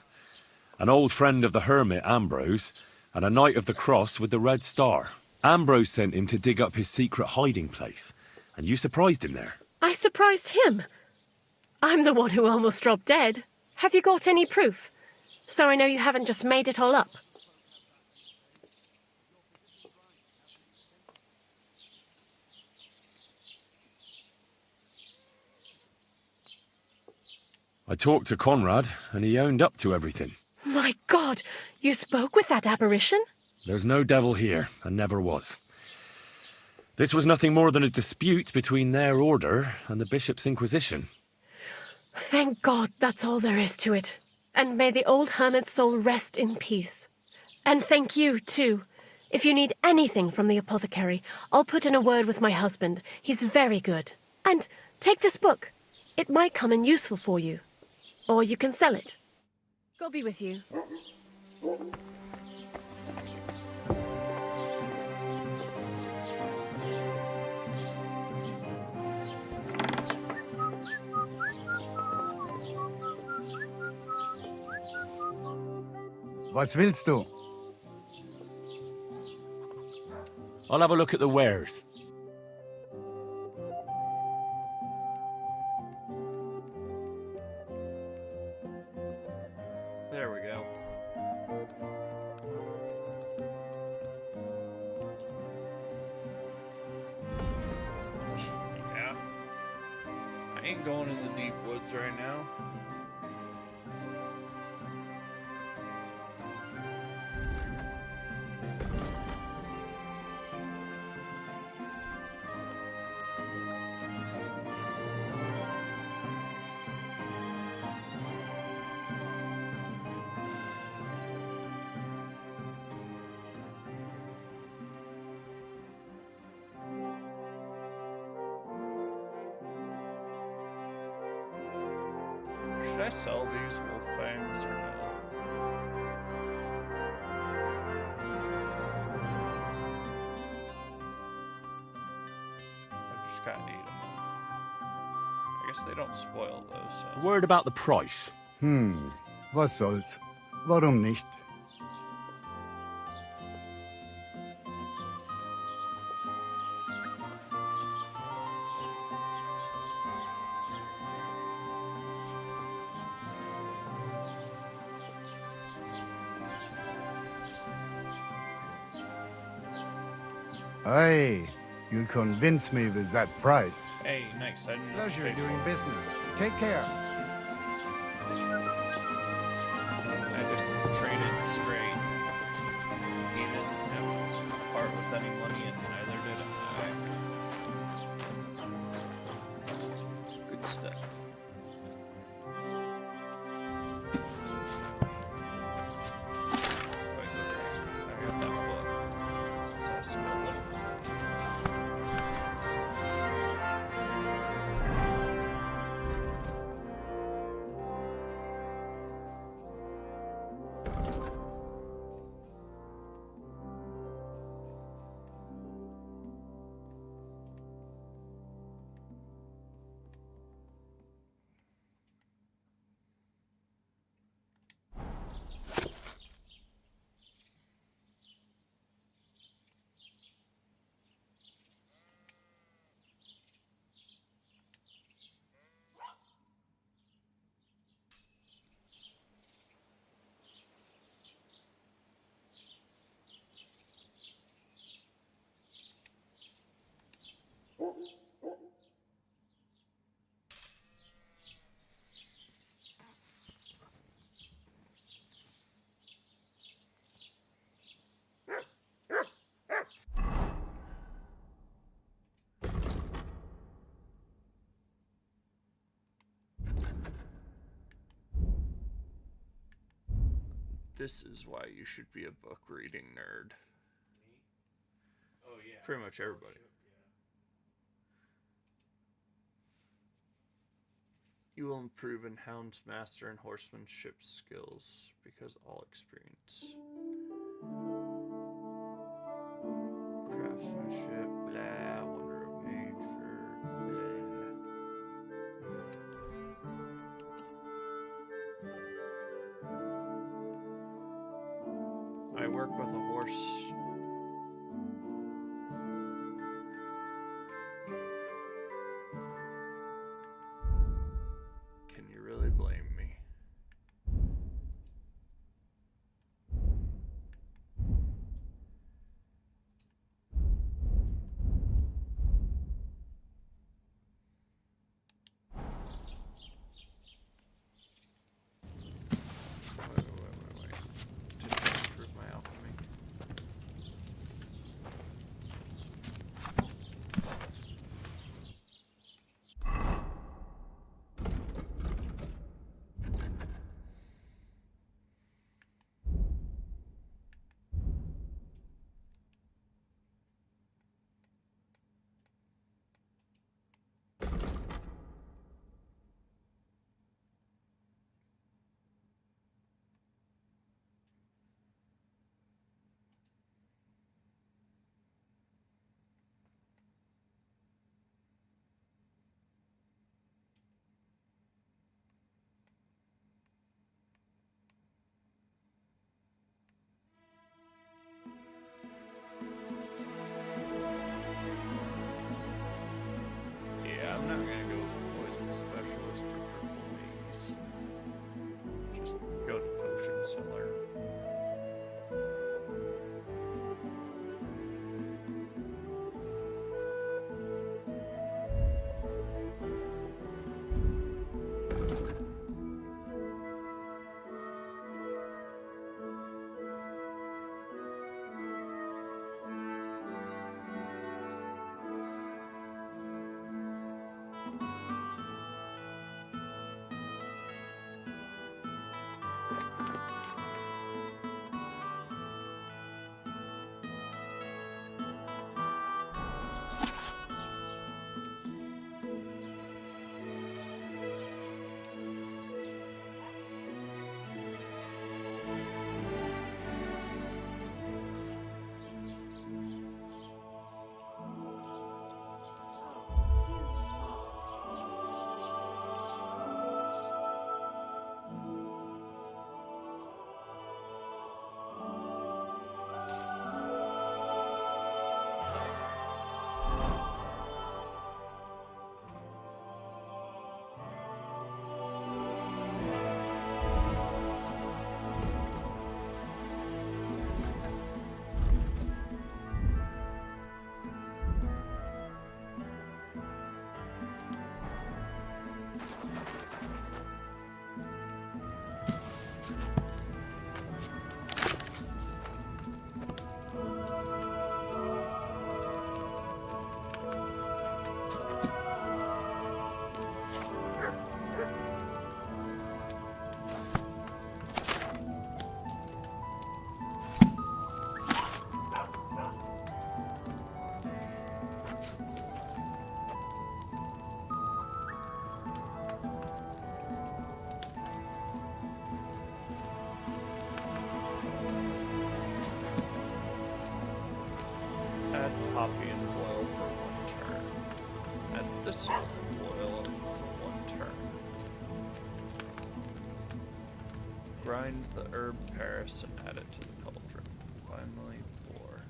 an old friend of the hermit Ambrose, and a knight of the cross with the red star. Ambrose sent him to dig up his secret hiding place and you surprised him there. I surprised him. I'm the one who almost dropped dead. Have you got any proof? So I know you haven't just made it all up. I talked to Conrad, and he owned up to everything. My God, you spoke with that apparition? There's no devil here, and never was. This was nothing more than a dispute between their order and the Bishop's Inquisition. Thank God that's all there is to it. And may the old hermit's soul rest in peace. And thank you, too. If you need anything from the apothecary, I'll put in a word with my husband. He's very good. And take this book. It might come in useful for you. Or you can sell it. God be with you. Was willst du? I'll have a look at the wares. There we go. Yeah. I ain't going in the deep woods right now. Should I sell these wolf fangs or no? I just gotta eat them. I guess they don't spoil though, so. Word about the price. Was soll's? Warum nicht? Aye, you'll convince me with that price. Hey, nice. I didn't Pleasure pay doing for it. business. Take care. I just traded straight. He didn't have part with any money and neither did I. Good stuff. Wait, okay. I got that book. So I smelled it. This is why you should be a book reading nerd. Oh yeah. Pretty much everybody. You will improve in hounds master and horsemanship skills because all experience. Craftsmanship, blah, wonder of nature, blah. I work with a horse. Grind the herb Paris and add it to the cauldron. Finally, pour.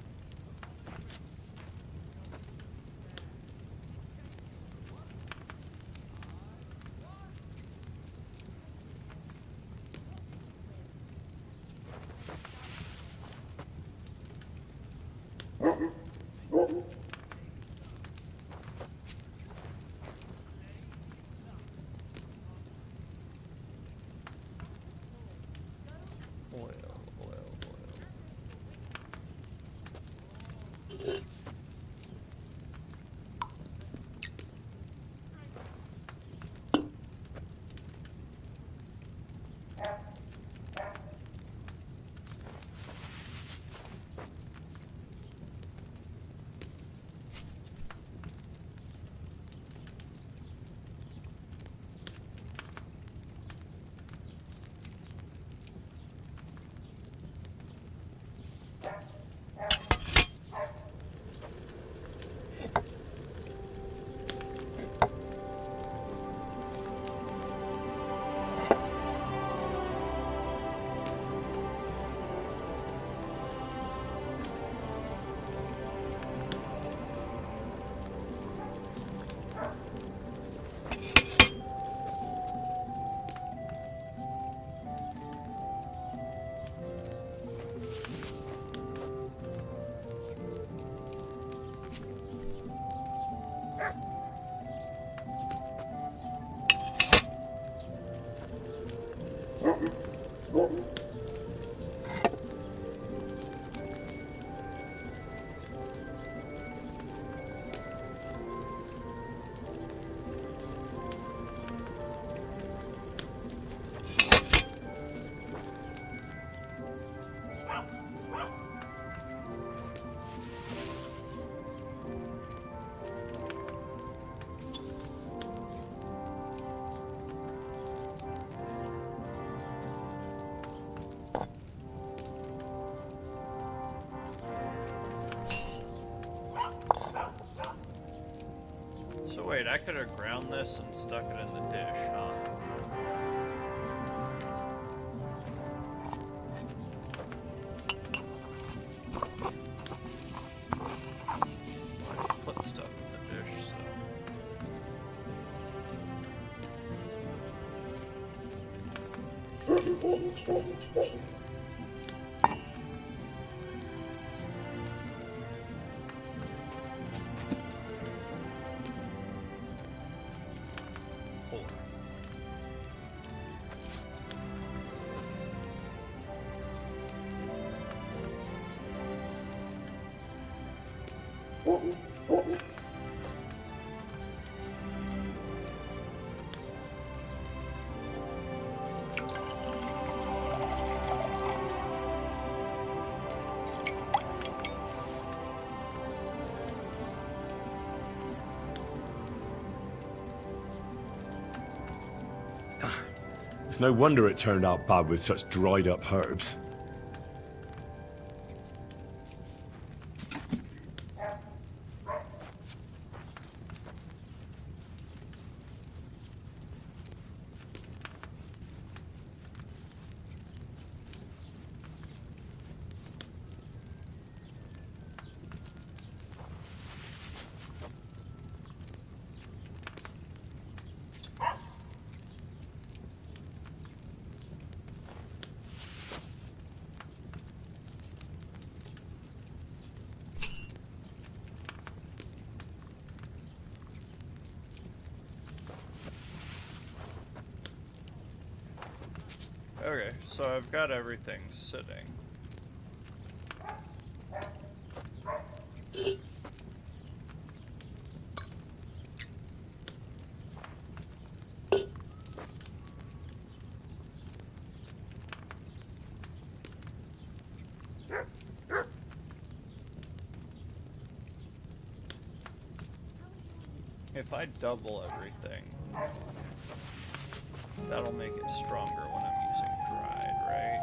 So wait, I could have ground this and stuck it in the dish, huh? Why do you put stuff in the dish, so... It's no wonder it turned out bad with such dried up herbs. Okay, so I've got everything sitting. If I double everything, that'll make it stronger when I'm using dried, right?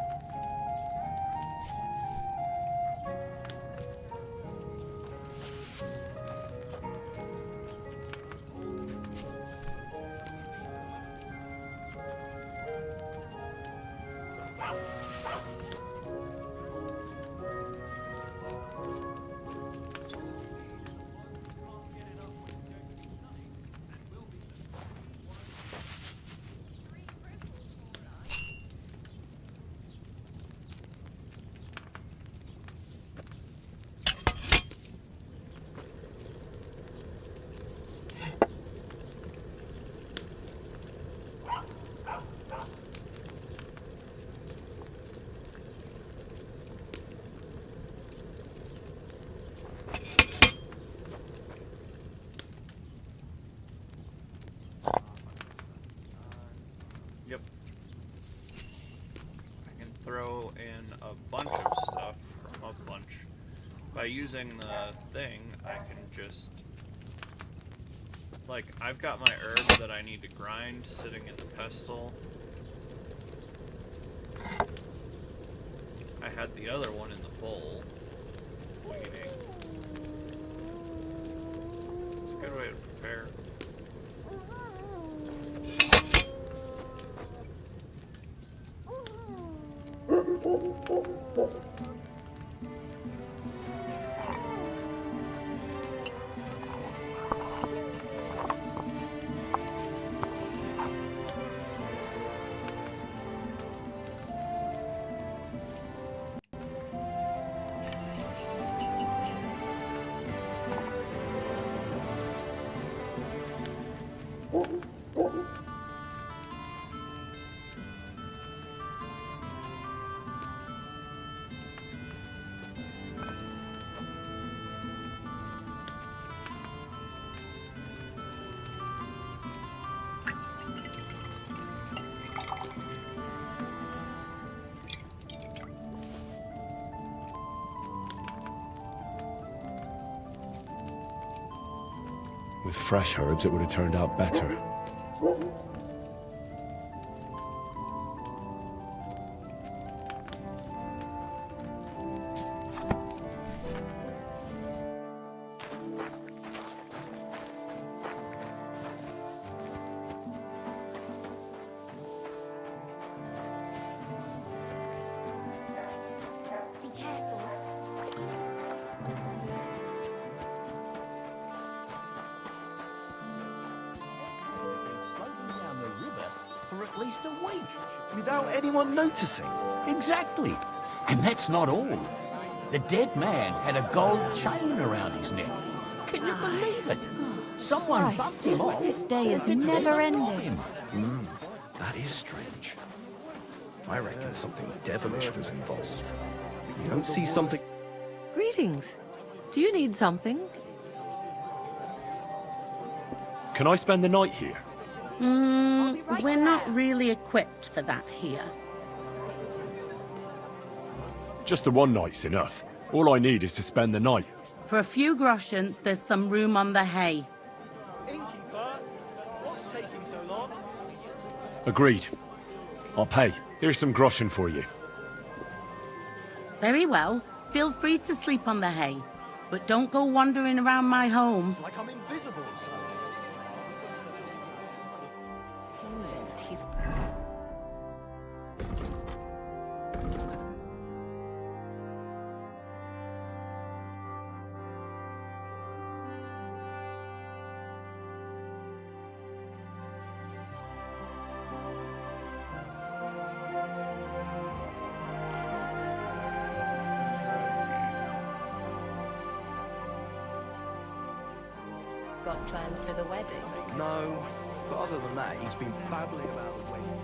in a bunch of stuff from a bunch. By using the thing, I can just... Like, I've got my herb that I need to grind sitting in the pestle. I had the other one in the bowl, waiting. It's a good way to prepare. With fresh herbs, it would have turned out better. Be careful. Down the river for at least a week without anyone noticing. Exactly. And that's not all. The dead man had a gold chain around his neck. Can you believe it? Someone bumped him off. This day is Didn't never even ending. know him. That is strange. I reckon something devilish was involved. You don't see something... Greetings. Do you need something? Can I spend the night here? We're not really equipped for that here. Just the one night's enough. All I need is to spend the night. For a few groschen, there's some room on the hay. Innkeeper, what's taking so long? Agreed. I'll pay. Here's some groschen for you. Very well. Feel free to sleep on the hay. But don't go wandering around my home. It's like I'm invisible or something. Got plans for the wedding? No, but other than that, he's been babbling about the wedding.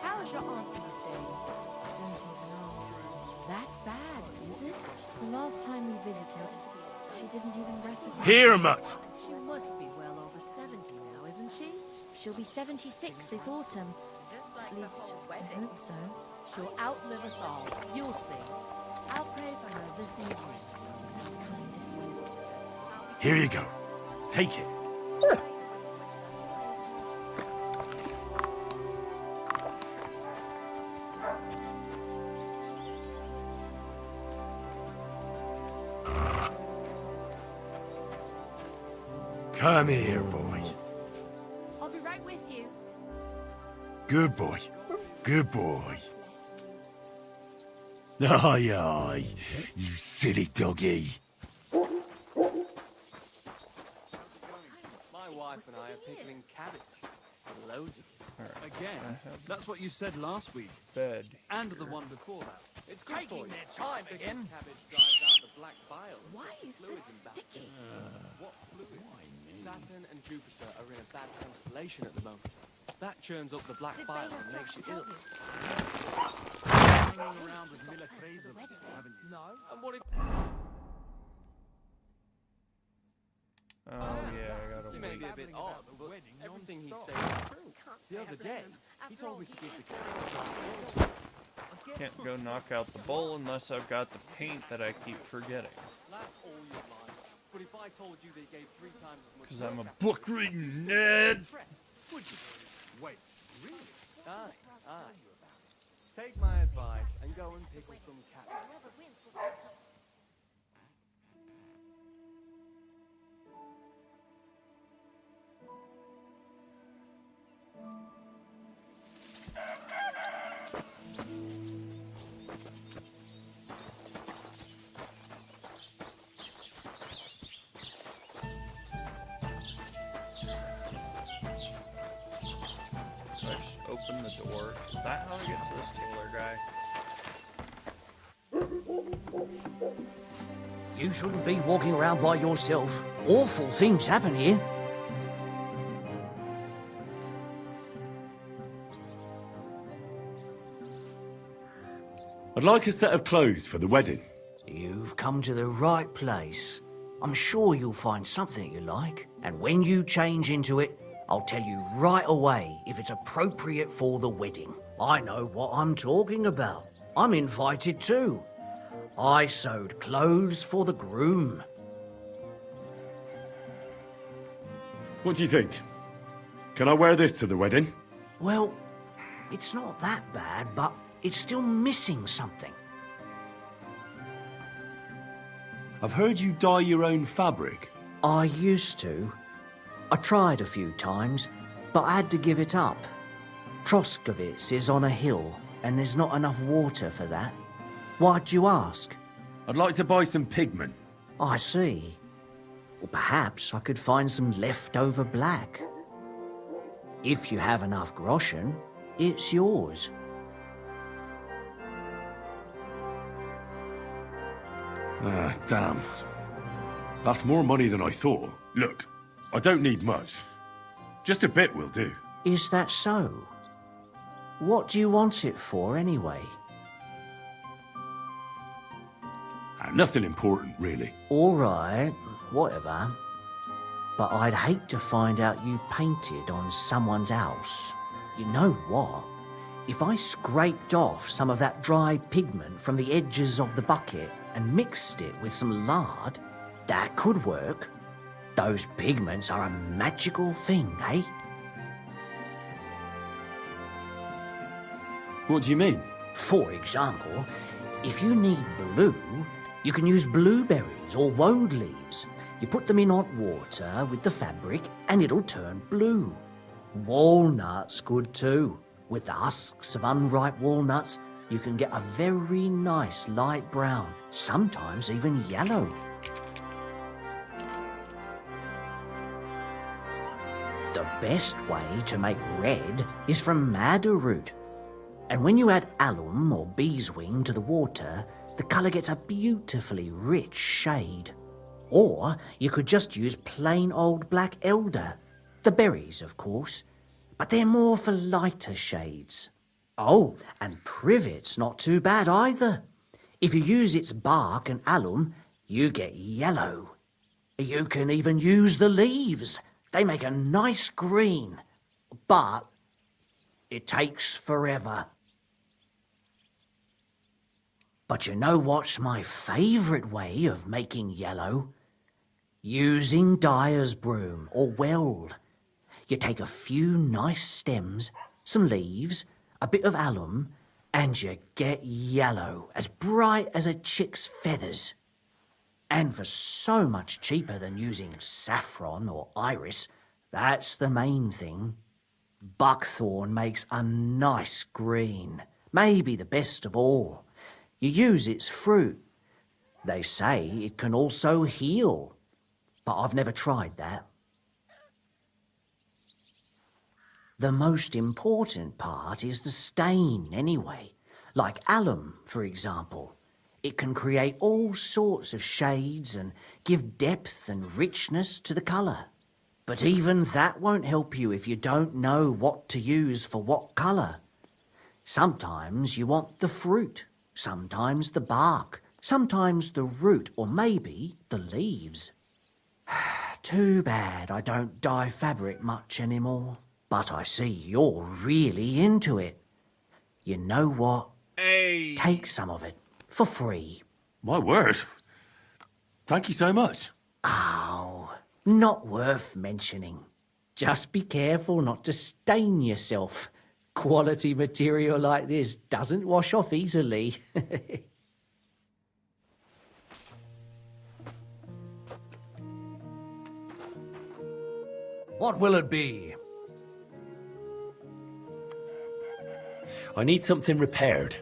How's your aunt doing? Don't even ask. That bad, is it? The last time we visited, she didn't even recognize... Hermit! She must be well over 70 now, isn't she? She'll be 76 this autumn. At least, I hope so. She'll outlive us all. You'll see. I'll pray for her this evening. That's kind of you. Here you go. Take it. Come here, boy. I'll be right with you. Good boy. Good boy. Aye, aye, you silly doggy. My wife and I are pickling cabbage. Loads of it. Again? That's what you said last week. Bed. And the one before that. It's taking their time again. Cabbage drives out the black bile. Why is Fluids this in back. sticky? What fluid? Saturn and Jupiter are in a bad constellation at the moment. That churns up the black bile and makes you ill. Oh yeah, I gotta You may wait. be a bit off, but everything he said is true. The other day, he told me to give the cat. Can't go knock out the bowl unless I've got the paint that I keep forgetting. Laugh all your life, but if I told you they gave 3 times as much... Because I'm a book-reading nerd. Would you? Wait, really? Aye. Take my advice and go and pickle some cat. So I just open the door. Is that how I get to this tailor guy? You shouldn't be walking around by yourself. Awful things happen here. I'd like a set of clothes for the wedding. You've come to the right place. I'm sure you'll find something you like. And when you change into it, I'll tell you right away if it's appropriate for the wedding. I know what I'm talking about. I'm invited too. I sewed clothes for the groom. What do you think? Can I wear this to the wedding? Well, it's not that bad, but it's still missing something. I've heard you dye your own fabric. I used to. I tried a few times, but I had to give it up. Troskovitz is on a hill, and there's not enough water for that. Why'd you ask? I'd like to buy some pigment. I see. Or perhaps I could find some leftover black. If you have enough groschen, it's yours. Ah, damn. That's more money than I thought. Look, I don't need much. Just a bit will do. Is that so? What do you want it for, anyway? Nothing important, really. All right, whatever. But I'd hate to find out you painted on someone's house. You know what? If I scraped off some of that dry pigment from the edges of the bucket and mixed it with some lard, that could work. Those pigments are a magical thing, eh? What do you mean? For example, if you need blue, you can use blueberries or woad leaves. You put them in hot water with the fabric and it'll turn blue. Walnuts good too. With the husks of unripe walnuts, you can get a very nice light brown, sometimes even yellow. The best way to make red is from madder root. And when you add alum or beeswing to the water, the colour gets a beautifully rich shade. Or you could just use plain old black elder. The berries, of course, but they're more for lighter shades. Oh, and privet's not too bad either. If you use its bark and alum, you get yellow. You can even use the leaves. They make a nice green, but it takes forever. But you know what's my favourite way of making yellow? Using dyer's broom or weld. You take a few nice stems, some leaves, a bit of alum, and you get yellow, as bright as a chick's feathers. And for so much cheaper than using saffron or iris, that's the main thing. Buckthorn makes a nice green, maybe the best of all. You use its fruit. They say it can also heal, but I've never tried that. The most important part is the stain, anyway. Like alum, for example. It can create all sorts of shades and give depth and richness to the colour. But even that won't help you if you don't know what to use for what colour. Sometimes you want the fruit, sometimes the bark, sometimes the root, or maybe the leaves. Too bad I don't dye fabric much anymore. But I see you're really into it. You know what? Hey. Take some of it for free. My word. Thank you so much. Oh, not worth mentioning. Just be careful not to stain yourself. Quality material like this doesn't wash off easily. What will it be? I need something repaired.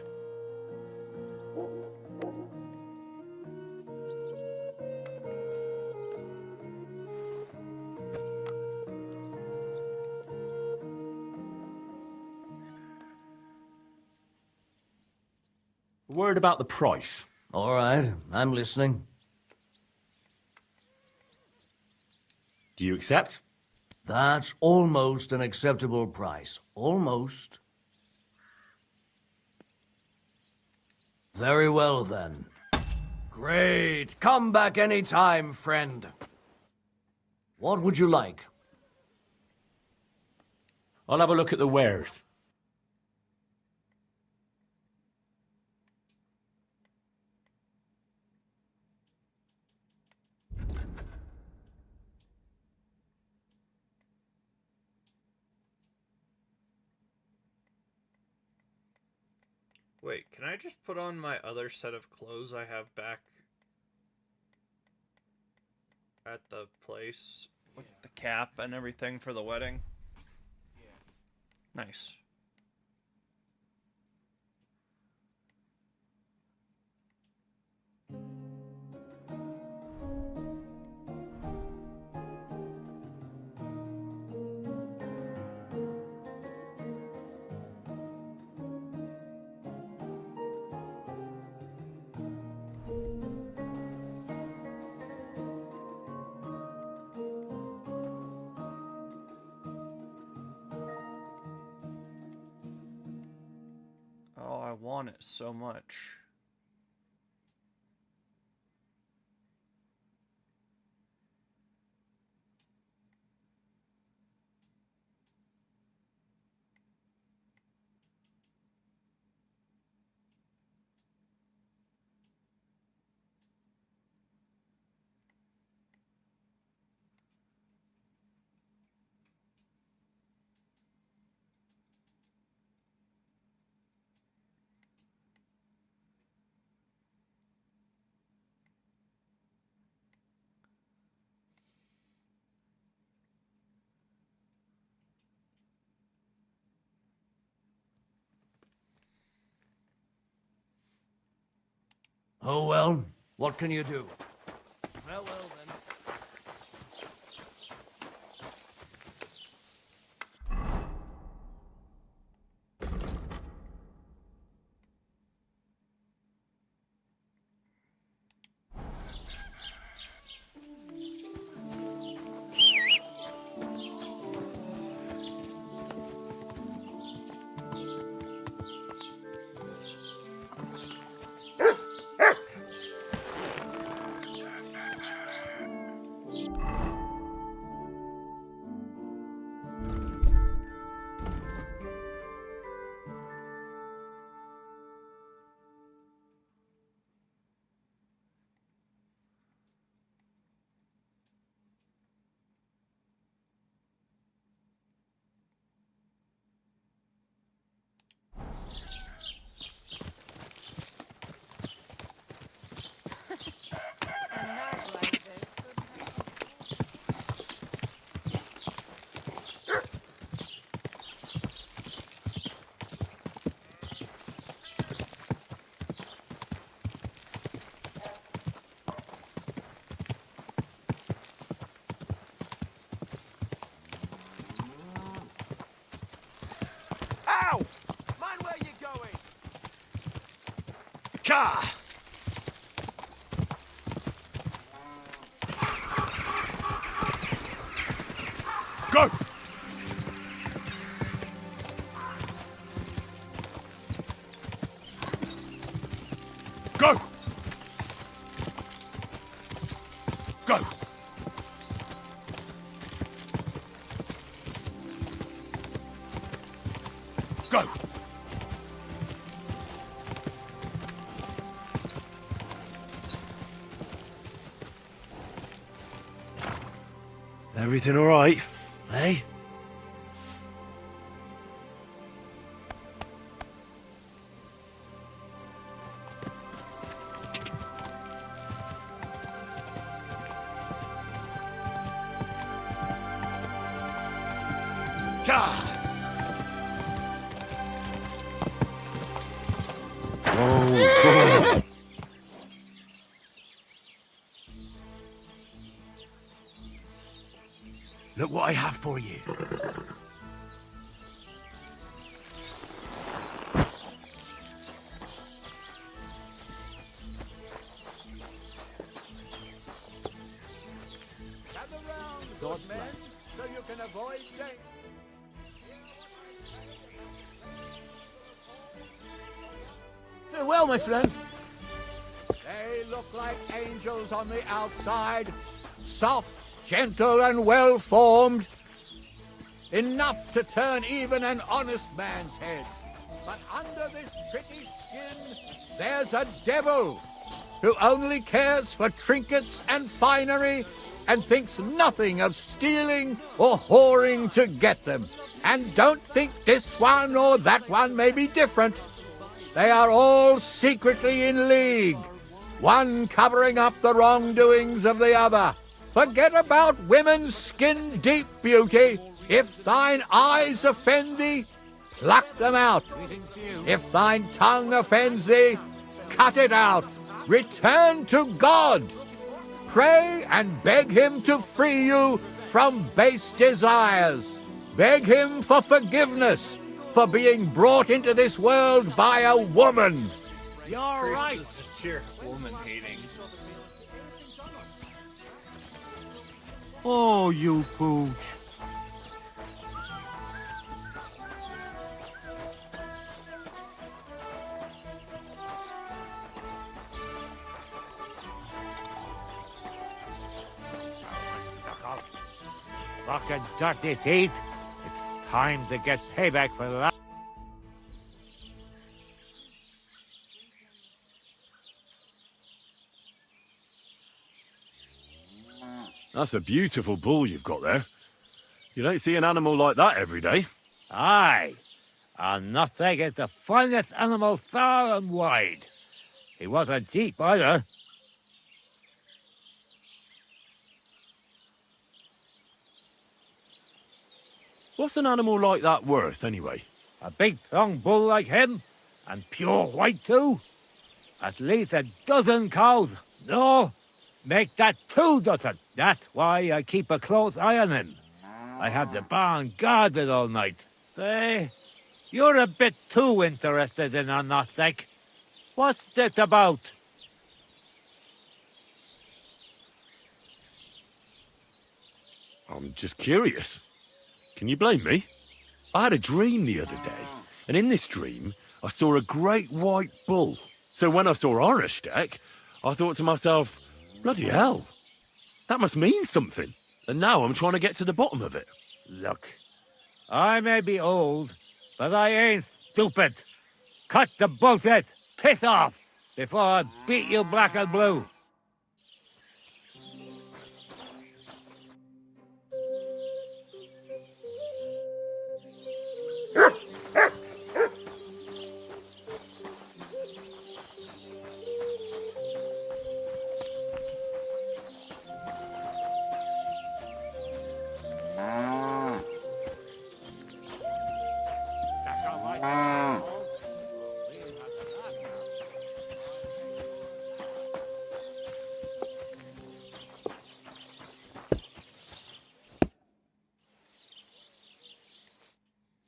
A word about the price. All right, I'm listening. Do you accept? That's almost an acceptable price. Almost. Very well, then. Great. Come back any time, friend. What would you like? I'll have a look at the wares. Wait, can I just put on my other set of clothes I have back at the place with the cap and everything for the wedding? Nice. Oh, I want it so much. Oh, well, what can you do? Well, then. Ow! Mind where you're going! Car! Go! Go! Go! Everything all right, eh? Oh, look what I have for you. Gather round, good men, so you can avoid danger. Farewell, my friend. They look like angels on the outside, soft, gentle, and well-formed. Enough to turn even an honest man's head. But under this pretty skin, there's a devil who only cares for trinkets and finery and thinks nothing of stealing or whoring to get them. And don't think this one or that one may be different. They are all secretly in league, one covering up the wrongdoings of the other. Forget about women's skin-deep beauty. If thine eyes offend thee, pluck them out. If thine tongue offends thee, cut it out. Return to God. Pray and beg him to free you from base desires. Beg him for forgiveness for being brought into this world by a woman. You're right. Is just here, woman hating. Oh, you pooch. Fucking dirty teeth. It's time to get payback for that. That's a beautiful bull you've got there. You don't see an animal like that every day. Aye. And nothing is the finest animal far and wide. He wasn't cheap either. What's an animal like that worth, anyway? A big, strong bull like him, and pure white too. At least a dozen cows. No, make that 2 dozen. That's why I keep a close eye on him. I have the barn guarded all night. Say, you're a bit too interested in a nothing. What's this about? I'm just curious. Can you blame me? I had a dream the other day, and in this dream, I saw a great white bull. So when I saw Orishtek, I thought to myself, bloody hell, that must mean something. And now I'm trying to get to the bottom of it. Look, I may be old, but I ain't stupid. Cut the bullshit. Piss off before I beat you black and blue.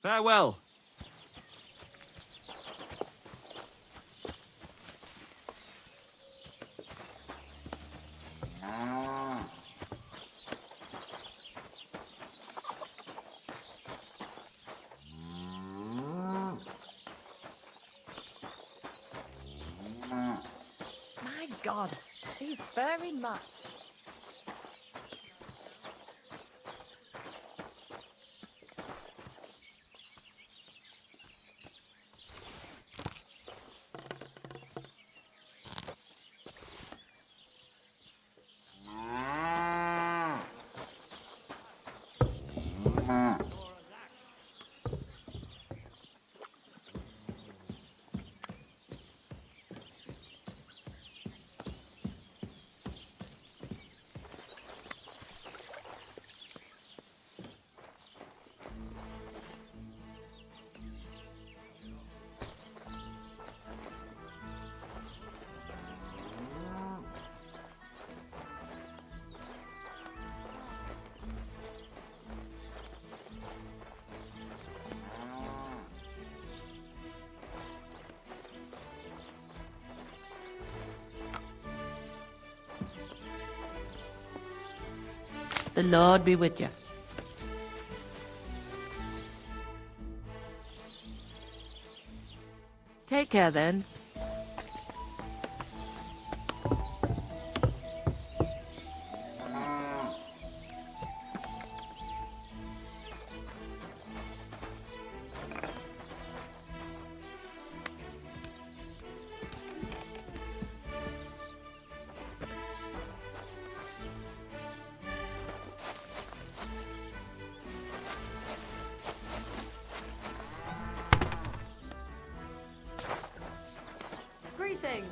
Farewell. My God, he's very much. The Lord be with you. Take care then. Greetings.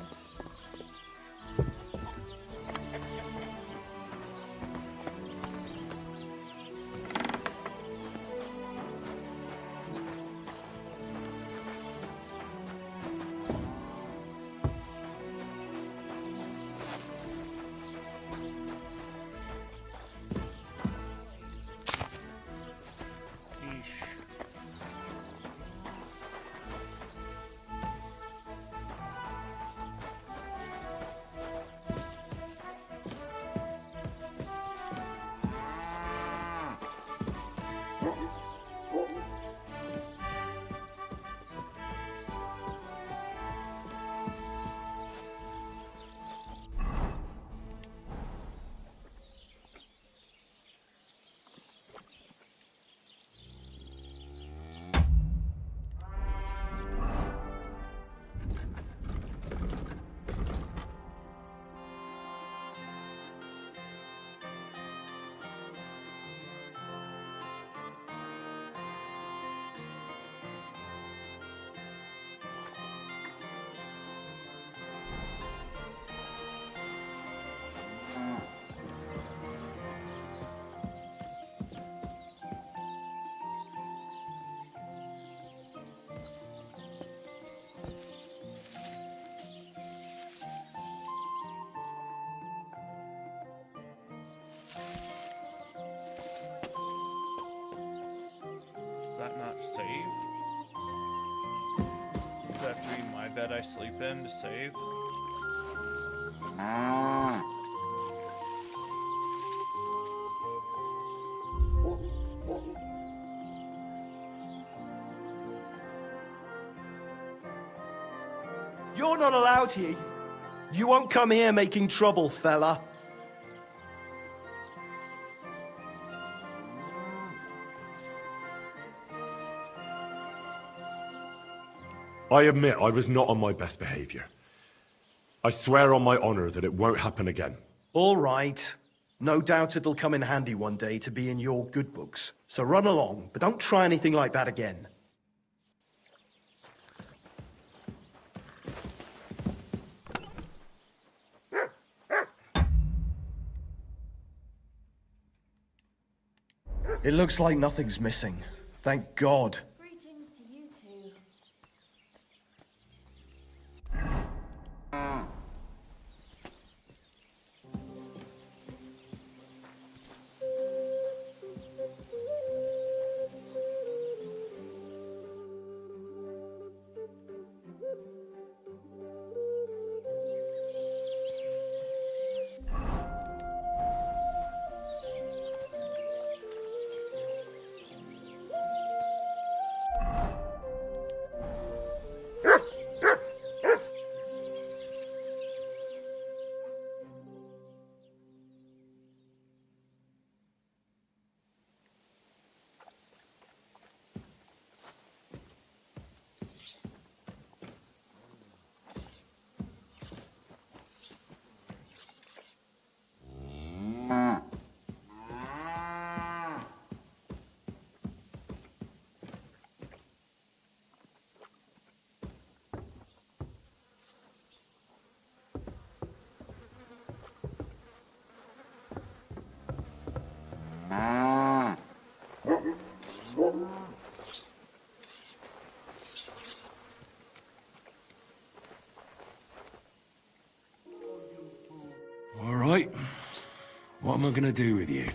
Is that not save? Does that have to be my bed I sleep in to save? You're not allowed here. You won't come here making trouble, fella. I admit I was not on my best behavior. I swear on my honor that it won't happen again. All right. No doubt it'll come in handy one day to be in your good books. So run along, but don't try anything like that again. It looks like nothing's missing. Thank God. Greetings to you too. All right. What am I gonna do with you?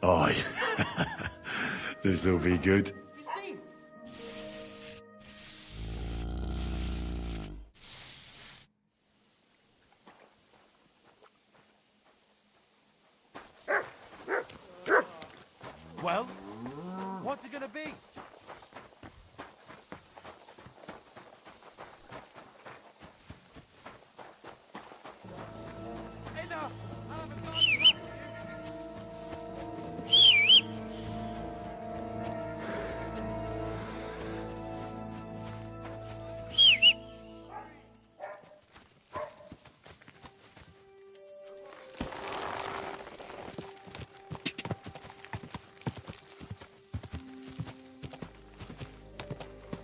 Aye. This'll be good. Well, what's it gonna be? Enough! I haven't got it.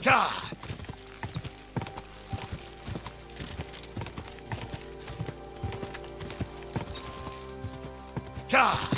God! God!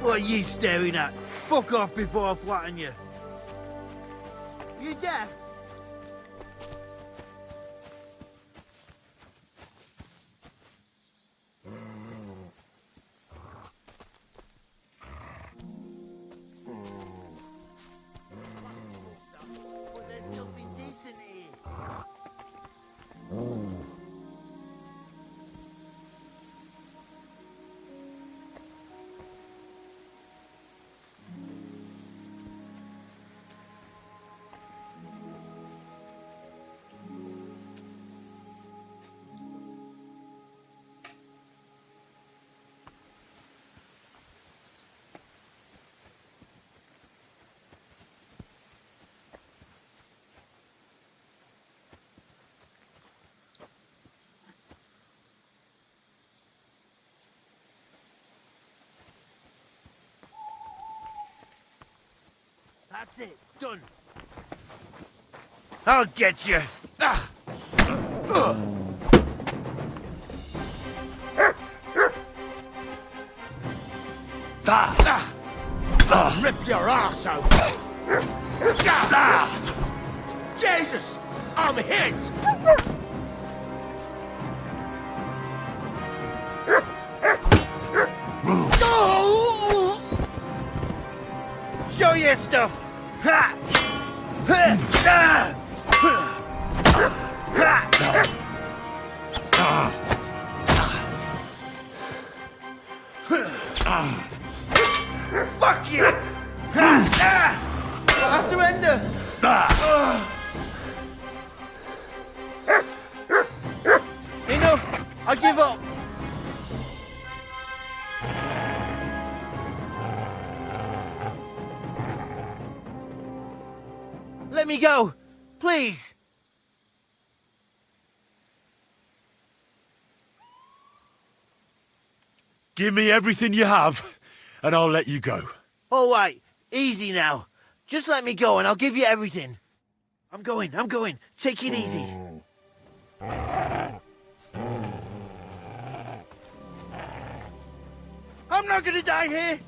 What are you staring at? Fuck off before I flatten you. You deaf? Well, there's nothing decent here. That's it. Done. I'll get you. Ah. I'll rip your ass out. Jesus! I'm hit! Show your stuff. Ha! Ha! Ah! Ha! Fuck you! I surrender! Enough! I give up! Let me go! Please! Give me everything you have, and I'll let you go. All right, easy now. Just let me go and I'll give you everything. I'm going. Take it easy. I'm not gonna die here!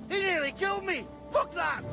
He nearly killed me! Fuck that!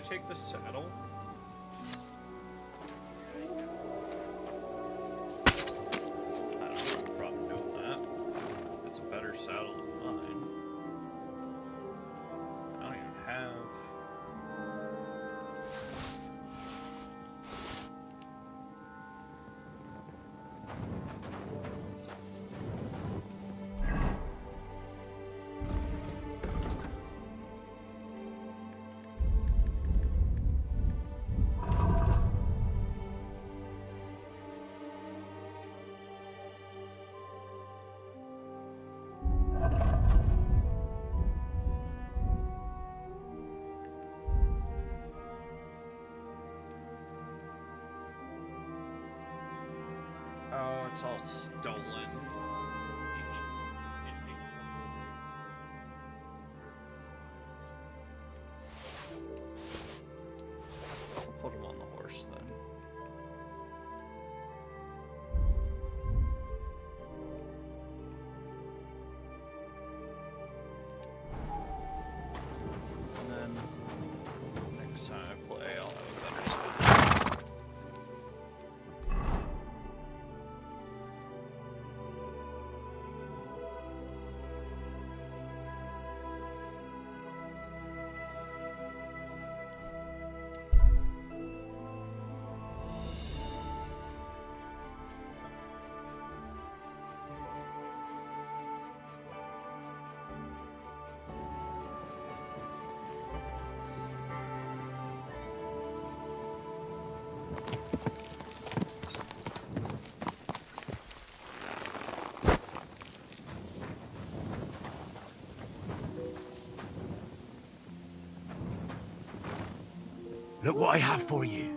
take the saddle? I don't have a problem doing that. It's a better saddle than mine. I don't even have... Oh, it's all stolen. I'll put him on the horse then. And then next time I play, I'll have a better saddle. Look what I have for you.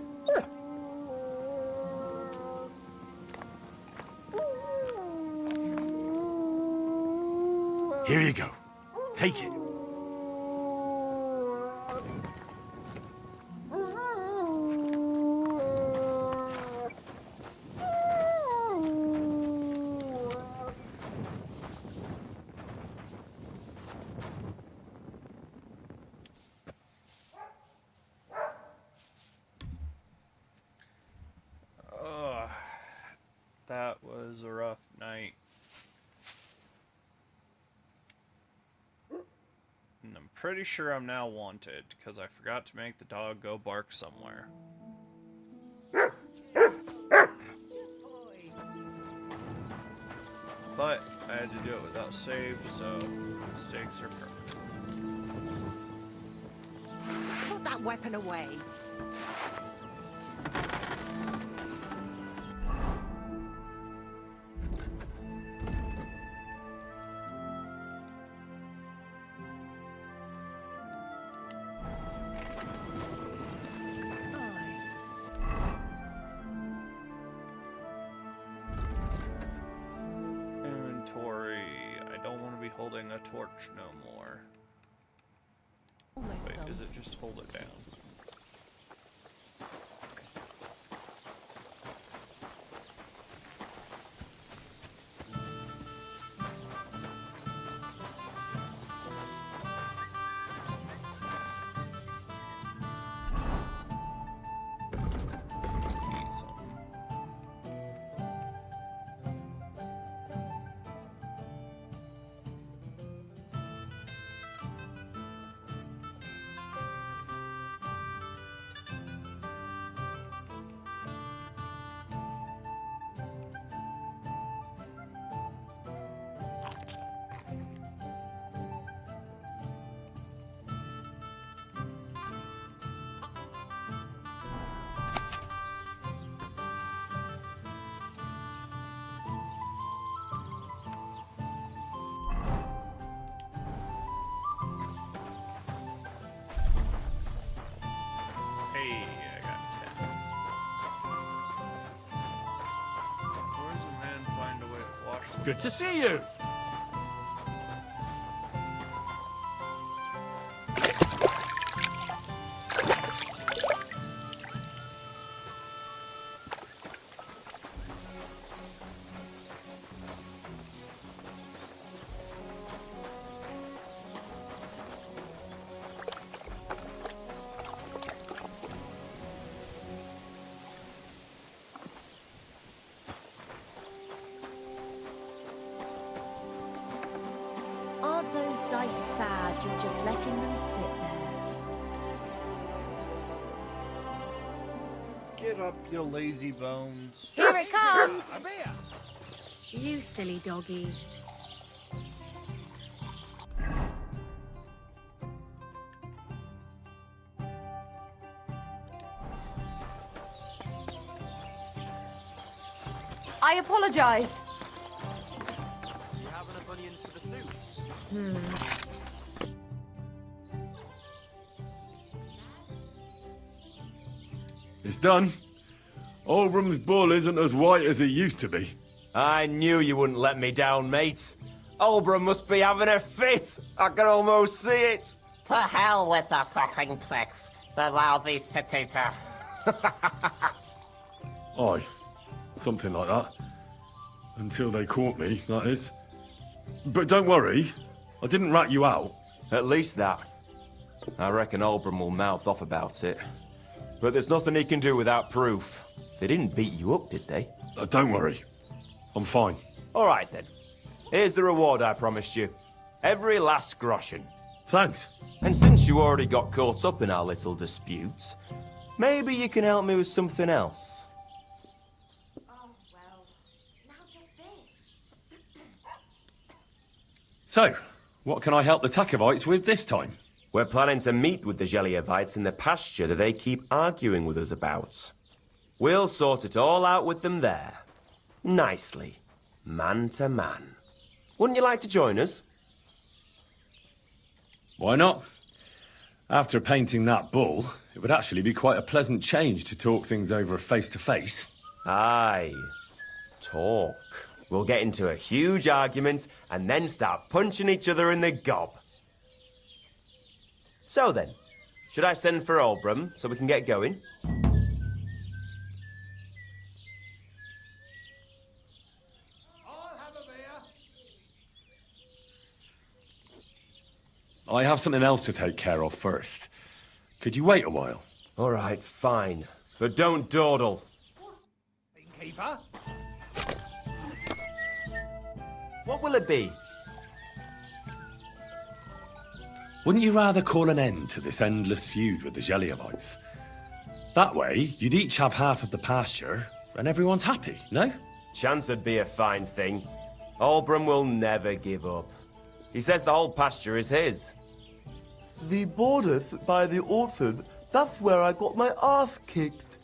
Here you go. Take it. That was a rough night. And I'm pretty sure I'm now wanted, because I forgot to make the dog go bark somewhere. But I had to do it without save, so mistakes are permanent. Put that weapon away. Inventory. I don't want to be holding a torch no more. Wait, is it just hold it down? Hey, I got 10. Where does a man find a way to wash the Good to see you. bones die sad, you're just letting them sit there. Get up, you lazy bones. Here it comes! You silly doggy. I apologize. Do you have enough onions for the soup? It's done. Olbram's bull isn't as white as he used to be. I knew you wouldn't let me down, mate. Olbram must be having a fit. I can almost see it. To hell with the fucking pricks. The lousy cities are... Aye, something like that. Until they caught me, that is. But don't worry, I didn't rat you out. At least that. I reckon Olbram will mouth off about it. But there's nothing he can do without proof. They didn't beat you up, did they? Don't worry, I'm fine. All right, then. Here's the reward I promised you. Every last groschen. Thanks. And since you already got caught up in our little dispute, maybe you can help me with something else. So, what can I help the Takovites with this time? We're planning to meet with the Gelievites in the pasture that they keep arguing with us about. We'll sort it all out with them there. Nicely. Man to man. Wouldn't you like to join us? Why not? After painting that bull, it would actually be quite a pleasant change to talk things over face to face. Aye. Talk. We'll get into a huge argument and then start punching each other in the gob. So then, should I send for Olbram so we can get going? I have something else to take care of first. Could you wait a while? All right, fine. But don't dawdle. Keeper? What will it be? Wouldn't you rather call an end to this endless feud with the Gelievites? That way, you'd each have half of the pasture, and everyone's happy, no? Chance would be a fine thing. Olbram will never give up. He says the whole pasture is his. The bordeth by the orchard, that's where I got my ass kicked.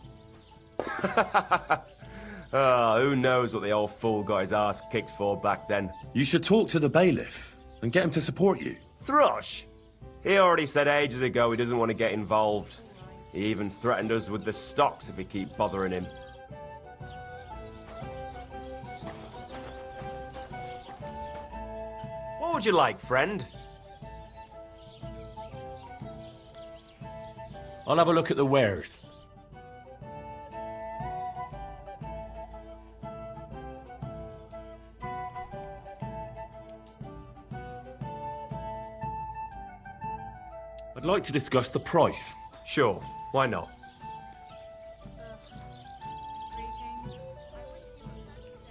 Who knows what the old fool got his ass kicked for back then. You should talk to the bailiff and get him to support you. Thrush! He already said ages ago he doesn't want to get involved. He even threatened us with the stocks if we keep bothering him. What would you like, friend? I'll have a look at the wares. I'd like to discuss the price. Sure, why not?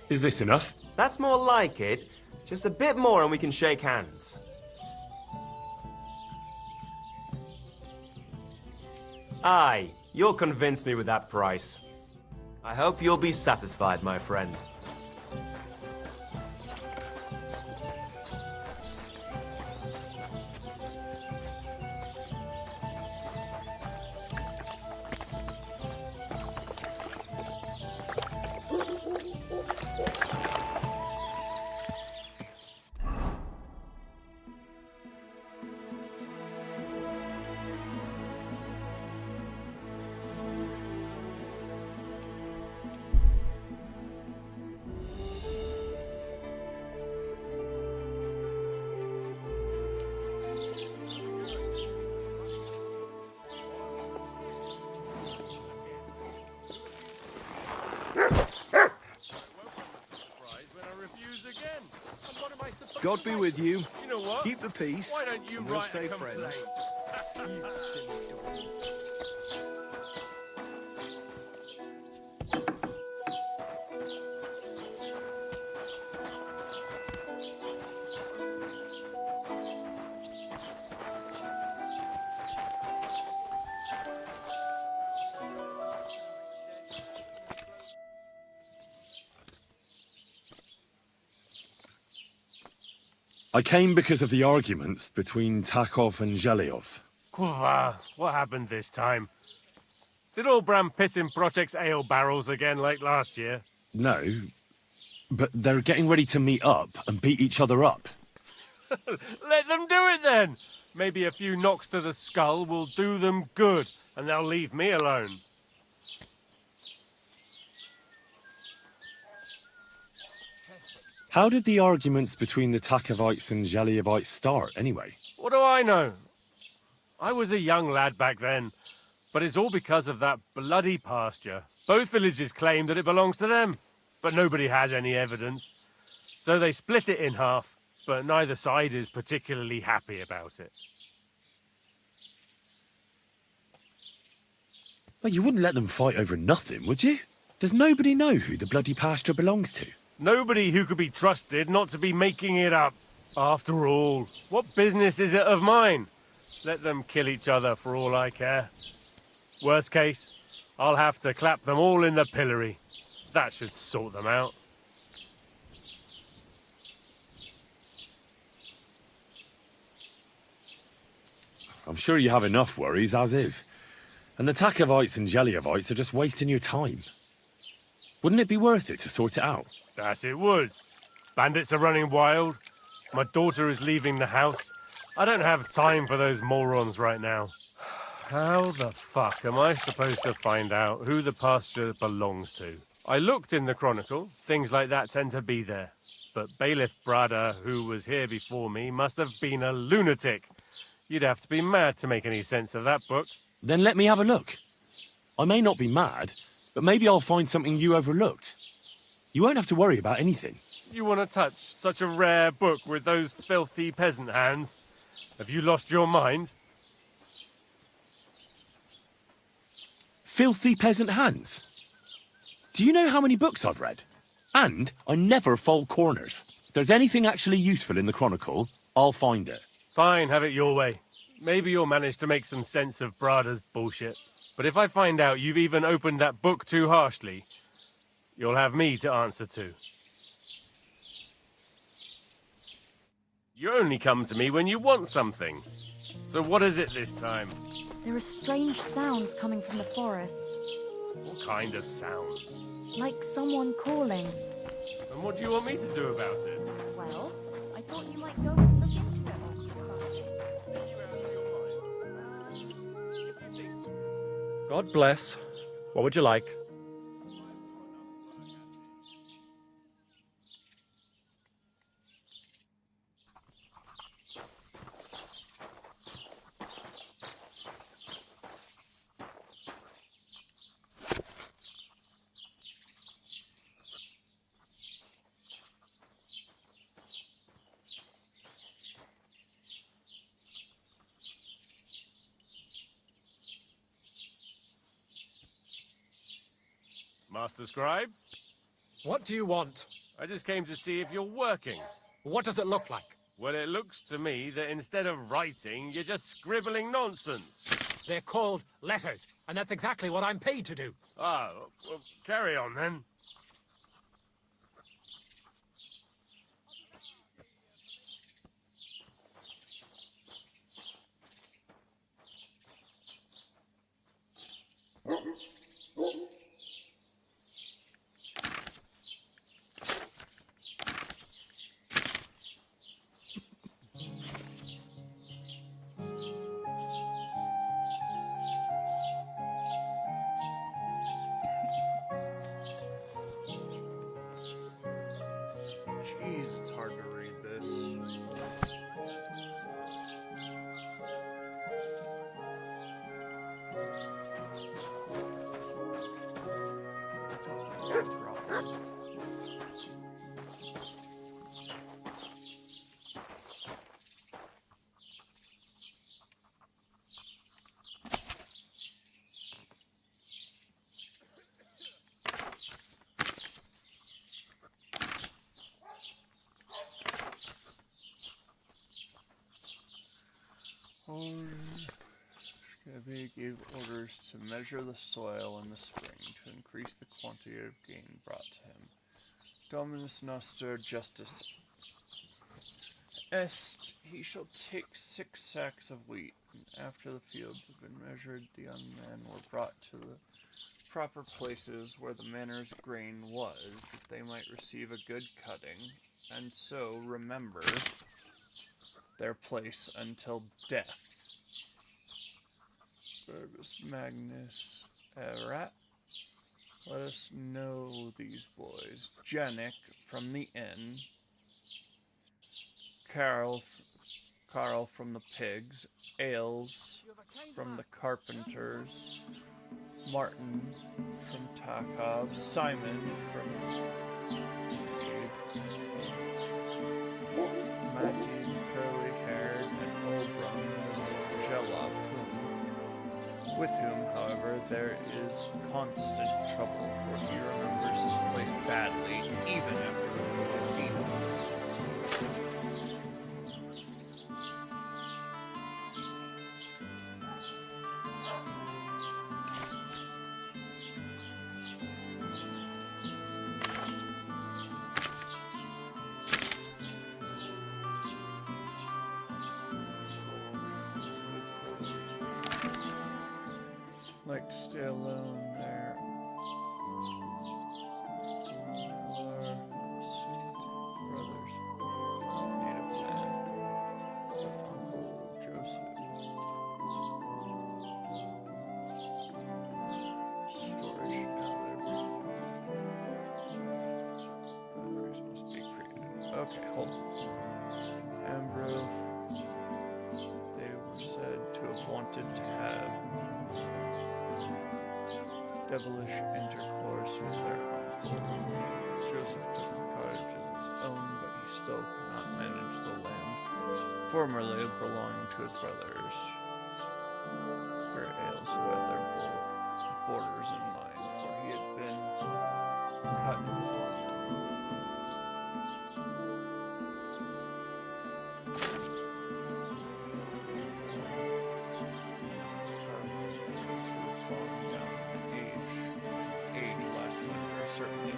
Is this enough? That's more like it. Just a bit more and we can shake hands. Aye, you'll convince me with that price. I hope you'll be satisfied, my friend. God be with you. You know what? Keep the peace. Why don't you and we'll write stay a friends. complaint? I came because of the arguments between Takov and Zhelyov. Kurwa, what happened this time? Did old Bram piss in Project's ale barrels again like last year? No, but they're getting ready to meet up and beat each other up. Let them do it then! Maybe a few knocks to the skull will do them good, and they'll leave me alone. How did the arguments between the Takovites and Zhelyevites start, anyway? What do I know? I was a young lad back then, but it's all because of that bloody pasture. Both villages claim that it belongs to them, but nobody has any evidence. So they split it in half, but neither side is particularly happy about it. Well, you wouldn't let them fight over nothing, would you? Does nobody know who the bloody pasture belongs to? Nobody who could be trusted not to be making it up. After all, what business is it of mine? Let them kill each other for all I care. Worst case, I'll have to clap them all in the pillory. That should sort them out. I'm sure you have enough worries as is. And the Takovites and Zhelyevites are just wasting your time. Wouldn't it be worth it to sort it out? That it would. Bandits are running wild. My daughter is leaving the house. I don't have time for those morons right now. How the fuck am I supposed to find out who the pasture belongs to? I looked in the Chronicle. Things like that tend to be there. But Bailiff Brada, who was here before me, must have been a lunatic. You'd have to be mad to make any sense of that book. Then let me have a look. I may not be mad, but maybe I'll find something you overlooked. You won't have to worry about anything. You want to touch such a rare book with those filthy peasant hands? Have you lost your mind? Filthy peasant hands? Do you know how many books I've read? And I never fold corners. If there's anything actually useful in the Chronicle, I'll find it. Fine, have it your way. Maybe you'll manage to make some sense of Brada's bullshit. But if I find out you've even opened that book too harshly, you'll have me to answer to. You only come to me when you want something. So what is it this time? There are strange sounds coming from the forest. What kind of sounds? Like someone calling. And what do you want me to do about it? Well, I thought you might go and look into it. God bless. What would you like? Master Scribe? What do you want? I just came to see if you're working. What does it look like? Well, it looks to me that instead of writing, you're just scribbling nonsense. They're called letters, and that's exactly what I'm paid to do. Ah, well, carry on then. Jeez, it's hard to read this. Scabby gave orders to measure the soil in the spring to increase the quantity of gain brought to him. Dominus Noster Justice Est, he shall take 6 sacks of wheat, and after the fields have been measured, the young men were brought to the proper places where the manor's grain was, that they might receive a good cutting, and so remember their place until death. Verbus Magnus Erat. Let us know these boys. Janik from the inn. Carl from the pigs. Ailes from the carpenters. Martin from Takov. Simon from Matty, curly-haired, and Olbrum was Jelov, with whom, however, there is constant trouble, for he remembers his place badly, even after the meals. Like to stay alone there. Our sweet brothers, native land, Uncle Joseph. Storage batteries must be created. Okay, hold on. Ambrose, they were said to have wanted to have devilish intercourse with their uncle. Joseph took the cottage as his own, but he still could not manage the land, formerly belonging to his brothers. Her Ailes, who had their borders in mind, for he had been cut upon them. Certainly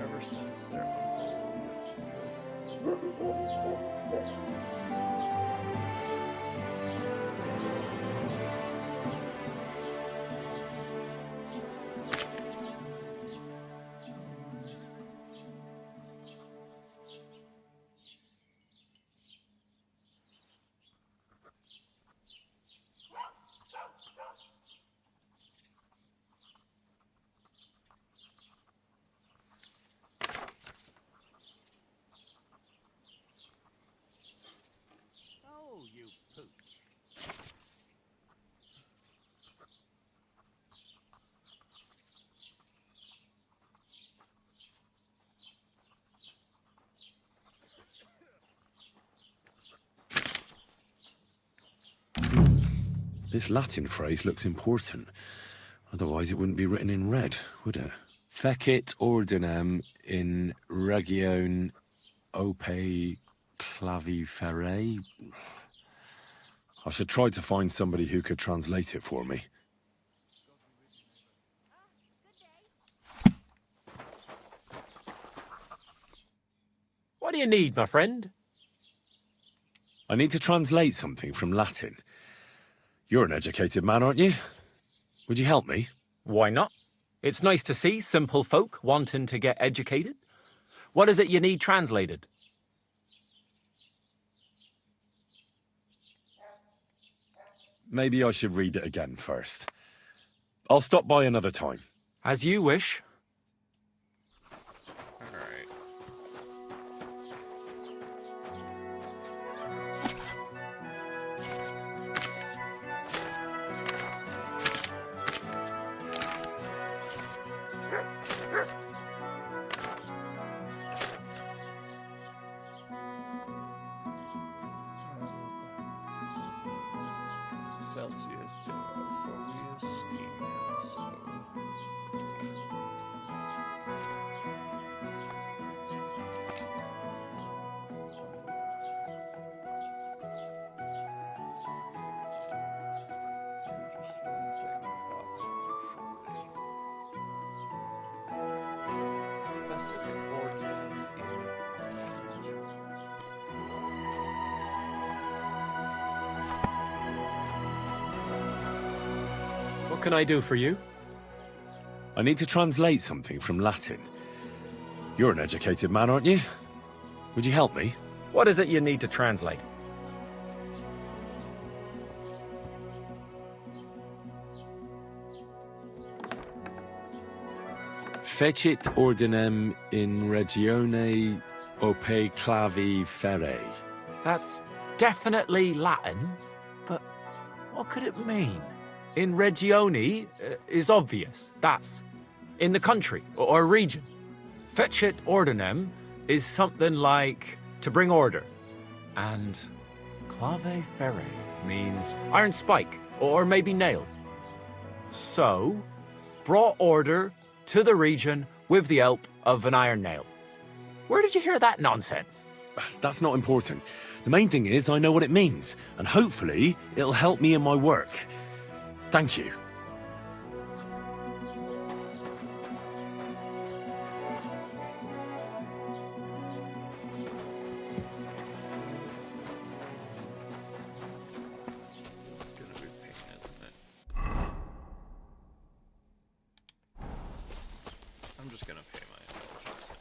ever since their uncle Oh, you pooch. This Latin phrase looks important. Otherwise it wouldn't be written in red, would it? Fecit ordinem in region ope claviferae. I should try to find somebody who could translate it for me. What do you need, my friend? I need to translate something from Latin. You're an educated man, aren't you? Would you help me? Why not? It's nice to see simple folk wanting to get educated. What is it you need translated? Maybe I should read it again first. I'll stop by another time. As you wish. Celsius Deo, for we esteem him so. Just one thing about him, truly. What can I do for you? I need to translate something from Latin. You're an educated man, aren't you? Would you help me? What is it you need to translate? Fecit ordinem in regione ope clavi ferre. That's definitely Latin, but what could it mean? In regione is obvious. That's in the country or region. Fecit ordinem is something like to bring order. And clave ferre means iron spike or maybe nail. So, brought order to the region with the help of an iron nail. Where did you hear that nonsense? That's not important. The main thing is I know what it means, and hopefully it'll help me in my work. Thank you. I'm just gonna pay my intelligence now.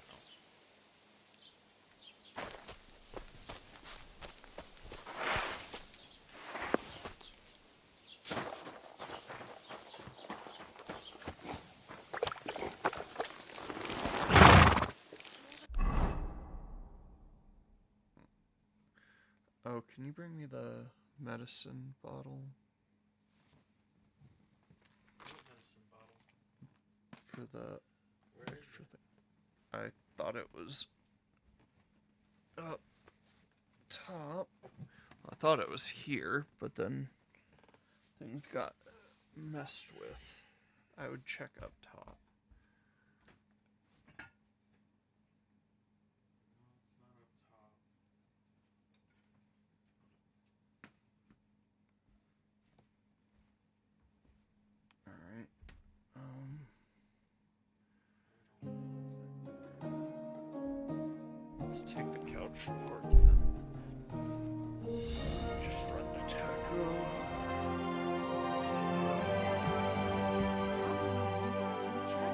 Oh, can you bring me the medicine bottle? For the extra thing. I thought it was up top. I thought it was here, but then things got messed with. I would check up top. Alright. Let's take the couch apart then. Just run the taco.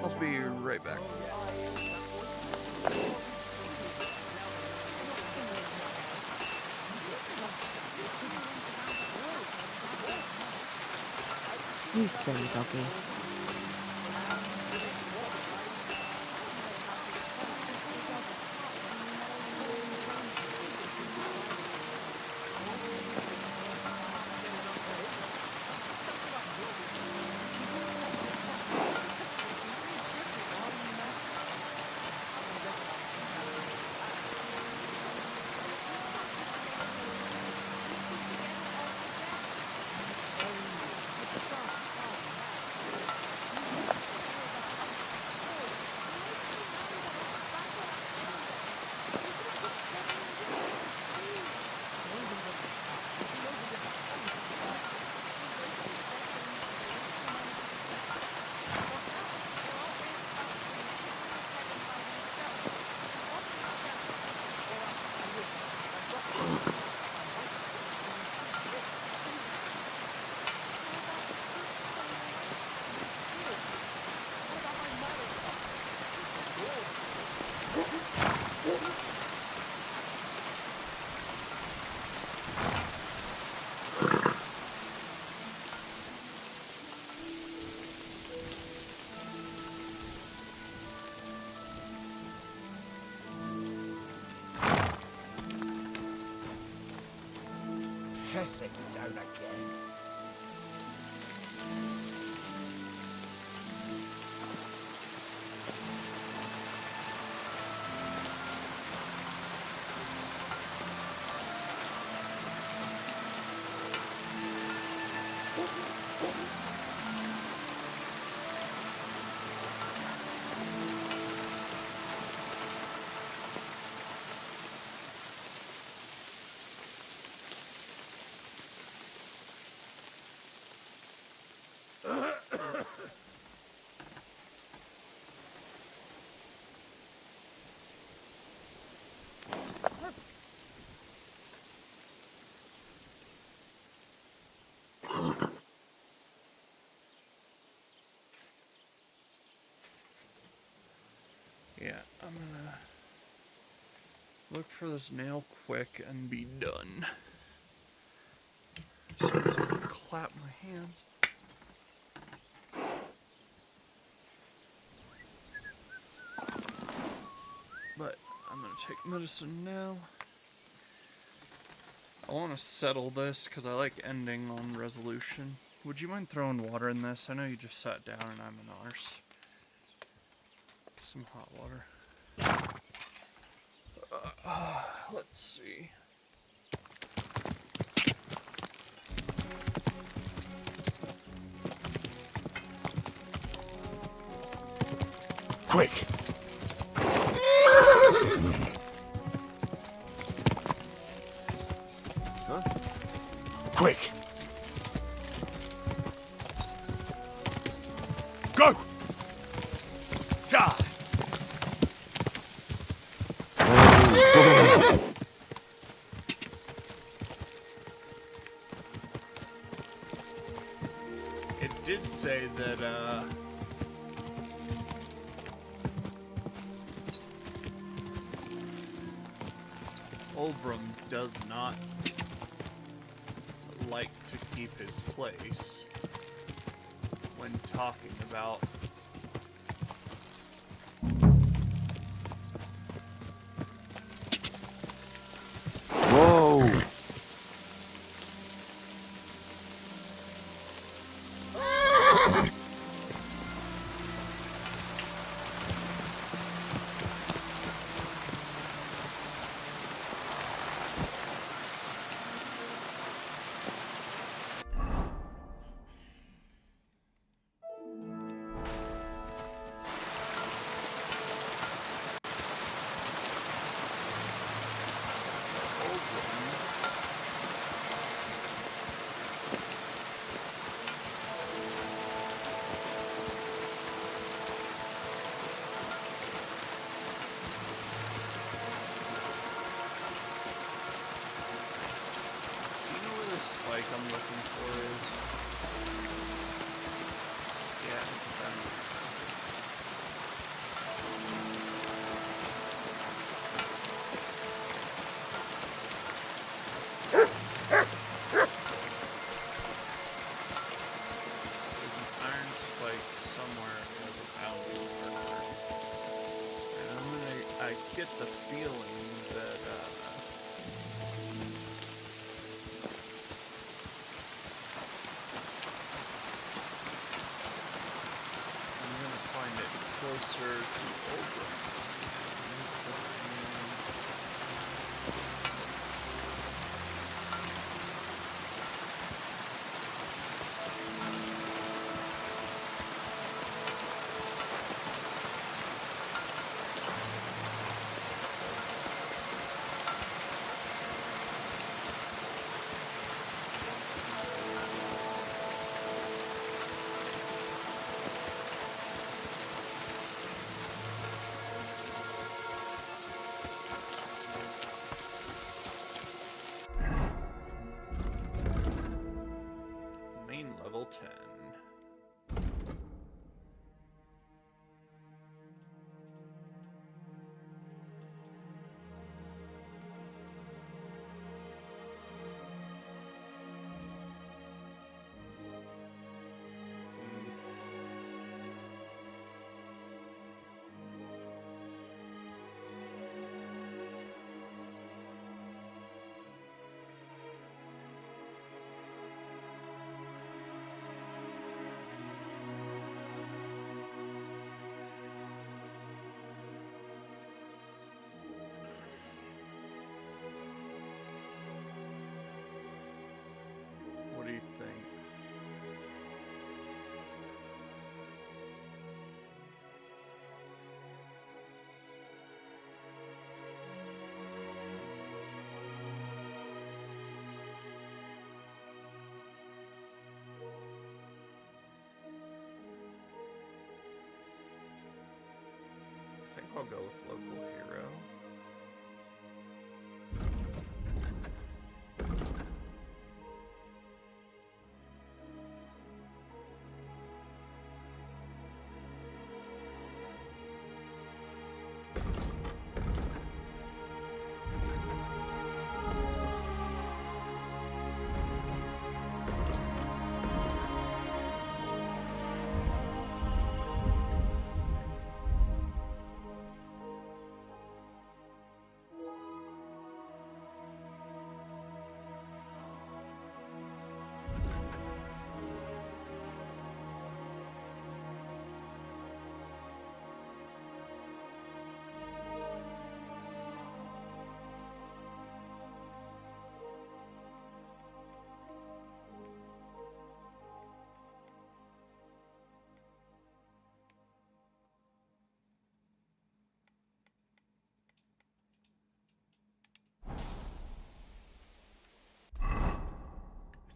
I'll be right back. You silly doggy. Pissing down again. Yeah, I'm gonna look for this nail quick and be done. So I can clap my hands. But I'm gonna take medicine now. I want to settle this because I like ending on resolution. Would you mind throwing water in this? I know you just sat down and I'm an arse. Some hot water. Let's see. Quick! Huh? Quick! Go! Ja! It did say that, Ulbrum does not like to keep his place when talking about Whoa! spike I'm looking for is... Yeah, there's an iron spike somewhere as a bounty marker. And I get the feeling that, find it closer to Oldham. Main level 10. What do you think? I think I'll go with local hero.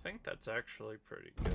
think that's actually pretty good.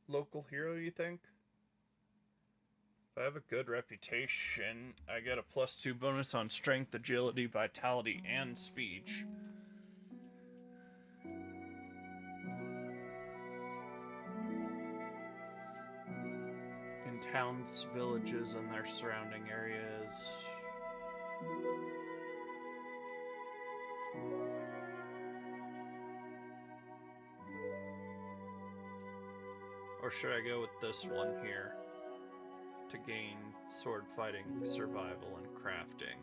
Local hero, you think? If I have a good reputation, I get a +2 bonus on strength, agility, vitality, and speech. In towns, villages, and their surrounding areas. Or should I go with this one here to gain sword fighting, survival, and crafting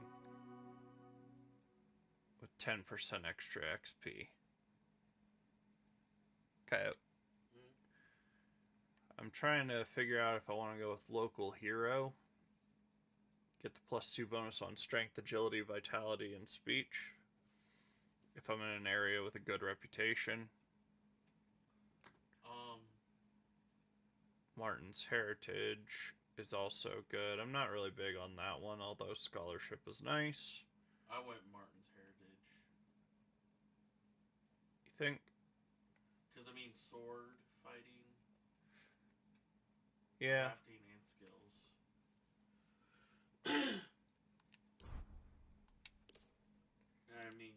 with 10% extra XP? Okay. I'm trying to figure out if I want to go with local hero. Get the +2 bonus on strength, agility, vitality, and speech. If I'm in an area with a good reputation. Martin's Heritage is also good. I'm not really big on that one, although scholarship is nice. I went Martin's Heritage. You think? Because, I mean, sword fighting. Yeah. Crafting and skills. I mean,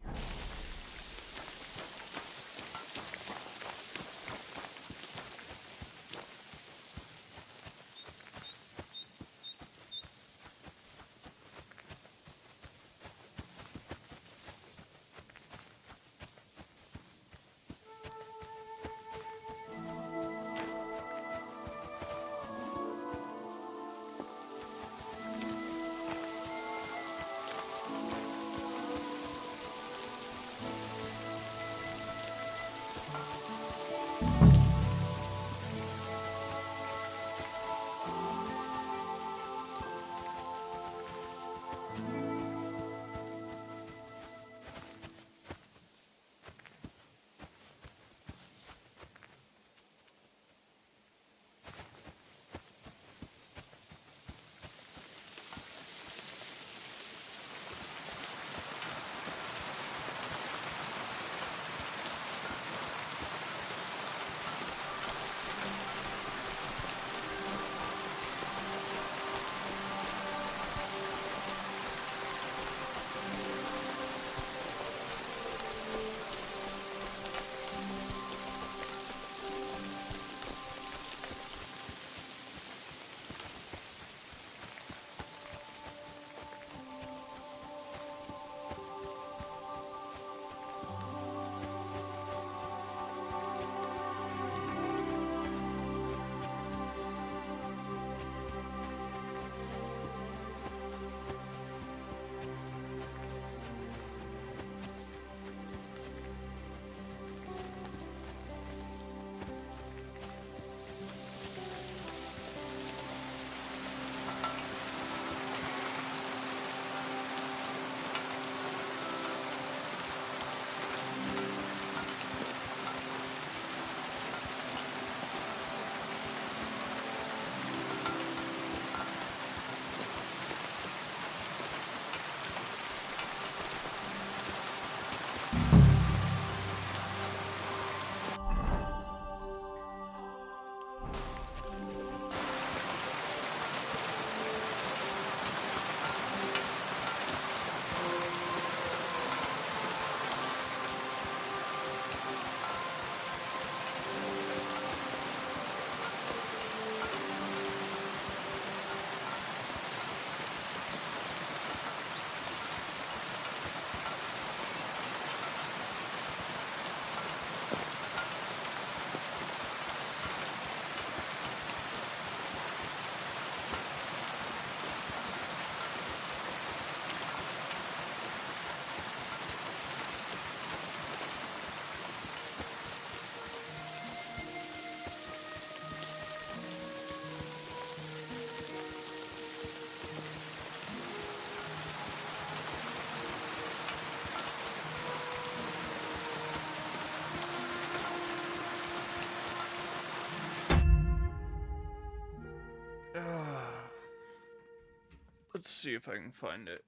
Let's see if I can find it.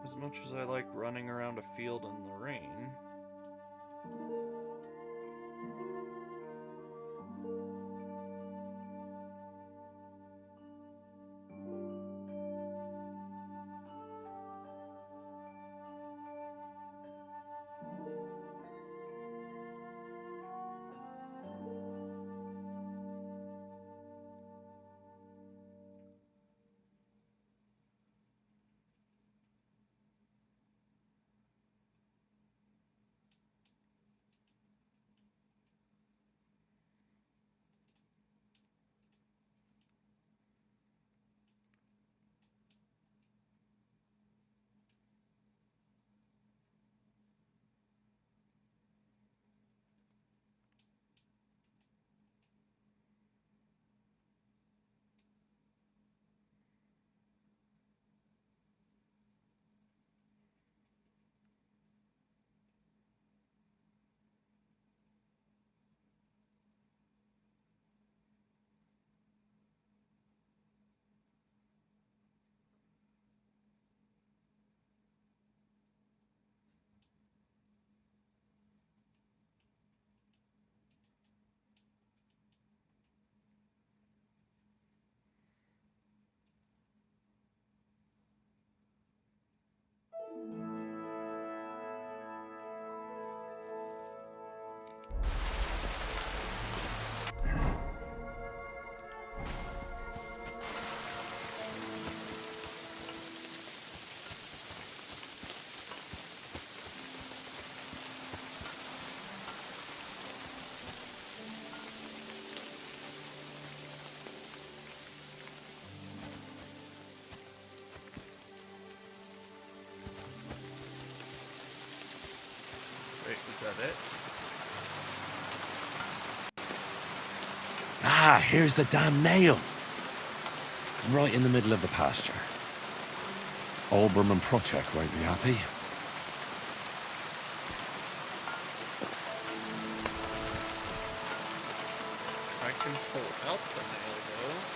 As much as I like running around a field in the rain. Wait, is that it? Ah, here's the damn nail. Right in the middle of the pasture. Olbram and Prochek won't be happy. I can pull out the nail, though.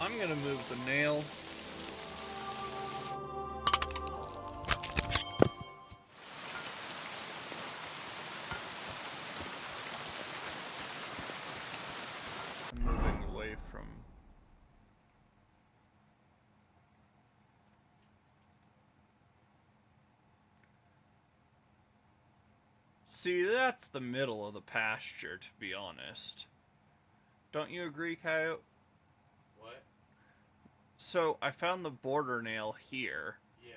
I'm gonna move the nail. I'm moving away from... See, that's the middle of the pasture, to be honest. Don't you agree, Coyote? What? So, I found the border nail here. Yeah.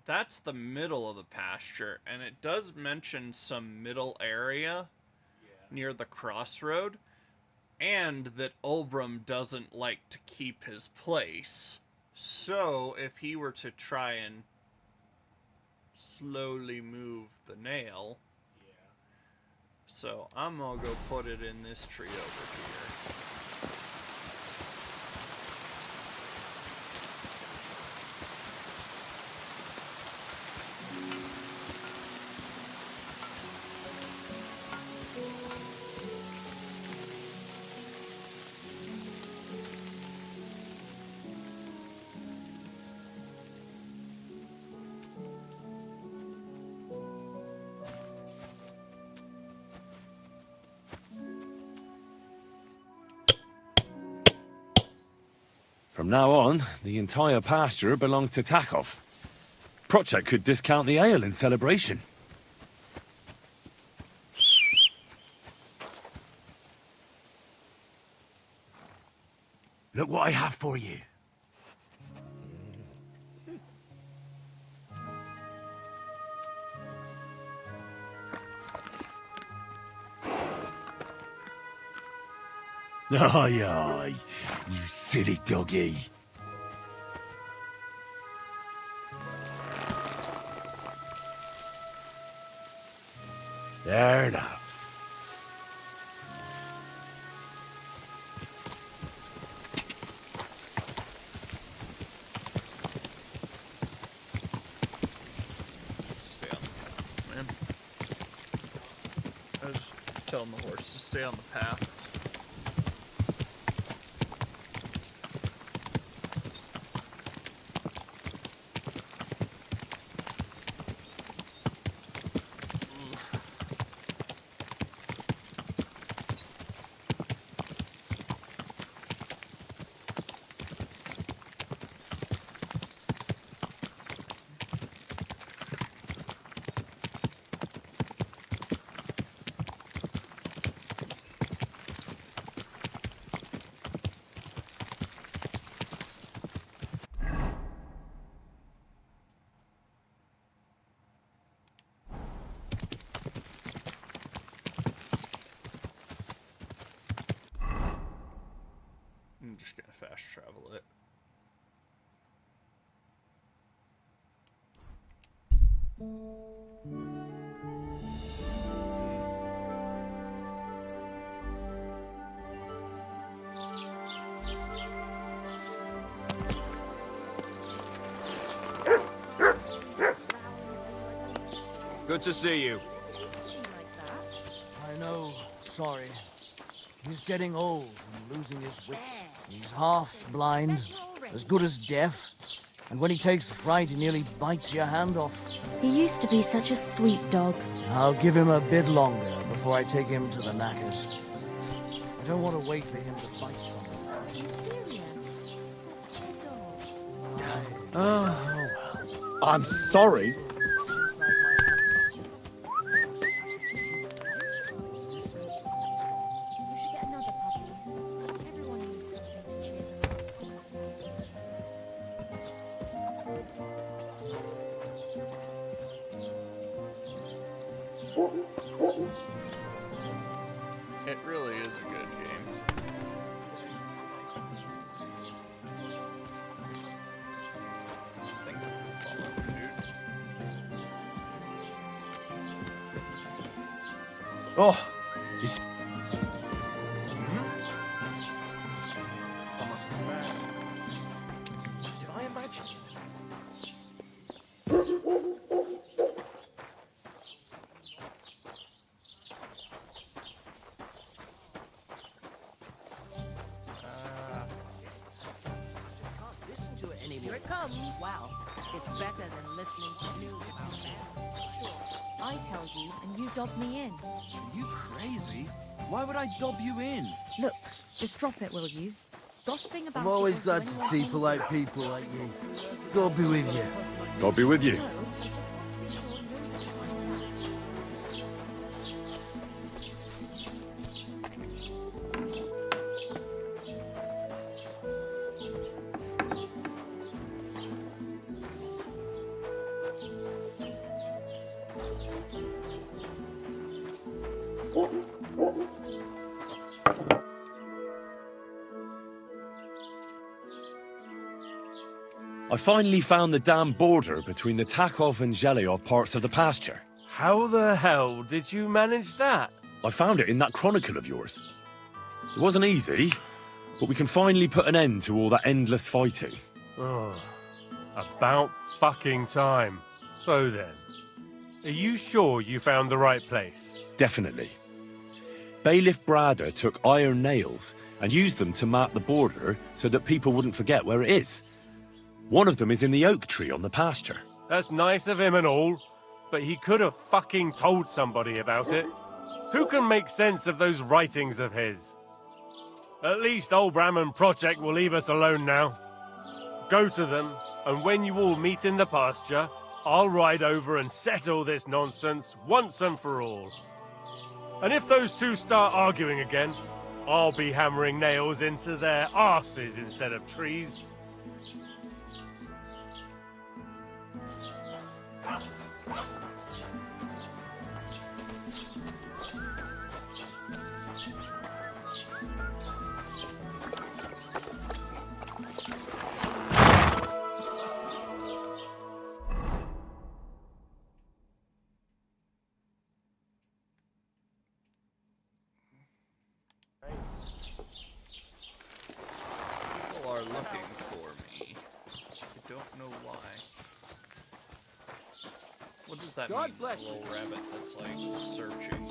That's the middle of the pasture, and it does mention some middle area near the crossroad, and that Olbram doesn't like to keep his place. So, if he were to try and slowly move the nail... So, I'm gonna go put it in this tree over here. From now on, the entire pasture belonged to Takov. Procek could discount the ale in celebration. Look what I have for you. Aye, aye, you silly doggy. There now. Stay on the path, man. I was telling the horse to stay on the path. I'm just gonna fast travel it. Good to see you. I know. Sorry. He's getting old and losing his wits. He's half blind, as good as deaf, and when he takes fright, he nearly bites your hand off. He used to be such a sweet dog. I'll give him a bit longer before I take him to the knackers. I don't want to wait for him to bite someone. Are you serious? Oh, well. I'm sorry. It really is a good game. I think I'm gonna follow dude. Oh, he's... Almost back. Did I imagine it? Here it comes. Wow, it's better than listening to news about bad. I tell you, and you dob me in. Are you crazy? Why would I dob you in? Look, just drop it, will you? Gossiping about I'm always you glad to see polite people like you. God be with you. God be with you. I finally found the damn border between the Takov and Zhelyov parts of the pasture. How the hell did you manage that? I found it in that chronicle of yours. It wasn't easy, but we can finally put an end to all that endless fighting. Oh, about fucking time. So then, are you sure you found the right place? Definitely. Bailiff Brada took iron nails and used them to mark the border so that people wouldn't forget where it is. One of them is in the oak tree on the pasture. That's nice of him and all, but he could have fucking told somebody about it. Who can make sense of those writings of his? At least old Bram Project will leave us alone now. Go to them, and when you all meet in the pasture, I'll ride over and settle this nonsense once and for all. And if those two start arguing again, I'll be hammering nails into their arses instead of trees. People are looking for me. I don't know why. What does that mean? A little rabbit that's like searching.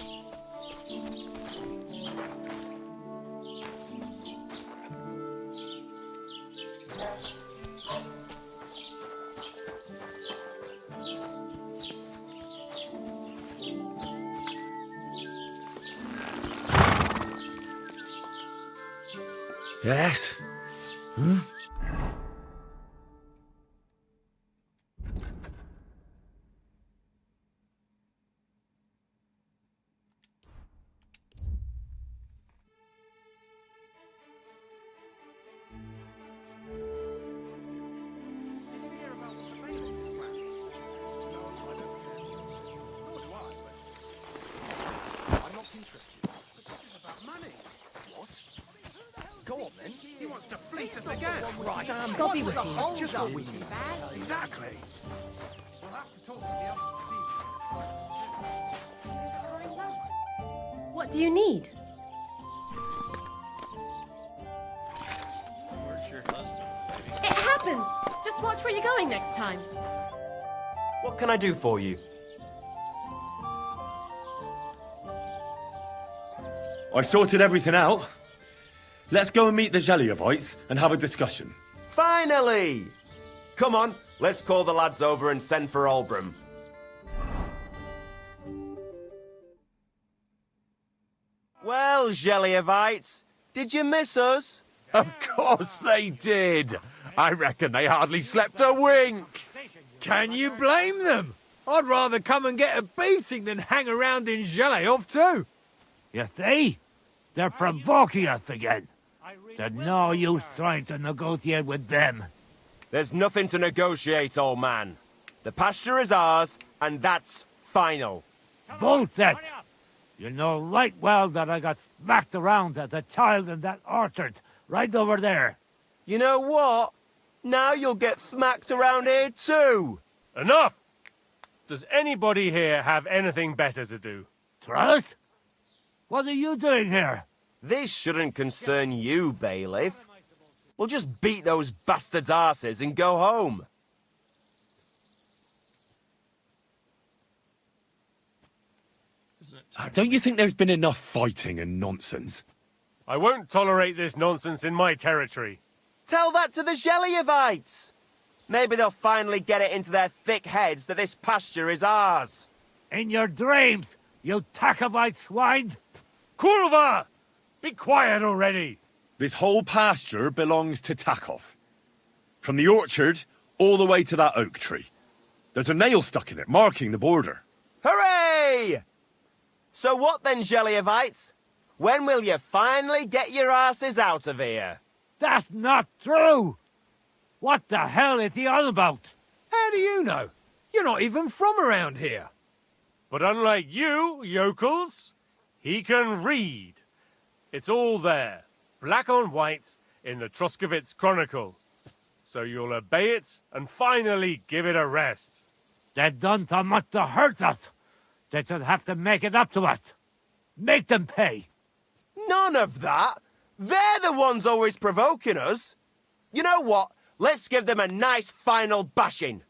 Yes? Hmm? I'm not interested. But this is about money. What? Go on then. He wants to fleece us again. Right. God be with you. It's just what we need. Exactly. We'll have to talk to the others this evening. What do you need? Where's your husband, baby? It happens! Just watch where you're going next time. What can I do for you? I sorted everything out. Let's go and meet the Jelliavites and have a discussion. Finally! Come on, let's call the lads over and send for Olbram. Well, Jelliavites, did you miss us? Of course they did. I reckon they hardly slept a wink. Can you blame them? I'd rather come and get a beating than hang around in Zheleov too. You see? They're provoking us again. There's no use trying to negotiate with them. There's nothing to negotiate, old man. The pasture is ours, and that's final. Bullshit! You know right well that I got smacked around as a child in that orchard, right over there. You know what? Now you'll get smacked around here too. Enough! Does anybody here have anything better to do? Trust? What are you doing here? This shouldn't concern you, bailiff. We'll just beat those bastards' arses and go home. Don't you think there's been enough fighting and nonsense? I won't tolerate this nonsense in my territory. Tell that to the Jelliavites. Maybe they'll finally get it into their thick heads that this pasture is ours. In your dreams, you Takavite swine! Kulva! Be quiet already! This whole pasture belongs to Takov. From the orchard all the way to that oak tree. There's a nail stuck in it, marking the border. Hooray! So what then, Jelliavites? When will you finally get your asses out of here? That's not true! What the hell is he on about? How do you know? You're not even from around here. But unlike you, yokels, he can read. It's all there, black on white, in the Troskovitz Chronicle. So you'll obey it and finally give it a rest. They've done so much to hurt us. They should have to make it up to us. Make them pay. None of that. They're the ones always provoking us. You know what? Let's give them a nice final bashing.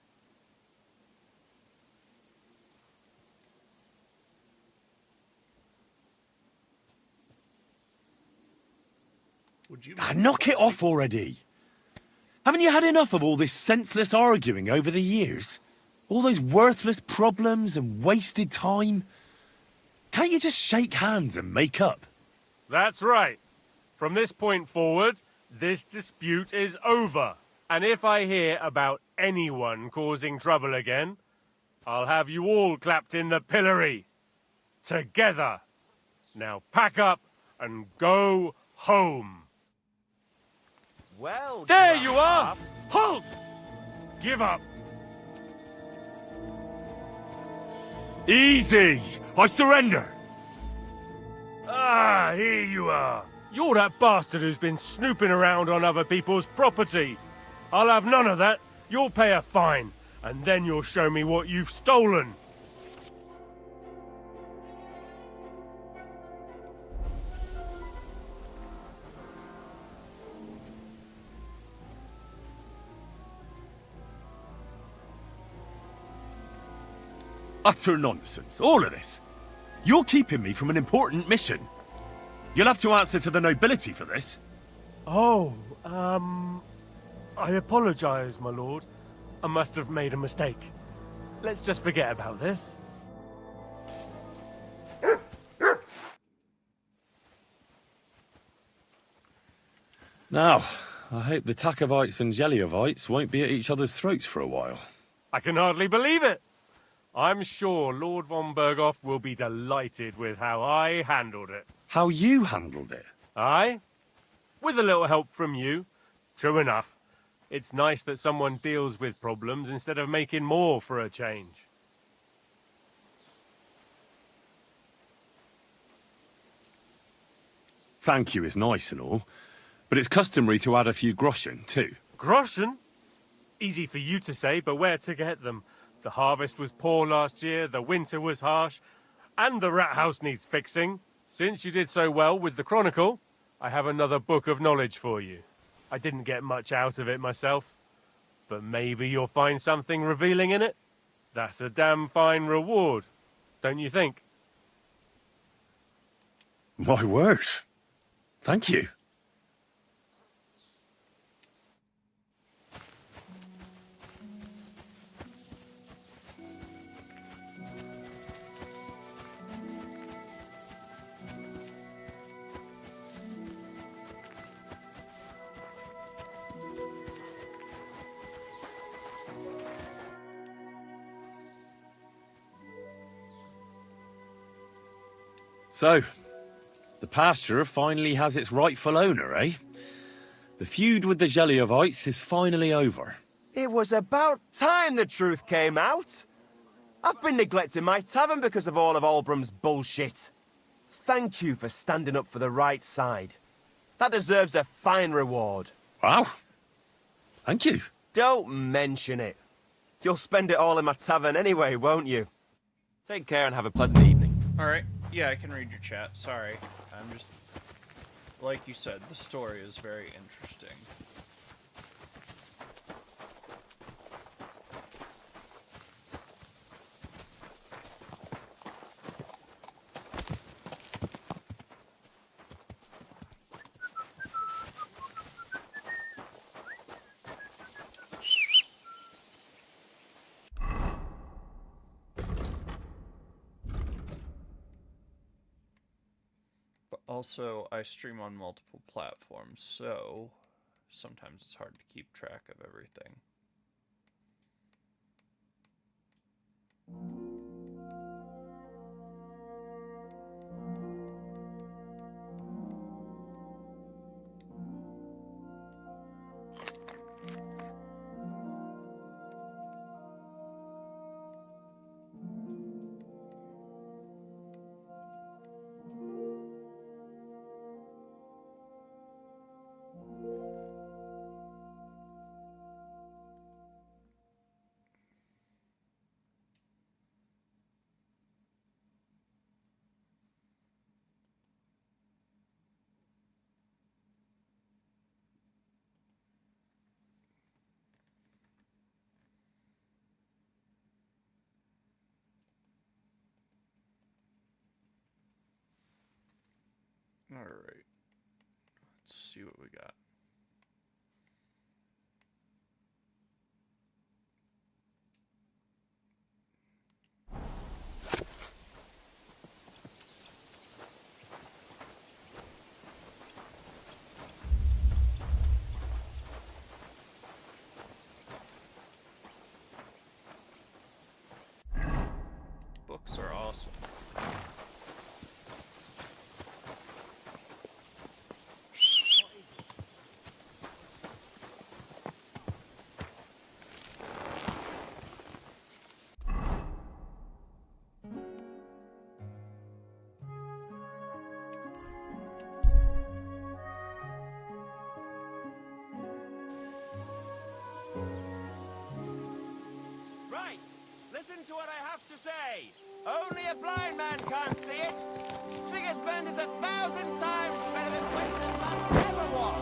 Knock it off already. Haven't you had enough of all this senseless arguing over the years? All those worthless problems and wasted time? Can't you just shake hands and make up? That's right. From this point forward, this dispute is over. And if I hear about anyone causing trouble again, I'll have you all clapped in the pillory. Together. Now pack up and go home. Well, there you are! Halt! Give up. Easy! I surrender! Ah, here you are. You're that bastard who's been snooping around on other people's property. I'll have none of that. You'll pay a fine, and then you'll show me what you've stolen. Utter nonsense, all of this. You're keeping me from an important mission. You'll have to answer to the nobility for this. Oh, I apologize, my lord. I must have made a mistake. Let's just forget about this. Now, I hope the Takovites and Jeliovites won't be at each other's throats for a while. I can hardly believe it. I'm sure Lord von Berghoff will be delighted with how I handled it. How you handled it? Aye? With a little help from you. True enough. It's nice that someone deals with problems instead of making more for a change. Thank you is nice and all, but it's customary to add a few groschen, too. Groschen? Easy for you to say, but where to get them? The harvest was poor last year, the winter was harsh, and the rat house needs fixing. Since you did so well with the Chronicle, I have another book of knowledge for you. I didn't get much out of it myself, but maybe you'll find something revealing in it. That's a damn fine reward, don't you think? My word. Thank you. So, the pasture finally has its rightful owner, eh? The feud with the Jeliovites is finally over. It was about time the truth came out. I've been neglecting my tavern because of all of Albrum's bullshit. Thank you for standing up for the right side. That deserves a fine reward. Wow. Thank you. Don't mention it. You'll spend it all in my tavern anyway, won't you? Take care and have a pleasant evening. Alright, yeah, I can read your chat. Sorry. I'm just... Like you said, the story is very interesting. Also, I stream on multiple platforms, so sometimes it's hard to keep track of everything. Alright, let's see what we got. to what I have to say. Only a blind man can't see it. Sigismund is 1,000 times better than Wenceslaus ever was.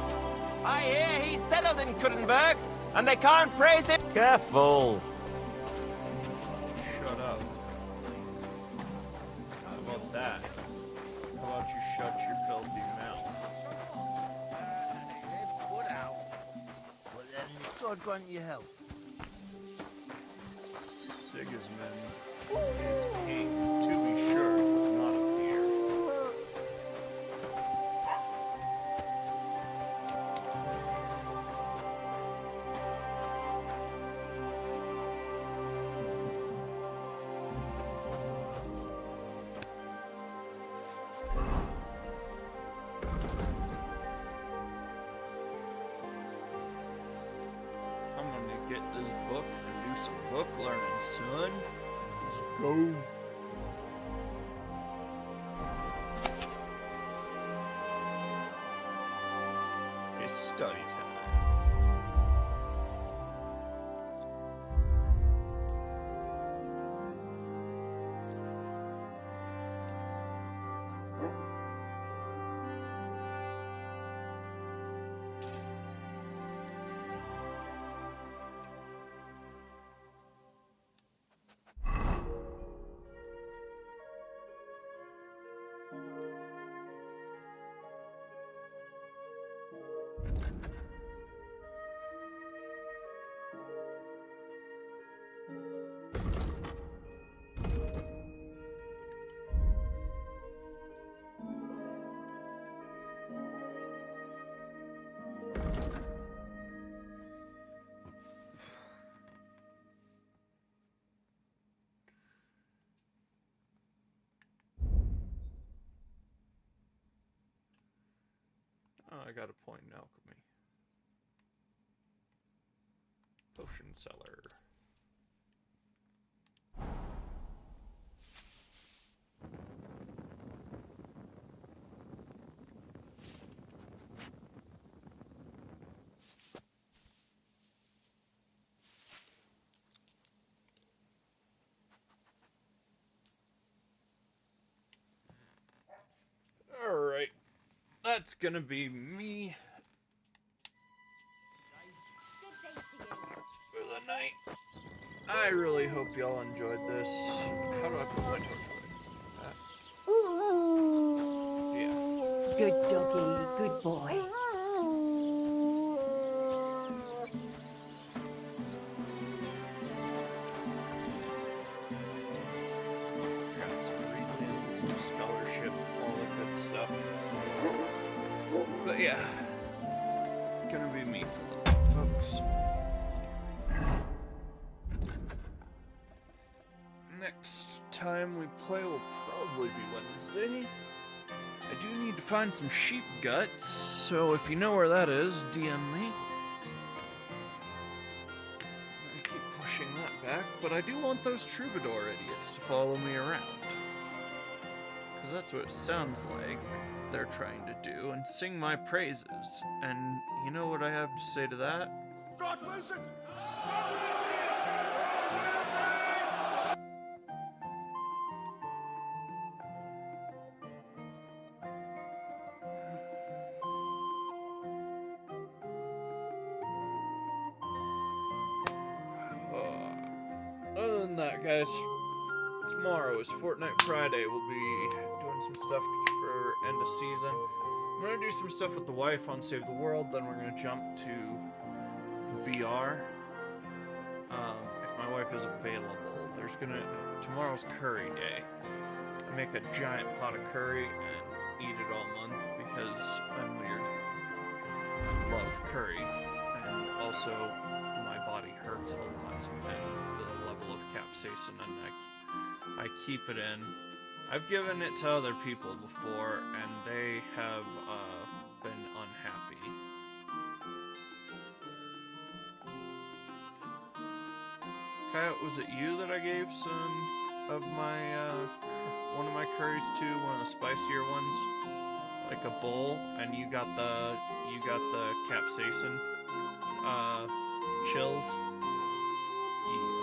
I hear he's settled in Kuttenberg, and they can't praise him. Careful. Shut up. How about that? How about you shut your filthy mouth? Put out. Well then, God grant you help. Sigismund is king, to be sure, but not up here. I'm gonna get this book and do some book learning, son. Let's go. It's study time. Oh, I got a point in alchemy. Potion seller. Alright. That's gonna be me for the night. I really hope y'all enjoyed this. How do I put my torch away? Yeah. Good doggy, good boy. Got some readings, some scholarship, all the good stuff. But yeah, it's gonna be me for the night, folks. Next time we play will probably be Wednesday. I do need to find some sheep guts, so if you know where that is, DM me. I keep pushing that back, but I do want those troubadour idiots to follow me around. Because that's what it sounds like they're trying to do, and sing my praises. And you know what I have to say to that? God bless it! Other than that, guys, tomorrow is Fortnite Friday. We'll be doing some stuff for end of season. I'm gonna do some stuff with the wife on Save the World, then we're gonna jump to BR. If my wife is available, tomorrow's curry day. I make a giant pot of curry and eat it all month because I'm weird. I love curry, and also my body hurts a lot, and the level of capsaicin, and I keep it in. I've given it to other people before, and they have been unhappy. Kyle, was it you that I gave some of my one of my curries to, one of the spicier ones, like a bowl, and you got the capsaicin chills? Yeah.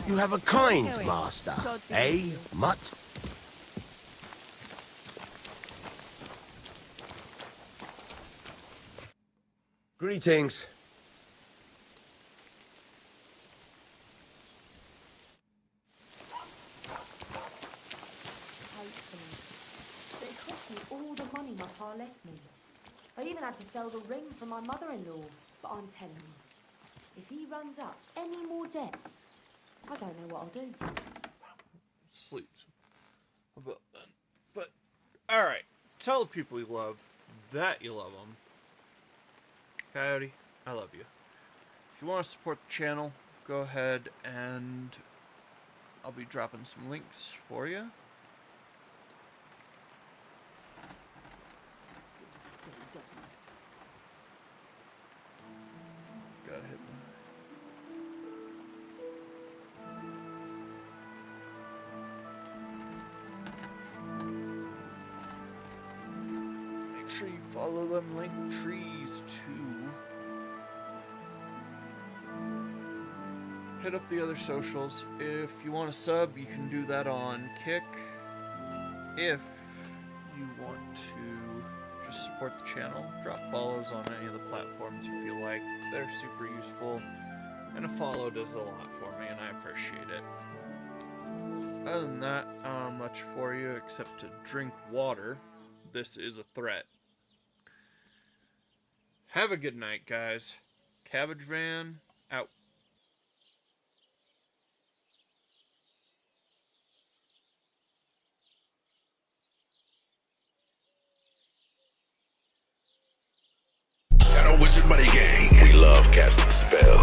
You have a kind master, eh, Mutt? Greetings. But it cost me all the money my pa left me. I even had to sell the ring for my mother-in-law. But I'm telling you, if he runs up any more debts, I don't know what I'll do. Sleeps. But then. But, alright. Tell the people you love that you love them. Coyote, I love you. If you want to support the channel, go ahead and I'll be dropping some links for you. Gotta hit me. Make sure you follow them link trees too. Hit up the other socials. If you want to sub, you can do that on Kick. If you want to just support the channel, drop follows on any of the platforms you feel like. They're super useful. And a follow does a lot for me, and I appreciate it. Other than that, I don't have much for you except to drink water. This is a threat. Have a good night, guys. Cabbage Man, out. Shadow Wizard Money Gang. We love casting spells.